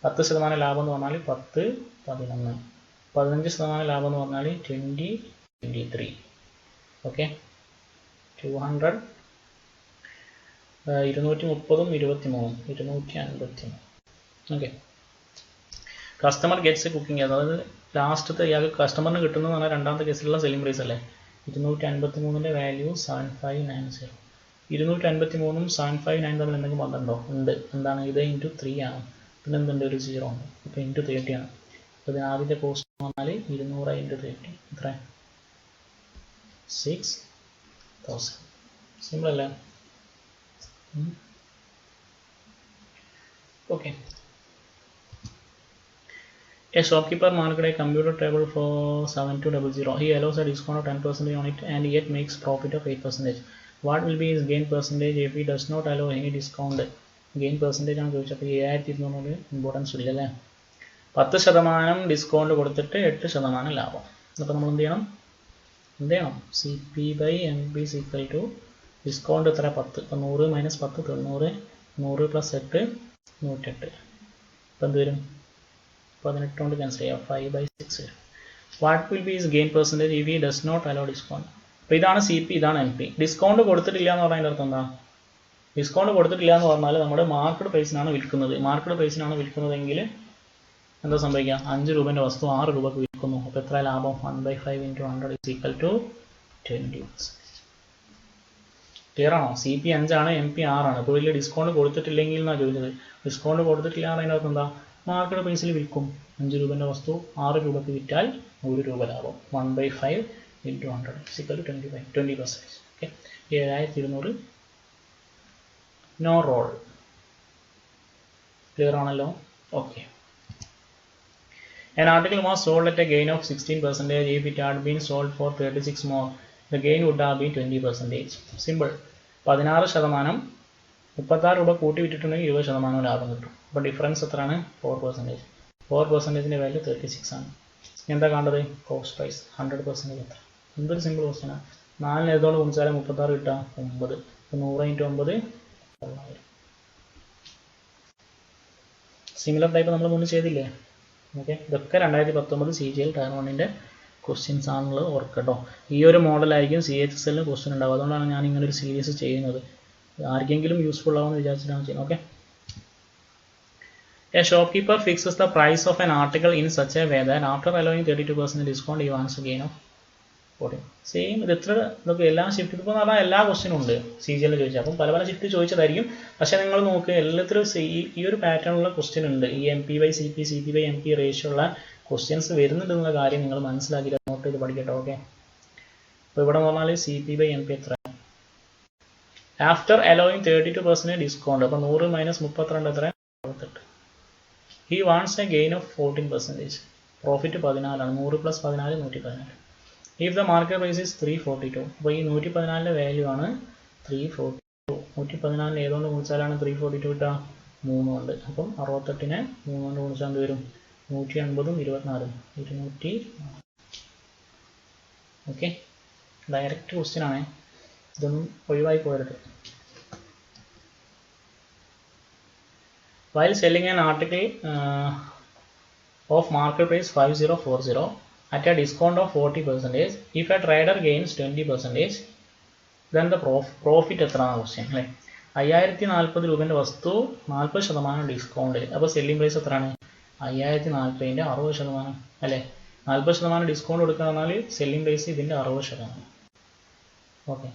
10% ലാഭം എന്ന് പറഞ്ഞാൽ 10 11, 15% ലാഭം എന്ന് പറഞ്ഞാൽ 20 23. Okay, 200 230-ഉം 23-ഉം 253. Okay, customer gets cooking gas, അതായത് ലാസ്റ്റത്തെ ഇയാൾക്ക് കസ്റ്റമറിന് കിട്ടുന്നതെന്ന് പറഞ്ഞാൽ രണ്ടാമത്തെ കേസിലുള്ള സെല്ലിംഗ് പ്രൈസ് അല്ലേ. 253-ൻ്റെ വാല്യൂ 7590. 253-ഉം 7590 തമ്മിൽ എന്തെങ്കിലും ബന്ധമുണ്ടോ? ഉണ്ട്. എന്താണ് ഇത്, × 3 ആണ്. പിന്നെ എന്തുണ്ട്, ഒരു 0 ഉണ്ട്. അപ്പോൾ × 30 ആണ്. അപ്പോൾ ഇതിന് ആദ്യത്തെ കോസ്റ്റ് എന്ന് പറഞ്ഞാൽ 200 × 30 എത്ര 6 1000. Simple അല്ലേ? Okay. A shopkeeper marked a computer table for 7200. He allows a discount of 10% on it and yet makes profit of 8%. What will be his gain percentage if he does not allow any discount? Gain percentage ആണ് ചോദിച്ചപ്പോൾ 7200 importance ഇല്ല അല്ലേ? 10% discount കൊടുത്തിട്ട് 8% ലാഭം. അപ്പോൾ നമ്മൾ എന്ത് ചെയ്യണം? C P by M P is equal to discount എത്ര 10. അപ്പോൾ 100 മൈനസ് 10 90, 100 പ്ലസ് 8 108. അപ്പോൾ എന്ത് വരും? 18 കൊണ്ട് ക്യാൻസൽ ചെയ്യാം. 5/6 വരും. What will be his gain percentage if he does not allow discount? അപ്പോൾ ഇതാണ് സി പി, ഇതാണ് എം പി. ഡിസ്കൗണ്ട് കൊടുത്തിട്ടില്ല എന്ന് പറഞ്ഞതിൻ്റെ അർത്ഥം എന്താ? ഡിസ്കൗണ്ട് കൊടുത്തിട്ടില്ല എന്ന് പറഞ്ഞാൽ നമ്മുടെ മാർക്കറ്റ് പ്രൈസിനാണ് വിൽക്കുന്നത്. മാർക്കറ്റ് പ്രൈസിനാണ് വിൽക്കുന്നതെങ്കിൽ എന്താ സംഭവിക്കുക? 5 രൂപേൻ്റെ വസ്തു 6 രൂപക്ക് വിൽക്കുന്നു. അപ്പോൾ എത്ര ലാഭം? 1/5 × 100 is equal to 20%. ക്ലിയർ ആണോ? സി പി 5 ആണ്, എം പി 6 ആണ്. അപ്പോൾ വലിയ ഡിസ്കൗണ്ട് കൊടുത്തിട്ടില്ലെങ്കിൽ എന്നാണ് ചോദിച്ചത്. ഡിസ്കൗണ്ട് കൊടുത്തിട്ടില്ല എന്നതിൻ്റെ അർത്ഥം എന്താ? മാർക്കറ്റ് പ്രൈസിൽ വിൽക്കും. 5 രൂപേൻ്റെ വസ്തു 6 രൂപക്ക് വിറ്റാൽ 100 രൂപ ലാഭം. 1/5 × 100 is equal to 20%. Okay, 7200. No role. Clear ആണല്ലോ? Okay. An article was sold at a gain of 16%. If it had been sold for 36 more, the gain would have been 20%. Simple. 16% 36 രൂപ കൂട്ടി വിറ്റിട്ടുണ്ടെങ്കിൽ 20% ലാഭം കിട്ടും. അപ്പോൾ ഡിഫറൻസ് എത്രയാണ്? 4%. 4%ൻ്റെ വാല്യൂ 36 ആണ്. എന്താ കണ്ടത്? കോസ്റ്റ് പ്രൈസ് 100% എത്ര? എന്തൊരു സിമ്പിൾ ക്വസ്റ്റ്യനാണ്. 4 എഴുതുകൊണ്ട് ഗുണിച്ചാലും 36 കിട്ടുക 9. അപ്പോൾ 100 × 9 9,000. സിമിലർ ടൈപ്പ് നമ്മൾ മുന്നേ ചെയ്തില്ലേ? ഓക്കെ, ഇതൊക്കെ 2019 CGL ടയർ 1ൻ്റെ ക്വസ്റ്റ്യൻസ് ആണുള്ളത്. ഓർക്കട്ടോ, ഈ ഒരു മോഡലായിരിക്കും CHSL ക്വസ്റ്റ്യൻ ഉണ്ടാവും. അതുകൊണ്ടാണ് ഞാൻ ഇങ്ങനെ ഒരു സീരീസ് ചെയ്യുന്നത്. ആർക്കെങ്കിലും യൂസ്ഫുൾ ആവുമെന്ന് വിചാരിച്ചിട്ടാണ് ചെയ്യുന്നത്. Okay. A shopkeeper fixes the price of an article in such a way that after allowing 32% discount he wants a gain of 40. Same ഇത് എത്ര ഇതൊക്കെ എല്ലാ ഷിഫ്റ്റ് ഇപ്പോൾ പറഞ്ഞാൽ എല്ലാ ക്വസ്റ്റ്യനും ഉണ്ട് CGL ചോദിച്ചാൽ. അപ്പം പല ഷിഫ്റ്റ് ചോദിച്ചതായിരിക്കും. പക്ഷേ നിങ്ങൾ നോക്ക്, എല്ലാത്തിലും ഈ ഒരു പാറ്റേണുള്ള ക്വസ്റ്റ്യൻ ഉണ്ട്. ഈ MP/CP, CP/MP റേഷ്യോ ഉള്ള ക്വസ്റ്റ്യൻസ് വരുന്നുണ്ടെന്നുള്ള കാര്യം നിങ്ങൾ മനസ്സിലാക്കിയിട്ട് നോട്ട് ചെയ്ത് പഠിക്കട്ടോ. ഓക്കെ, അപ്പോൾ ഇവിടെ പറഞ്ഞാൽ CP/MP എത്ര? After allowing 32% discount. അപ്പോൾ 100 മൈനസ് 32 എത്ര? 68. He wants a gain of 14%. Profit 14 ആണ്. 100 plus 14 114. If the market price is 342. അപ്പോൾ ഈ 114ൻ്റെ വാല്യൂ ആണ് 342. 114 ഏതുകൊണ്ട് ഗുണിച്ചാലാണ് 342 കിട്ടുക? 3 കൊണ്ട്. അപ്പം 68നെ 3 കൊണ്ട് ഗുണിച്ചാൽ എന്ത് വരും? 180ഉം 24ഉം 200. ഓക്കെ, ഡയറക്റ്റ് ക്വസ്റ്റ്യൻ ആണ്, ഇതൊന്നും ഒഴിവായി പോകരുത്. While selling an article of market price 5040 at a discount of 40%, if a trader gains 20%, then the profit എത്രയാണ് ക്വസ്റ്റ്യൻ അല്ലേ? 5040 രൂപേൻ്റെ വസ്തു 40% ഡിസ്കൗണ്ട്. അപ്പോൾ സെല്ലിംഗ് പ്രൈസ് എത്രയാണ്? 5040ൻ്റെ 60% അല്ലേ? 40% ഡിസ്കൗണ്ട് കൊടുക്കുക പറഞ്ഞാൽ സെല്ലിംഗ് പ്രൈസ് ഇതിൻ്റെ 60%. ഓക്കെ,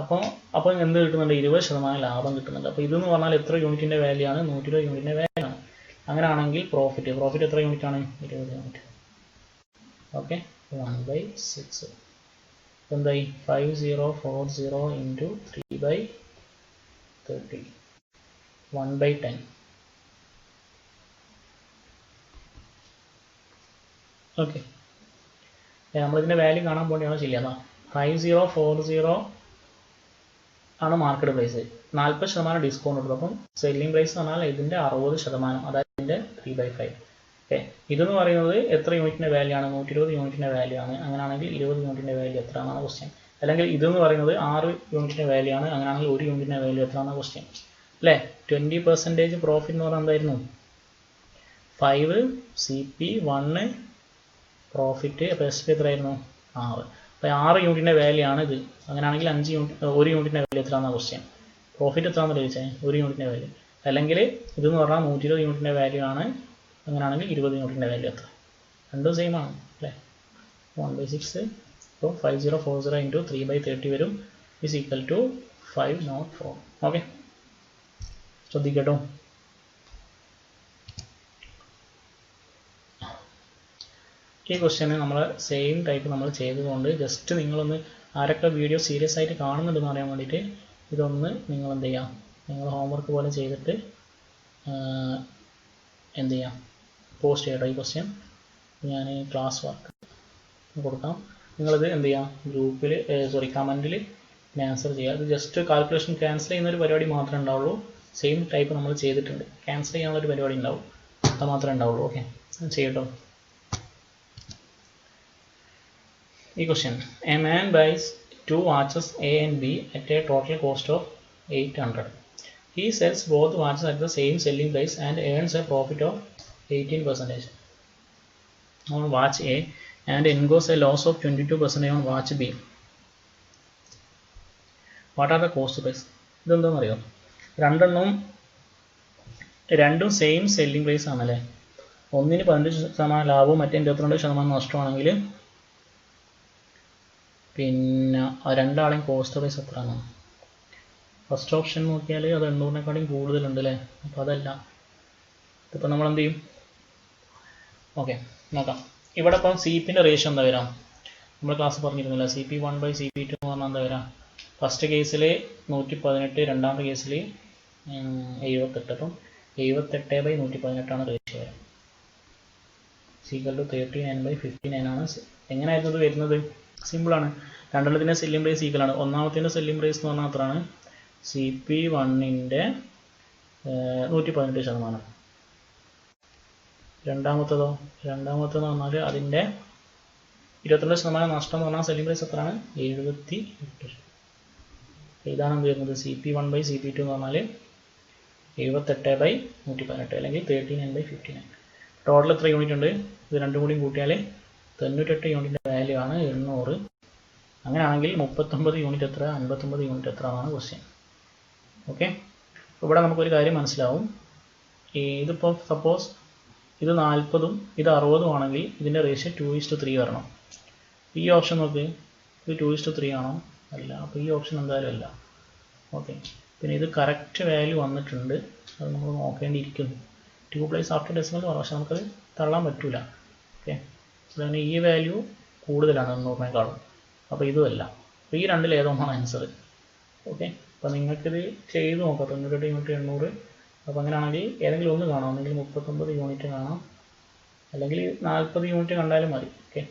അപ്പോൾ എന്ത് കിട്ടുന്നുണ്ട്? 20% ലാഭം കിട്ടുന്നുണ്ട്. അപ്പോൾ ഇതെന്ന് പറഞ്ഞാൽ എത്ര യൂണിറ്റിൻ്റെ വാല്യൂ ആണ്? 120 യൂണിറ്റിൻ്റെ വാല്യൂ ആണ്. അങ്ങനെയാണെങ്കിൽ പ്രോഫിറ്റ് എത്ര യൂണിറ്റ് ആണ്? 20 യൂണിറ്റ്. ഓക്കെ, 1/6 എന്തായി? 5040 × 3/30 1/10. ഓക്കെ, നമ്മളിതിൻ്റെ വാല്യൂ കാണാൻ പോകേണ്ടതാണ്. ശരിയാണ്. 5040 ആണ് മാർക്കറ്റ് പ്രൈസ്. 40% ഡിസ്കൗണ്ട് കൊടുക്കും. അപ്പം സെല്ലിംഗ് പ്രൈസ് എന്ന് പറഞ്ഞാൽ ഇതിൻ്റെ 60%, അതായത് ഇതിൻ്റെ 3/5. ഓക്കെ, ഇതെന്ന് പറയുന്നത് എത്ര യൂണിറ്റിൻ്റെ വാല്യൂ ആണ്? 120 യൂണിറ്റിൻ്റെ വാല്യൂ ആണ്. അങ്ങനെയാണെങ്കിൽ 20 യൂണിറ്റിൻ്റെ വാല്യൂ എത്രയാണെന്നാണ് ക്വസ്റ്റ്യൻ. അല്ലെങ്കിൽ ഇതെന്ന് പറയുന്നത് 6 യൂണിറ്റിൻ്റെ വാല്യൂ ആണ്. അങ്ങനെയാണെങ്കിൽ 1 യൂണിറ്റിൻ്റെ വാല്യൂ എത്രയാണെന്നാണ് ക്വസ്റ്റ്യൻ അല്ലേ? 20% പ്രോഫിറ്റ് എന്ന് പറഞ്ഞാൽ എന്തായിരുന്നു? 5 CP 1 പ്രോഫിറ്റ്. അപ്പോൾ SP എത്രയായിരുന്നു? 6. അപ്പോൾ 6 യൂണിറ്റിൻ്റെ വാല്യൂ ആണ് ഇത്. അങ്ങനെയാണെങ്കിൽ 1 യൂണിറ്റിൻ്റെ വാല്യൂ എത്രയാണെന്നാണ് ക്വസ്റ്റ്യൻ. പ്രോഫിറ്റ് എത്രയാണെന്ന് ചോദിച്ചാൽ 1 യൂണിറ്റിൻ്റെ വാല്യൂ. അല്ലെങ്കിൽ ഇതെന്ന് പറഞ്ഞാൽ 120 യൂണിറ്റിൻ്റെ വാല്യൂ ആണ്. അങ്ങനെയാണെങ്കിൽ 20 യൂണിറ്റിൻ്റെ വാല്യൂ എത്ര? രണ്ടും സെയിം ആണ് അല്ലേ? 1/6. അപ്പോൾ 5040 × 3/30 വരും is equal to 504. ഓക്കെ, ശ്രദ്ധിക്കട്ടോ. ഈ ക്വസ്റ്റ്യന് നമ്മൾ സെയിം ടൈപ്പ് നമ്മൾ ചെയ്തുകൊണ്ട് ജസ്റ്റ് നിങ്ങളൊന്ന് ആരൊക്കെ വീഡിയോ സീരിയസ് ആയിട്ട് കാണുന്നുണ്ടെന്ന് അറിയാൻ വേണ്ടിയിട്ട് ഇതൊന്ന് നിങ്ങൾ എന്ത് ചെയ്യുക, നിങ്ങൾ ഹോംവർക്ക് പോലെ ചെയ്തിട്ട് എന്ത് ചെയ്യാം, പോസ്റ്റ് ചെയ്യട്ടോ. ഈ ക്വസ്റ്റ്യൻ ഞാൻ ക്ലാസ് വർക്ക് കൊടുക്കാം. നിങ്ങളിത് എന്ത് ചെയ്യാം, ഗ്രൂപ്പിൽ കമൻറ്റിൽ ആൻസർ ചെയ്യുക. അത് ജസ്റ്റ് കാൽക്കുലേഷൻ ക്യാൻസൽ ചെയ്യുന്ന ഒരു പരിപാടി മാത്രമേ ഉണ്ടാവുള്ളൂ. സെയിം ടൈപ്പ് നമ്മൾ ചെയ്തിട്ടുണ്ട്. ക്യാൻസൽ ചെയ്യാനുള്ളൊരു പരിപാടി ഉണ്ടാവും, അത് മാത്രമേ ഉണ്ടാവുള്ളൂ. ഓക്കെ, ചെയ്യട്ടോ. ഈ question, a man buys 2 watches A and B at a total cost of 800. He sells both watches at the same selling price and earns a profit of 18% on watch A and incurs a loss of 22% on watch B. What are the cost price? ഇതെന്താണെന്ന് അറിയാം, രണ്ടും same selling price ആണല്ലേ. ഒന്നിന് 15% ലാഭവും മറ്റേ 22% നഷ്ടമാണെങ്കിൽ പിന്നെ രണ്ടാളെയും cost price എത്രയാണ്? ഫസ്റ്റ് ഓപ്ഷൻ നോക്കിയാൽ അത് 800-നേക്കാളും കൂടുതലുണ്ട് അല്ലേ. അപ്പോൾ അതല്ല, ഇതിപ്പോൾ നമ്മൾ എന്ത് ചെയ്യും? ഓക്കെ, നോക്കാം. ഇവിടെ ഇപ്പം CPൻ്റെ റേഷ്യോ എന്താ വരാം? നമ്മൾ ക്ലാസ് പറഞ്ഞിരുന്നില്ല, CP1/CP2 എന്ന് പറഞ്ഞാൽ എന്താ വരാം? ഫസ്റ്റ് കേസിൽ 118, രണ്ടാമത്തെ കേസിൽ 78. അപ്പം 78/118 റേഷ്യോ വരാം. =39/59 ആണ്. എങ്ങനെയായിരുന്നു ഇത് വരുന്നത്? സിമ്പിളാണ്. രണ്ടെണ്ണത്തിൻ്റെ സെല്ലിംഗ് പ്രൈസ് ഈക്വലാണ്. ഒന്നാമത്തിൻ്റെ സെല്ലിംഗ് പ്രൈസ് എന്ന് പറഞ്ഞാൽ അത്രയാണ്, CP1ൻ്റെ 118%. രണ്ടാമത്തേതോ? രണ്ടാമത്തേന്ന് പറഞ്ഞാൽ അതിൻ്റെ 22% നഷ്ടം എന്ന് പറഞ്ഞാൽ സെല്ലിംഗ് പ്രൈസ് എത്രയാണ്? 78. ഇതാണ് എന്ത് വരുന്നത്? CP1/CP2 എന്ന് പറഞ്ഞാൽ 78/118 അല്ലെങ്കിൽ 39/59. ടോട്ടൽ എത്ര യൂണിറ്റ് ഉണ്ട്? ഇത് രണ്ടും കൂടി കൂട്ടിയാൽ 98 യൂണിറ്റിൻ്റെ വാല്യൂ ആണ് 800. അങ്ങനെയാണെങ്കിൽ 39 യൂണിറ്റ് എത്ര, 59 യൂണിറ്റ് എത്ര എന്നാണ് ക്വസ്റ്റ്യൻ. ഓക്കെ, അപ്പോൾ ഇവിടെ നമുക്കൊരു കാര്യം മനസ്സിലാവും. ഇതിപ്പോൾ സപ്പോസ് ഇത് 40-ഉം ഇത് 60-ഉം ആണെങ്കിൽ ഇതിൻ്റെ റേഷ്യോ 2:3 വരണം. ഈ ഓപ്ഷൻ നോക്ക്, ഇത് 2:3 ആണോ? അല്ല. അപ്പോൾ ഈ ഓപ്ഷൻ എന്തായാലും അല്ല. ഓക്കെ, പിന്നെ ഇത് കറക്റ്റ് വാല്യൂ വന്നിട്ടുണ്ട്, അത് നമ്മൾ നോക്കേണ്ടിയിരിക്കുന്നു. 2 പ്ലേസ് ആഫ്റ്റർ ഡെസിമൽ പറഞ്ഞു, പക്ഷെ നമുക്കത് തള്ളാൻ പറ്റില്ല. ഓക്കെ, അതുകൊണ്ട് ഈ വാല്യൂ കൂടുതലാണ് 800-നേക്കാളും. അപ്പോൾ ഇതുമല്ല. അപ്പോൾ ഈ രണ്ടിൽ ഏതൊന്നാണ് ആൻസർ? ഓക്കെ, അപ്പോൾ നിങ്ങൾക്കിത് ചെയ്ത് നോക്കാം. 98 യൂണിറ്റ് 800. അപ്പോൾ അങ്ങനെയാണെങ്കിൽ ഏതെങ്കിലും ഒന്ന് കാണാം, ഒന്നെങ്കിൽ 39 യൂണിറ്റ് കാണാം, അല്ലെങ്കിൽ 40 യൂണിറ്റ് കണ്ടാലും മതി. ഓക്കെ,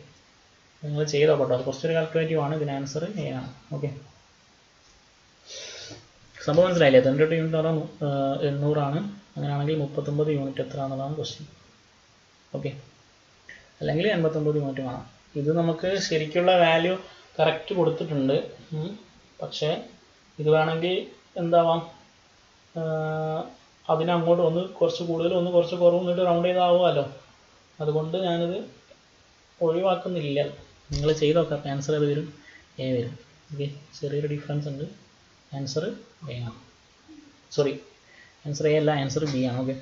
നിങ്ങൾ ചെയ്ത് നോക്കട്ടോ. അത് കുറച്ചൊരു കാൽക്കുലേറ്റീവ് ആണ്. ഇതിന് ആൻസർ എ ആണ്. ഓക്കെ, സംഭവം മനസ്സിലായില്ലേ? 98 യൂണിറ്റ് എന്ന് പറഞ്ഞാൽ 800 ആണ്. അങ്ങനെയാണെങ്കിൽ 39 യൂണിറ്റ് എത്ര എന്നുള്ളതാണ് ക്വസ്റ്റ്യൻ. ഓക്കെ, അല്ലെങ്കിൽ 89 യൂണിറ്റ് കാണാം. ഇത് നമുക്ക് ശരിക്കുള്ള വാല്യൂ കറക്റ്റ് കൊടുത്തിട്ടുണ്ട്, പക്ഷേ ഇത് വേണമെങ്കിൽ എന്താവാം, അതിനങ്ങോട്ട് ഒന്ന് കുറച്ച് കൂടുതലും ഒന്ന് കുറച്ച് കുറവും എന്നിട്ട് റൗണ്ട് ചെയ്താവുമല്ലോ. അതുകൊണ്ട് ഞാനിത് ഒഴിവാക്കുന്നില്ല. നിങ്ങൾ ചെയ്ത് നോക്കാം. ആൻസർ ഏത് വരും? എ വരും. ഓക്കെ, ചെറിയൊരു ഡിഫറൻസ് ഉണ്ട്. ആൻസർ എ ആണ്. സോറി, ആൻസർ എ അല്ല, ആൻസർ ബി ആണ്. ഓക്കെ,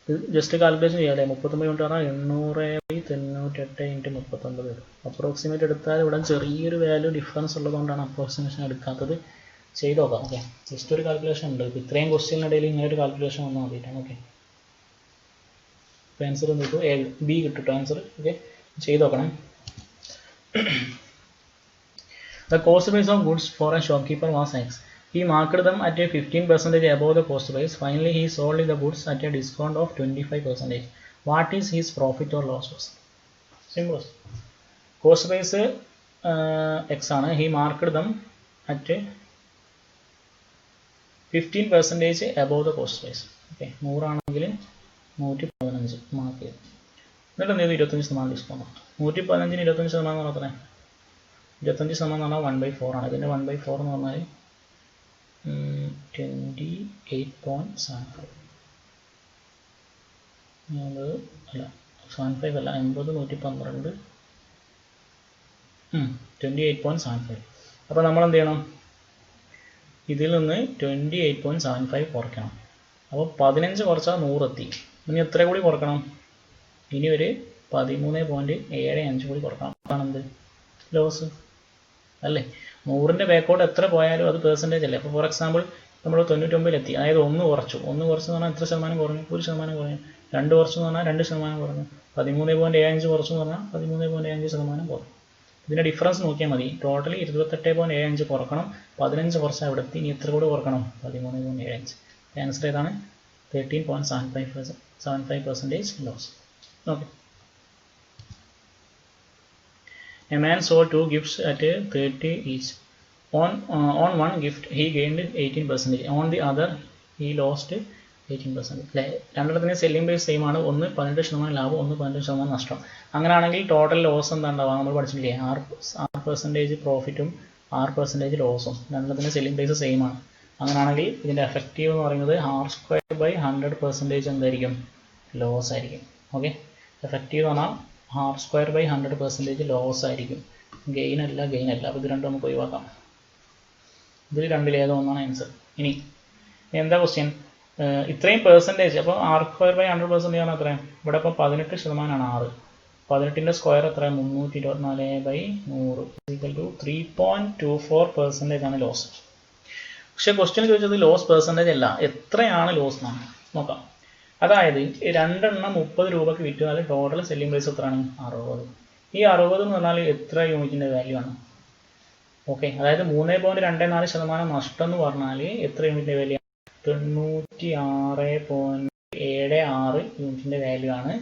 ഇത് ജസ്റ്റ് കാൽക്കുലേഷൻ ചെയ്യാം അല്ലേ. 39 യൂണിറ്റ് പറഞ്ഞാൽ 800/98 × 39 വരും. അപ്രോക്സിമേറ്റ് എടുത്താൽ ഇവിടെ ചെറിയൊരു വാല്യൂ ഡിഫറൻസ് ഉള്ളതുകൊണ്ടാണ് അപ്രോക്സിമേഷൻ എടുക്കാത്തത്. ചെയ്ത് നോക്കാം. ഓക്കെ, ജസ്റ്റ് ഒരു കാൽക്കുലേഷൻ ഉണ്ട്. ഇപ്പോൾ ഇത്രയും ക്വസ്റ്റ്യനിനിടയിൽ ഇങ്ങനെ ഒരു കാൽക്കുലേഷൻ വന്നാൽ മതിയിട്ടാണ്. ഓക്കെ, ആൻസർ കിട്ടും, എ ബി കിട്ടും ആൻസർ. ഓക്കെ, ചെയ്ത് നോക്കണം. The cost price of goods for a shopkeeper was X. He marked them at a 15% above the cost price. Finally, he sold the goods at a discount of 25%. What is his profit or loss? Simple. Cost price X ആണ്. He marked them at a 15% above the cost price. Okay, 100 ആണെങ്കിൽ 115 mark ചെയ്തു. എന്നിട്ട് എന്ത് ചെയ്തു? 25% discount. 115-ന് 25% എന്ന് പറഞ്ഞാൽ 25% എന്ന് പറഞ്ഞാൽ 1/4 ആണ്. ഇതിൻ്റെ 1/4 എന്ന് പറഞ്ഞാൽ 28.75. അല്ല 75 അല്ല, 80 112 28.75. അപ്പോൾ നമ്മൾ എന്ത് ചെയ്യണം? ഇതിൽ നിന്ന് 28.75 കുറയ്ക്കണം. അപ്പോൾ 15 കുറച്ചാൽ 100 എത്തി. ഇനി എത്ര കൂടി കുറക്കണം? ഇനി ഒരു 13.75 കൂടി കുറക്കണം. അതാണ് എന്ത്? ലോസ് അല്ലേ. 100-ൻ്റെ ബാക്കോട്ട് എത്ര പോയാലും അത് പെർസെൻറ്റേജ് അല്ലേ. അപ്പോൾ ഫോർ എക്സാമ്പിൾ നമ്മൾ 99-ലെത്തി, അതായത് 1 കുറച്ചു. 1 കുറച്ചെന്ന് പറഞ്ഞാൽ എത്ര ശതമാനം കുറഞ്ഞു? 1% കുറഞ്ഞു. 2 കുറച്ചെന്ന് പറഞ്ഞാൽ 2% കുറഞ്ഞു. 13.75 കുറച്ചെന്ന് പറഞ്ഞാൽ 13.5% കുറഞ്ഞു. ഇതിൻ്റെ ഡിഫറൻസ് നോക്കിയാൽ മതി. ടോട്ടലി 28.75 കുറക്കണം, 15 കുറച്ചാൽ ഇവിടെ എത്തി. ഇനി എത്ര കൂടെ കുറക്കണം? 13.75. ആൻസർ ഏതാണ്? 13.75% loss. Okay. A man sold 2 gifts at 30 each. On one gift he gained 18%. On the other he lost 18%. അല്ലേ? രണ്ടിടത്തിന് സെല്ലിംഗ് പ്രൈസ് സെയിം ആണ്. ഒന്ന് 18% ലാഭം, ഒന്ന് 18% നഷ്ടം. അങ്ങനെയാണെങ്കിൽ ടോട്ടൽ ലോസ് എന്താ ഉണ്ടാവുക? നമ്മൾ പഠിച്ചിട്ടില്ലേ? 6% പ്രോഫിറ്റും 6% ലോസും. രണ്ടിടത്തിന് സെല്ലിംഗ് പ്രൈസ് സെയിം ആണ്. അങ്ങനെയാണെങ്കിൽ ഇതിൻ്റെ എഫക്റ്റീവ് എന്ന് പറയുന്നത് R²/100% എന്തായിരിക്കും? ലോസ് ആയിരിക്കും. ഓക്കെ. എഫക്റ്റീവ് എന്ന് പറഞ്ഞാൽ R²/100% ലോസ് ആയിരിക്കും. ഗെയിൻ അല്ല. അപ്പോൾ ഇത് രണ്ടും നമുക്ക് ഒഴിവാക്കാം. ഇതിൽ രണ്ടിലേതോ ഒന്നാണ് ആൻസർ. ഇനി എന്താ ക്വസ്റ്റ്യൻ? ഇത്രയും പെർസെൻറ്റേജ്. അപ്പോൾ R²/100% പറഞ്ഞാൽ എത്രയാണ്? ഇവിടെ ഇപ്പോൾ 18% 6. 18ൻ്റെ സ്ക്വയർ എത്ര? 324/100 3.24% ആണ് ലോസ്. പക്ഷേ ക്വസ്റ്റ്യൻ ചോദിച്ചത് ലോസ് പെർസെൻറ്റേജ് അല്ല, എത്രയാണ് ലോസ് എന്നാണ്. നോക്കാം. അതായത് 2 എണ്ണം 30 രൂപയ്ക്ക് വിറ്റാൽ ടോട്ടൽ സെല്ലിംഗ് പ്രൈസ് എത്രയാണ്? 60. ഈ 60 എന്ന് പറഞ്ഞാൽ എത്ര യൂണിറ്റിൻ്റെ വാല്യൂ ആണ്? ഓക്കെ. അതായത് 3.24% നഷ്ടം എന്ന് പറഞ്ഞാൽ എത്ര യൂണിറ്റിൻ്റെ വാല്യൂ ആണ്? 96.76 യൂണിറ്റിൻ്റെ വാല്യൂ ആണ്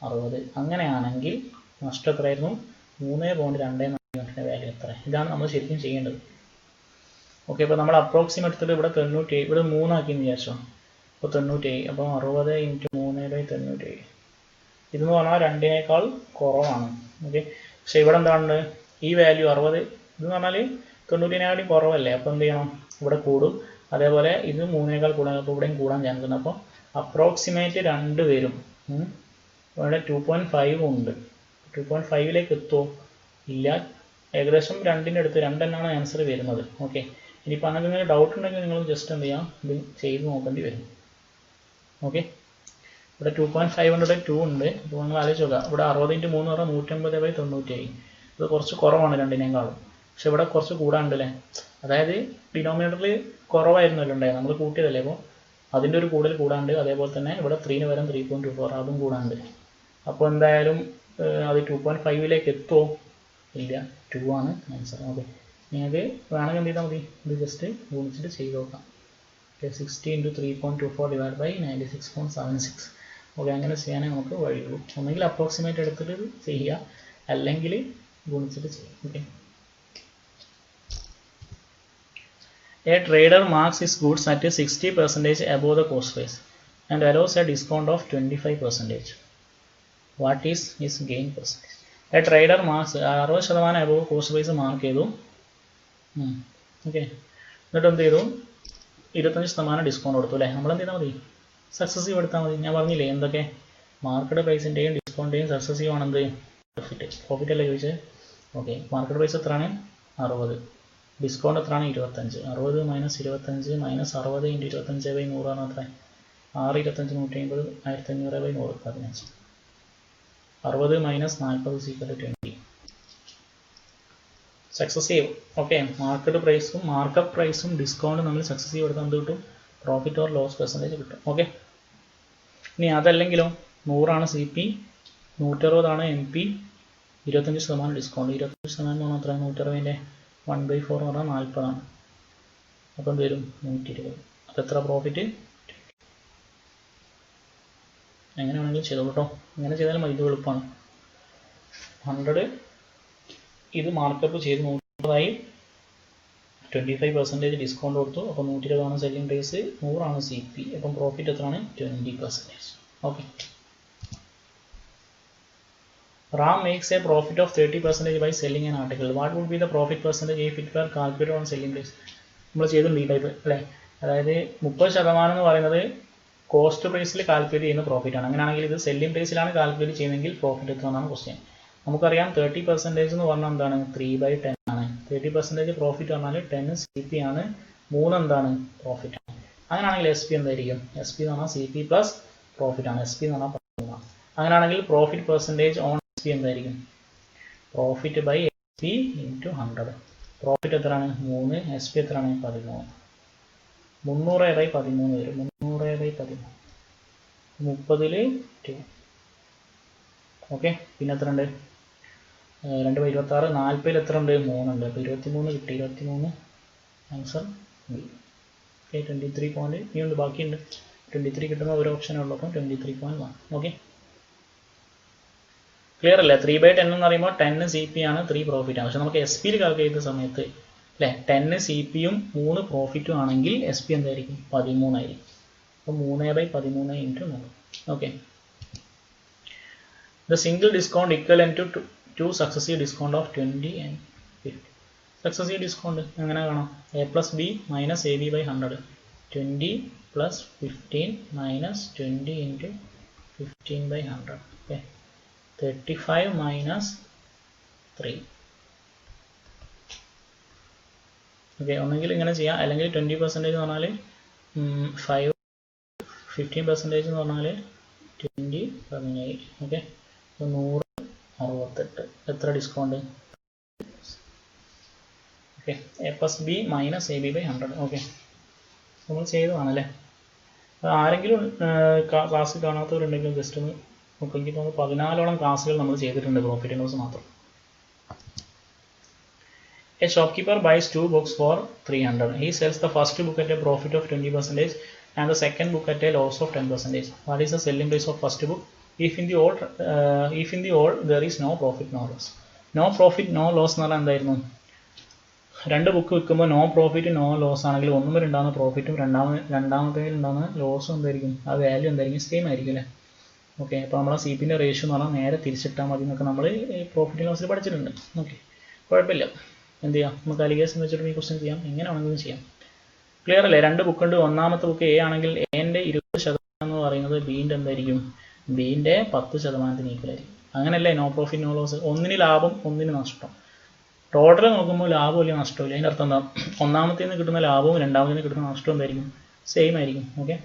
60. അങ്ങനെയാണെങ്കിൽ നഷ്ടം എത്രയായിരുന്നു? 3.24 യൂണിറ്റിൻ്റെ വാല്യൂ എത്ര? ഇതാണ് നമ്മൾ ശരിക്കും ചെയ്യേണ്ടത്. ഓക്കെ. അപ്പോൾ നമ്മൾ അപ്രോക്സിമേറ്റ് എടുത്തിട്ട് ഇവിടെ 97, ഇവിടെ 3 ആക്കിയെന്ന് വിചാരിച്ചോ. അപ്പോൾ 97. അപ്പോൾ 60 × 3/97. ഇതെന്ന് പറഞ്ഞാൽ 2നേക്കാൾ കുറവാണ്. ഓക്കെ. പക്ഷേ ഇവിടെ എന്താണ്? ഈ വാല്യൂ 60 ഇതെന്ന് പറഞ്ഞാൽ 90നേക്കാളും കുറവല്ലേ. അപ്പോൾ എന്ത് ചെയ്യണം? ഇവിടെ കൂടും. അതേപോലെ ഇത് 3നേക്കാൾ കൂടാൻ, അപ്പോൾ ഇവിടെയും കൂടാൻ ചാൻസ് ഉണ്ട്. അപ്പോൾ അപ്രോക്സിമേറ്റ് 2 വരും. ഇവിടെ 2.5 ഉണ്ട്. 2.5ലേക്ക് എത്തുമോ? ഇല്ല. ഏകദേശം 2ൻ്റെ അടുത്ത് 2 തന്നെയാണ് ആൻസർ വരുന്നത്. ഓക്കെ. ഇനിയിപ്പോൾ അങ്ങനെ എന്തെങ്കിലും ഡൗട്ട് ഉണ്ടെങ്കിൽ നിങ്ങൾ ജസ്റ്റ് എന്ത് ചെയ്യാം? ഇത് ചെയ്ത് നോക്കേണ്ടി വരും. ഓക്കെ. ഇവിടെ 2.5 ഉണ്ട്, 2 ഉണ്ട്. അപ്പോൾ നിങ്ങൾ ആലോചിച്ച് നോക്കുക. ഇവിടെ 60 × 3 പറഞ്ഞാൽ 150/97. ഇത് കുറച്ച് കുറവാണ് 2നേക്കാളും. പക്ഷെ ഇവിടെ കുറച്ച് കൂടാണ്ട് അല്ലേ? അതായത് ഡിനോമിനേറ്ററിൽ കുറവായിരുന്നല്ലോ ഉണ്ടായത്, നമ്മൾ കൂട്ടിയതല്ലേ. അപ്പോൾ അതിൻ്റെ ഒരു കൂടുതൽ കൂടാണ്ട്. അതേപോലെ തന്നെ ഇവിടെ 3ന് പകരം 3.24 അതും കൂടാണ്ട്. അപ്പോൾ എന്തായാലും അത് 2.5ലേക്ക് എത്തുമോ? ഇല്ല. 2 ആണ് ആൻസർ. ഓക്കെ. നിങ്ങൾക്ക് വേണമെങ്കിൽ എന്ത് ചെയ്താൽ മതി? ഇത് ജസ്റ്റ് ഗുണിച്ചിട്ട് ചെയ്ത് നോക്കാം. 60 × 3.24 / 96.76. ഓക്കെ. അങ്ങനെ ചെയ്യാനേ നമുക്ക് വഴിയുള്ളൂ. ഒന്നെങ്കിൽ അപ്രോക്സിമേറ്റ് എടുത്തിട്ട് ചെയ്യുക, അല്ലെങ്കിൽ ഗുണിച്ചിട്ട് ചെയ്യുക. Okay. A trader marks his goods at 60% above the cost price and allows a discount of 25%. What is his gain percentage? A trader marks 60% above cost price mark ചെയ്തു. ഓക്കെ. എന്നിട്ട് എന്ത് ചെയ്തു? 25% ഡിസ്കൗണ്ട് കൊടുത്തു അല്ലേ? നമ്മൾ എന്ത് ചെയ്താൽ മതി? സക്സസീവ് എടുത്താൽ മതി. ഞാൻ പറഞ്ഞില്ലേ എന്തൊക്കെ? മാർക്കറ്റ് പ്രൈസിൻ്റെയും ഡിസ്കൗണ്ടിൻ്റെയും സക്സസീവ് ആണെന്ത്? പ്രോഫിറ്റ് അല്ലേ ചോദിച്ചത്? ഓക്കെ. മാർക്കറ്റ് പ്രൈസ് എത്രയാണ്? 60. ഡിസ്കൗണ്ട് എത്രയാണ്? 25. 60 - 25 - 60 × 25/100 ആണ് എത്ര? 6 × 25 150 1500/100 15. 60 - 40 = 20. സക്സസീവ്. ഓക്കെ. മാർക്കറ്റ് പ്രൈസും മാർക്കപ്പ് പ്രൈസും ഡിസ്കൗണ്ടും നമ്മൾ സക്സസീവ് എടുത്താൽ എന്ത് കിട്ടും? പ്രോഫിറ്റ് ഓർ ലോസ് പെർസെൻറ്റേജ് കിട്ടും. ഓക്കെ. ഇനി അതല്ലെങ്കിലോ? 100 CP, 160 MP, 25% ഡിസ്കൗണ്ട്. 25% എന്ന് പറഞ്ഞാൽ എത്ര? 160ൻ്റെ 1/4 എന്ന് പറഞ്ഞാൽ 40 അപ്പോൾ എന്ത് വരും? 120. അപ്പോൾ എത്ര പ്രോഫിറ്റ്? എങ്ങനെ വേണമെങ്കിലും ചെയ്തോളൂ കേട്ടോ. ഇങ്ങനെ ചെയ്താലും ഇത് എളുപ്പമാണ്. 100 ഇത് മാർക്കപ്പ് ചെയ്ത് 100 25% ഡിസ്കൗണ്ട് കൊടുത്തു. അപ്പോൾ 120 സെല്ലിംഗ് പ്രൈസ്, 100 CP. അപ്പം പ്രോഫിറ്റ് എത്രയാണ്? 20%. Okay. Ram makes a profit of 30% by selling an article. What would be the profit percentage if it were calculated on selling price? നമ്മൾ ചെയ്തിട്ടുണ്ട് ഈ ടൈപ്പ് അല്ലേ? അതായത് 30% എന്ന് പറയുന്നത് കോസ്റ്റ് പ്രൈസിൽ കാൽക്കുലേറ്റ് ചെയ്യുന്ന പ്രോഫിറ്റ് ആണ്. അങ്ങനെയാണെങ്കിൽ ഇത് സെല്ലിംഗ് പ്രൈസിലാണ് കാൽക്കുലേറ്റ് ചെയ്യുന്നതെങ്കിൽ പ്രോഫിറ്റ് എത്ര എന്നാണ് ക്വസ്റ്റ്യൻ. നമുക്കറിയാം 30% എന്ന് പറഞ്ഞാൽ എന്താണ്? 3/10 ആണ്. 30% പ്രോഫിറ്റ് പറഞ്ഞാൽ 10 CP ആണ്. 3 എന്താണ്? പ്രോഫിറ്റ് ആണ്. അങ്ങനെയാണെങ്കിൽ SP എന്തായിരിക്കും? SP എന്ന് പറഞ്ഞാൽ CP പ്ലസ് പ്രോഫിറ്റ് ആണ്. SP എന്ന് പറഞ്ഞാൽ 10. അങ്ങനെയാണെങ്കിൽ പ്രോഫിറ്റ് പെർസെൻറ്റേജ് ഓൺ SP എന്തായിരിക്കും? Profit by SP × 100. പ്രോഫിറ്റ് എത്രയാണ്? 3. SP എത്രയാണ്? 13. 300/13 വരും. 300/13 30ൽ 2. ഓക്കെ. പിന്നെ എത്ര ഉണ്ട്? 2 ബൈ 26 40 എത്ര ഉണ്ട് 3 ഉണ്ട്. അപ്പോൾ 23 കിട്ടി. 23 ആൻസർ ബി. ഓക്കെ 23 പോയിന്റ് ഇനിയുണ്ട് ബാക്കിയുണ്ട്. 23 കിട്ടുന്ന ഒരു ഓപ്ഷനേ ഉള്ളൂ. അപ്പം 23.1. ഓക്കെ ക്ലിയർ അല്ലേ? 3/10 എന്ന് പറയുമ്പോൾ 10 സി പി ആണ്, 3 പ്രോഫിറ്റ് ആണ്. പക്ഷെ നമുക്ക് എസ് പിയിൽ കാൽക്കുലേറ്റ് ചെയ്യുന്ന സമയത്ത് അല്ലേ 10 സി പിയും 3 പ്രോഫിറ്റും ആണെങ്കിൽ എസ് പി എന്തായിരിക്കും 13 ആയിരിക്കും. അപ്പോൾ 3/13 into 100. Okay the single discount equivalent to 2 successive discount of 20 and 50. Successive discount എങ്ങനെ കാണാം? A plus B minus A B by 100. 20 plus 15 minus 20 into 15/100. Okay 35 minus 3. Okay ഒന്നെങ്കിൽ ഇങ്ങനെ ചെയ്യാം, അല്ലെങ്കിൽ 20% എന്ന് പറഞ്ഞാൽ 5, 15% എന്ന് പറഞ്ഞാൽ 20, 18. ഓക്കെ 168. എത്ര discount? Okay A plus B minus A B by 100. Okay നമ്മൾ ചെയ്തതാണല്ലേ. ആരെങ്കിലും ക്ലാസ് കാണാത്തവരുണ്ടെങ്കിൽ ജസ്റ്റ് ഒന്ന് നോക്കി. എനിക്ക് തോന്നുന്നു 14ഓളം ക്ലാസ്സുകൾ നമ്മൾ ചെയ്തിട്ടുണ്ട് പ്രോഫിറ്റ് ആൻഡ് ലോസ് മാത്രം. A shopkeeper buys 2 books for 300. He sells the first book at a profit of 20% and the second book at a loss of 10%. What is the selling price of first book? If in the old there is no profit no loss. No profit no loss എന്ന് പറഞ്ഞാൽ എന്തായിരുന്നു? 2 book വിൽക്കുമ്പോൾ no profit no loss ആണെങ്കിൽ ഒന്നുമേ ഉണ്ടാകുന്ന പ്രോഫിറ്റും രണ്ടാമത്തേൽ ഉണ്ടാകുന്ന ലോസും എന്തായിരിക്കും? ആ value എന്തായിരിക്കും? സെയിം ആയിരിക്കും അല്ലേ? ഓക്കെ അപ്പോൾ നമ്മളെ സി പിൻ്റെ റേഷ്യോ എന്ന് പറഞ്ഞാൽ നേരെ തിരിച്ചിട്ടാൽ മതി എന്നൊക്കെ നമ്മൾ പ്രോഫിറ്റ് ആൻഡ് ലോസിൽ പഠിച്ചിട്ടുണ്ട്. ഓക്കെ കുഴപ്പമില്ല. എന്ത് ചെയ്യാം? നമുക്ക് അലിഗേഷൻ വെച്ചിട്ട് ഈ ക്വസ്റ്റ്യൻ ചെയ്യാം, എങ്ങനെ വേണമെങ്കിലും ചെയ്യാം. ക്ലിയർ അല്ലേ? 2 ബുക്ക് ഉണ്ട്. ഒന്നാമത്തെ ബുക്ക് എ ആണെങ്കിൽ എൻ്റെ 20% എന്ന് പറയുന്നത് ബീൻ്റെ എന്തായിരിക്കും? ബീൻ്റെ 10% ഈക്വലായിരിക്കും. അങ്ങനെയല്ലേ നോ പ്രോഫിറ്റ് നോ ലോസ്? ഒന്നിന് ലാഭം ഒന്നിന് നഷ്ടം. ടോട്ടൽ നോക്കുമ്പോൾ ലാഭം വലിയ നഷ്ടമില്ല. അതിൻ്റെ അർത്ഥം എന്താ? ഒന്നാമത്തേന്ന് കിട്ടുന്ന ലാഭവും രണ്ടാമത്തേന്ന് കിട്ടുന്ന നഷ്ടം എന്തായിരിക്കും? സെയിം ആയിരിക്കും. ഓക്കെ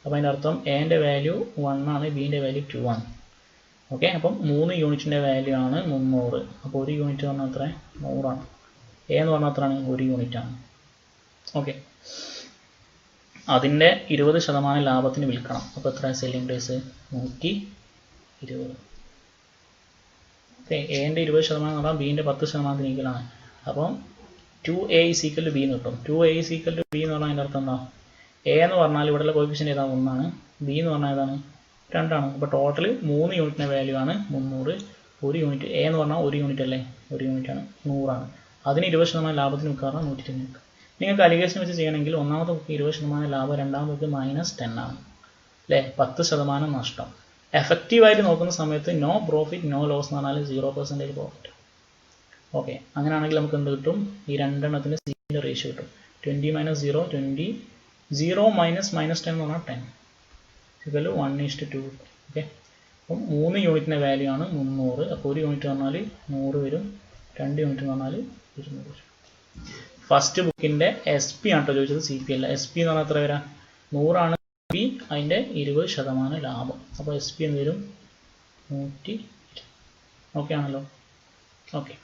അപ്പോൾ അതിൻ്റെ അർത്ഥം എൻ്റെ വാല്യൂ 1 ആണ്, ബീൻ്റെ വാല്യൂ 2 ആണ്. ഓക്കെ അപ്പം 3 യൂണിറ്റിൻ്റെ വാല്യൂ ആണ് 300. അപ്പോൾ 1 യൂണിറ്റ് പറഞ്ഞാൽ എത്ര? 100 ആണ്. എ എന്ന് പറഞ്ഞാൽ എത്രയാണ്? 1 യൂണിറ്റ് ആണ്. ഓക്കെ അതിൻ്റെ 20% ലാഭത്തിന് വിൽക്കണം. അപ്പോൾ എത്ര സെല്ലിംഗ് പ്രൈസ്? 120. ഓക്കെ എൻ്റെ 20% എന്ന് പറഞ്ഞാൽ ബീൻ്റെ 10% ഈക്വലാണ്. അപ്പം 2a = b എന്ന് കിട്ടും. 2a = b എന്ന് പറഞ്ഞാൽ അതിൻ്റെ അർത്ഥം എന്താ? എ എന്ന് പറഞ്ഞാൽ ഇവിടെയുള്ള കോഫിഷ്യൻ്റ് ഏതാണ്? 1 ആണ്. ബി എന്ന് പറഞ്ഞാൽ ഏതാണ്? 2 ആണ്. അപ്പോൾ ടോട്ടൽ 3 യൂണിറ്റിൻ്റെ വാല്യൂ ആണ് 300. 1 യൂണിറ്റ് എ എന്ന് പറഞ്ഞാൽ 1 യൂണിറ്റ് അല്ലേ? 1 യൂണിറ്റ് ആണ്, 100 ആണ്. അതിന് 20% ലാഭത്തിന് വിൽക്കാറാണ് 120. നിങ്ങൾക്ക് അലിഗേഷൻ വെച്ച് ചെയ്യണമെങ്കിൽ ഒന്നാമത്തെ ബുക്ക് 20% ലാഭം, രണ്ടാമത്തെ ബുക്ക് -10 ആണ് അല്ലേ? 10% നഷ്ടം. എഫക്റ്റീവായിട്ട് നോക്കുന്ന സമയത്ത് നോ പ്രോഫിറ്റ് നോ ലോസ് എന്ന് പറഞ്ഞാൽ 0% പ്രോഫിറ്റ്. ഓക്കെ അങ്ങനെയാണെങ്കിൽ നമുക്ക് എന്ത് കിട്ടും? ഈ രണ്ടെണ്ണത്തിന് സിൻ്റെ റേഷ്യോ കിട്ടും. 20 - 0 20. 0 - -10 എന്ന് പറഞ്ഞാൽ 10 = 1:2. ഓക്കെ അപ്പം 3 യൂണിറ്റിൻ്റെ വാല്യൂ ആണ് 300. അപ്പോൾ 1 യൂണിറ്റ് പറഞ്ഞാൽ 100 വരും. 2 യൂണിറ്റ് എന്ന് പറഞ്ഞാൽ 200 വരും. ഫസ്റ്റ് ബുക്കിൻ്റെ എസ് പി ആണ് കേട്ടോ ചോദിച്ചത്, സി പി അല്ല. എസ് പി എന്ന് പറഞ്ഞാൽ എത്ര വരാം? 100 ആണ് പി, അതിൻ്റെ 20% ലാഭം. അപ്പോൾ എസ് പി എന്ത് വരും? 120. ഓക്കെ ആണല്ലോ? Okay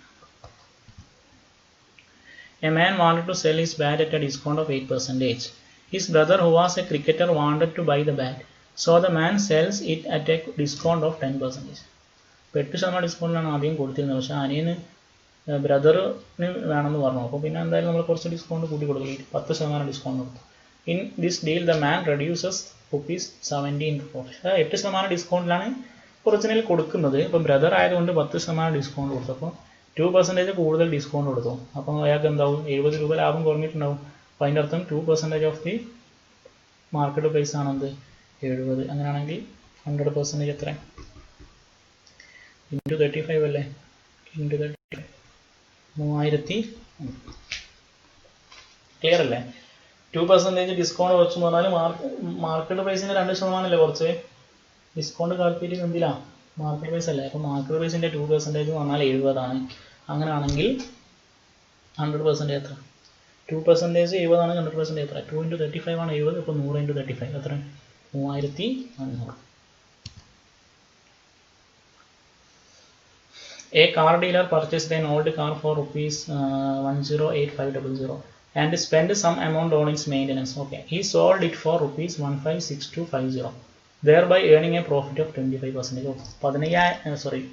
A man wanted to sell his bat at a discount of 8%. His brother, who was a cricketer, wanted to buy the bat. So the man sells it at a discount of 10%. 8% ഡിസ്കൗണ്ടിലാണ് ആദ്യം കൊടുത്തിരുന്നത്. പക്ഷേ അനിയന് ബ്രദറിന് വേണമെന്ന് പറഞ്ഞു. അപ്പോൾ പിന്നെ എന്തായാലും നമ്മൾ കുറച്ച് ഡിസ്കൗണ്ട് കൂട്ടി കൊടുക്കും. 10% ഡിസ്കൗണ്ട് കൊടുത്തു. In this deal the man reduces ₹70 in profit. 8% ഡിസ്കൗണ്ടിലാണ് ഒറിജിനൽ കൊടുക്കുന്നത്. ഇപ്പം ബ്രദർ ആയതുകൊണ്ട് 10% ഡിസ്കൗണ്ട് കൊടുത്തു. അപ്പോൾ 2% കൂടുതൽ ഡിസ്കൗണ്ട് കൊടുത്തു. അപ്പോൾ അയാൾക്ക് എന്താവും? 70 രൂപ ലാഭം കുറഞ്ഞിട്ടുണ്ടാവും. അപ്പോൾ അതിൻ്റെ അർത്ഥം 2% ഓഫ് ദി മാർക്കറ്റ് പ്രൈസ് ആണെന്ത്? 70. അങ്ങനെയാണെങ്കിൽ 100% എത്ര? ഇൻറ്റു 35 അല്ലേ? ഇൻറ്റു 35 3000. ക്ലിയർ അല്ലേ? 2% ഡിസ്കൗണ്ട് കുറച്ചെന്ന് പറഞ്ഞാൽ മാർക്കറ്റ് പ്രൈസിൻ്റെ 2% അല്ലേ കുറച്ച്? ഡിസ്കൗണ്ട് കാൽക്കുലേറ്റ് ചെയ്യുന്നത് എന്തിലാണ്? മാർക്കറ്റ് പ്രൈസ് അല്ലേ? അപ്പോൾ മാർക്കറ്റ് പ്രൈസിൻ്റെ 2% എന്ന് പറഞ്ഞാൽ 70 ആണ്. അങ്ങനെയാണെങ്കിൽ 100% എത്ര? 2% 70 ആണ്. 100% എത്ര? 2 × 35 ആണ് 70. അപ്പോൾ 100 × 35 എത്ര? 3500. A car dealer purchased an old car for ₹108,500 and spent some amount on its maintenance. Okay, he sold it for ₹1,56250, thereby earning a profit of 25%.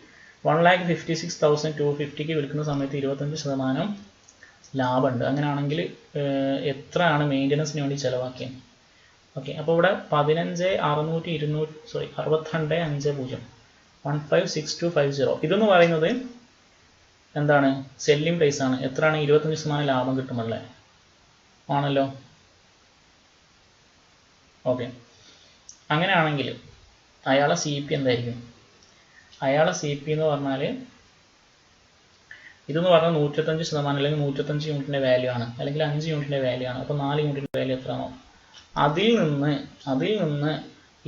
1,56,250 വിൽക്കുന്ന സമയത്ത് 25% ലാഭമുണ്ട്. അങ്ങനെയാണെങ്കിൽ എത്രയാണ് മെയിൻ്റനൻസിന് വേണ്ടി ചിലവാക്കിയത്? ഓക്കെ, അപ്പോൾ ഇവിടെ 62,550 156250 ഇതെന്ന് പറയുന്നത് എന്താണ്? സെല്ലിംഗ് പ്രൈസ് ആണ്. എത്രയാണ്? 25% ലാഭം കിട്ടുമല്ലേ? ആണല്ലോ. ഓക്കെ, അങ്ങനെയാണെങ്കിൽ അയാളെ സി പി എന്തായിരിക്കും? അയാളെ സി പി എന്ന് പറഞ്ഞാൽ ഇതെന്ന് പറഞ്ഞാൽ 125% അല്ലെങ്കിൽ 125 യൂണിറ്റിൻ്റെ വാല്യൂ ആണ്, അല്ലെങ്കിൽ 5 യൂണിറ്റിൻ്റെ വാല്യൂ ആണ്. അപ്പോൾ 4 യൂണിറ്റിൻ്റെ വാല്യൂ എത്രയാണോ അതിൽ നിന്ന്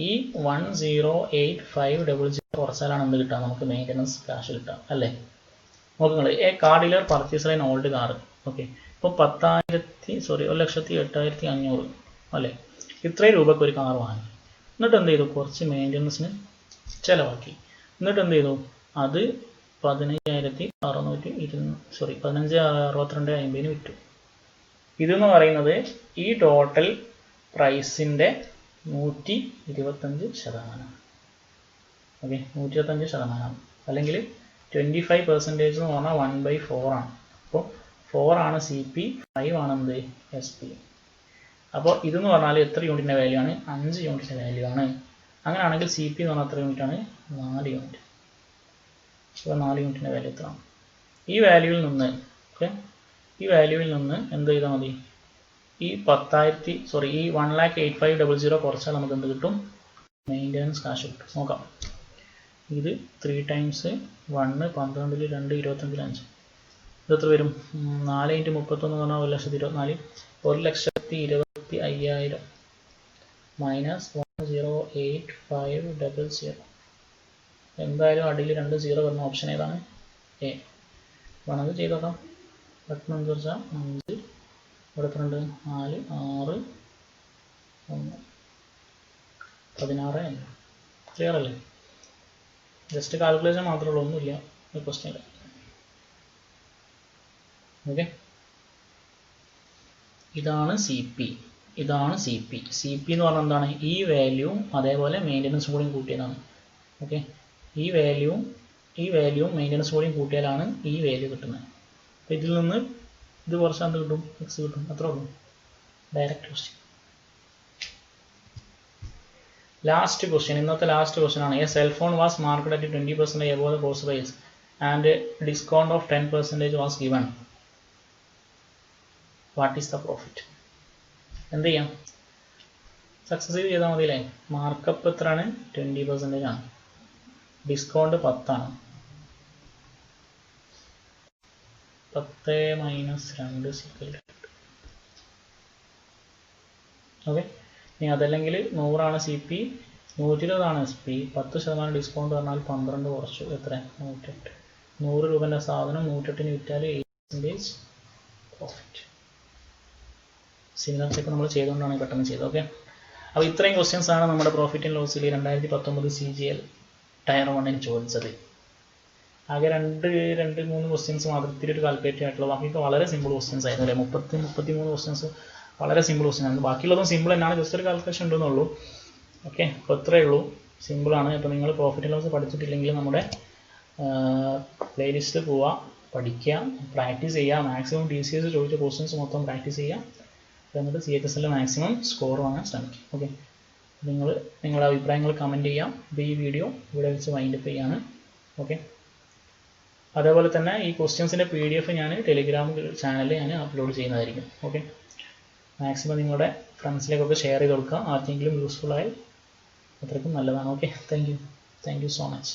ഈ 108500 കുറച്ചാലാണ് എന്ത് കിട്ടുക? നമുക്ക് മെയിൻ്റനൻസ് ക്യാഷ് കിട്ടുക അല്ലേ? നോക്കുക, A car dealer purchase an old car. Okay, ഇപ്പോൾ 1,08,500 അല്ലേ? ഇത്രയും രൂപയ്ക്ക് ഒരു കാർ വാങ്ങി. എന്നിട്ട് എന്ത് ചെയ്തു? കുറച്ച് മെയിൻ്റനൻസിന് ചിലവാക്കി. എന്നിട്ട് എന്ത് ചെയ്തു? അത് 15,6250 വിറ്റു. ഇതെന്ന് പറയുന്നത് ഈ ടോട്ടൽ പ്രൈസിൻ്റെ 125%. ഓക്കെ, 125%, അല്ലെങ്കിൽ 25% എന്ന് പറഞ്ഞാൽ 1/4 ആണ്. അപ്പോൾ 4 ആണ് സി പി, 5 ആണ് എന്ത്? S P. അപ്പോൾ ഇതെന്ന് പറഞ്ഞാൽ എത്ര യൂണിറ്റിൻ്റെ വാല്യൂ ആണ്? 5 യൂണിറ്റിൻ്റെ വാല്യൂ ആണ്. അങ്ങനെയാണെങ്കിൽ സി പി എന്ന് പറഞ്ഞാൽ എത്ര യൂണിറ്റ് ആണ്? 4 യൂണിറ്റ്. അപ്പോൾ 4 യൂണിറ്റിൻ്റെ വാല്യൂ എത്ര? ഈ വാല്യൂവിൽ നിന്ന് എന്ത് ചെയ്താൽ മതി? ഈ 1,08,500 കുറച്ചാൽ നമുക്ക് എന്ത് കിട്ടും? മെയിൻ്റനൻസ് കാശ് കിട്ടും. നോക്കാം, ഇത് 3 times 1 12 2 25 5 ഇതെത്ര വരും? 4 × 31 എന്ന് പറഞ്ഞാൽ 1,24,000. 1,25,000 മൈനസ് 1,08,500. എന്തായാലും അടിയിൽ 2 0 വരുന്ന ഓപ്ഷൻ ഏതാണ്? എ. വേണമെങ്കിൽ ചെയ്ത് നോക്കാം. 8 5 ഇവിടെ 2 4 6 1 16. ക്ലിയർ അല്ലേ? ജസ്റ്റ് കാൽക്കുലേഷൻ മാത്രമേ ഉള്ളൂ, ഒന്നുമില്ല ഈ ക്വസ്റ്റ്യനിൽ. ഓക്കെ, ഇതാണ് സി പി. സി പി എന്ന് പറഞ്ഞാൽ എന്താണ്? ഈ വാല്യൂവും അതേപോലെ മെയിൻ്റനൻസ് കൂടിയും കൂട്ടിയതാണ്. ഓക്കെ, ഈ വാല്യൂവും മെയിൻ്റനൻസ് കൂടിയും കൂട്ടിയാലാണ് ഈ വാല്യൂ കിട്ടുന്നത്. അപ്പോൾ ഇതിൽ നിന്ന് ഇത് കുറച്ച് എന്ത് കിട്ടും? എക്സ് കിട്ടും. അത്രേ ഉള്ളൂ. Direct question. ലാസ്റ്റ് ക്വസ്റ്റ്യൻ, ഇന്നത്തെ ലാസ്റ്റ് ക്വസ്റ്റ്യൻ ആണ്. A cellphone was market at 20% above the cost price and discount of 10% was given. What is the profit? എന്ത് ചെയ്യാം? സക്സസീവ് ചെയ്താൽ മതി അല്ലേ? മാർക്കപ്പ് എത്രയാണ്? 20% ആണ്. ഡിസ്കൗണ്ട് 10 ആണ്. 10 - 2 ഓക്കെ, ഇനി അതല്ലെങ്കിൽ 100 ആണ് സി പി, 120 ആണ് എസ് പി, 10% ഡിസ്കൗണ്ട് പറഞ്ഞാൽ 12 കുറച്ചു എത്ര? 108. 100 രൂപേൻ്റെ സാധനം 108 വിറ്റാൽ 8% പ്രോഫിറ്റ്. സിമിലർ സ്റ്റെപ്പ് നമ്മൾ ചെയ്തുകൊണ്ടാണ് പെട്ടെന്ന് ചെയ്തത്. ഓക്കെ, അപ്പോൾ ഇത്രയും ക്വസ്റ്റ്യൻസ് ആണ് നമ്മുടെ പ്രോഫിറ്റ് ആൻഡ് ലോസിൽ 2019 CGL ടയർ 1 ചോദിച്ചത്. ആകെ 2-3 ക്വസ്റ്റ്യൻസ് മാത്രം ഇത്തിരി ഒരു കാൽക്കുലേറ്റ് ആയിട്ടുള്ള, ബാക്കിയൊക്കെ വളരെ സിമ്പിൾ ക്വസ്റ്റ്യൻസ് ആയിരുന്നു അല്ലേ? 33 ക്വസ്റ്റ്യൻസ് വളരെ സിമ്പിൾ ക്വസ്റ്റ്യൻ ആണ്. ബാക്കിയുള്ളതും സിമ്പിൾ തന്നെയാണ്, ജസ്റ്റ് ഒരു കാൽക്കുലേഷൻ ഉണ്ടെന്നുള്ളൂ. ഓക്കെ, അപ്പോൾ ഇത്രയേ ഉള്ളൂ, സിമ്പിളാണ്. ഇപ്പോൾ നിങ്ങൾ പ്രോഫിറ്റ് ആൻഡ് ലോസ് പഠിച്ചിട്ടില്ലെങ്കിൽ നമ്മുടെ പ്ലേലിസ്റ്റ് പോവുക, പഠിക്കുക, പ്രാക്ടീസ് ചെയ്യുക. മാക്സിമം TCS ചോദിച്ച ക്വസ്റ്റ്യൻസ് മൊത്തം പ്രാക്ടീസ് ചെയ്യുക. എന്നിട്ട് CHSL മാക്സിമം സ്കോർ വാങ്ങാൻ ശ്രമിക്കും. ഓക്കെ, നിങ്ങളുടെ അഭിപ്രായങ്ങൾ കമൻറ്റ് ചെയ്യാം. ഇപ്പോൾ ഈ വീഡിയോ ഇവിടെ വെച്ച് വൈൻഡപ്പ് ചെയ്യാണ്. ഓക്കെ, അതേപോലെ തന്നെ ഈ ക്വസ്റ്റ്യൻസിൻ്റെ PDF ഞാൻ ടെലിഗ്രാം ചാനലിൽ ഞാൻ അപ്ലോഡ് ചെയ്യുന്നതായിരിക്കും. ഓക്കെ, മാക്സിമം നിങ്ങളുടെ ഫ്രണ്ട്സിലേക്കൊക്കെ ഷെയർ ചെയ്ത് കൊടുക്കുക. ആർക്കെങ്കിലും യൂസ്ഫുൾ ആയാൽ അത്രയ്ക്കും നല്ലതാണ്. Okay, thank you so much.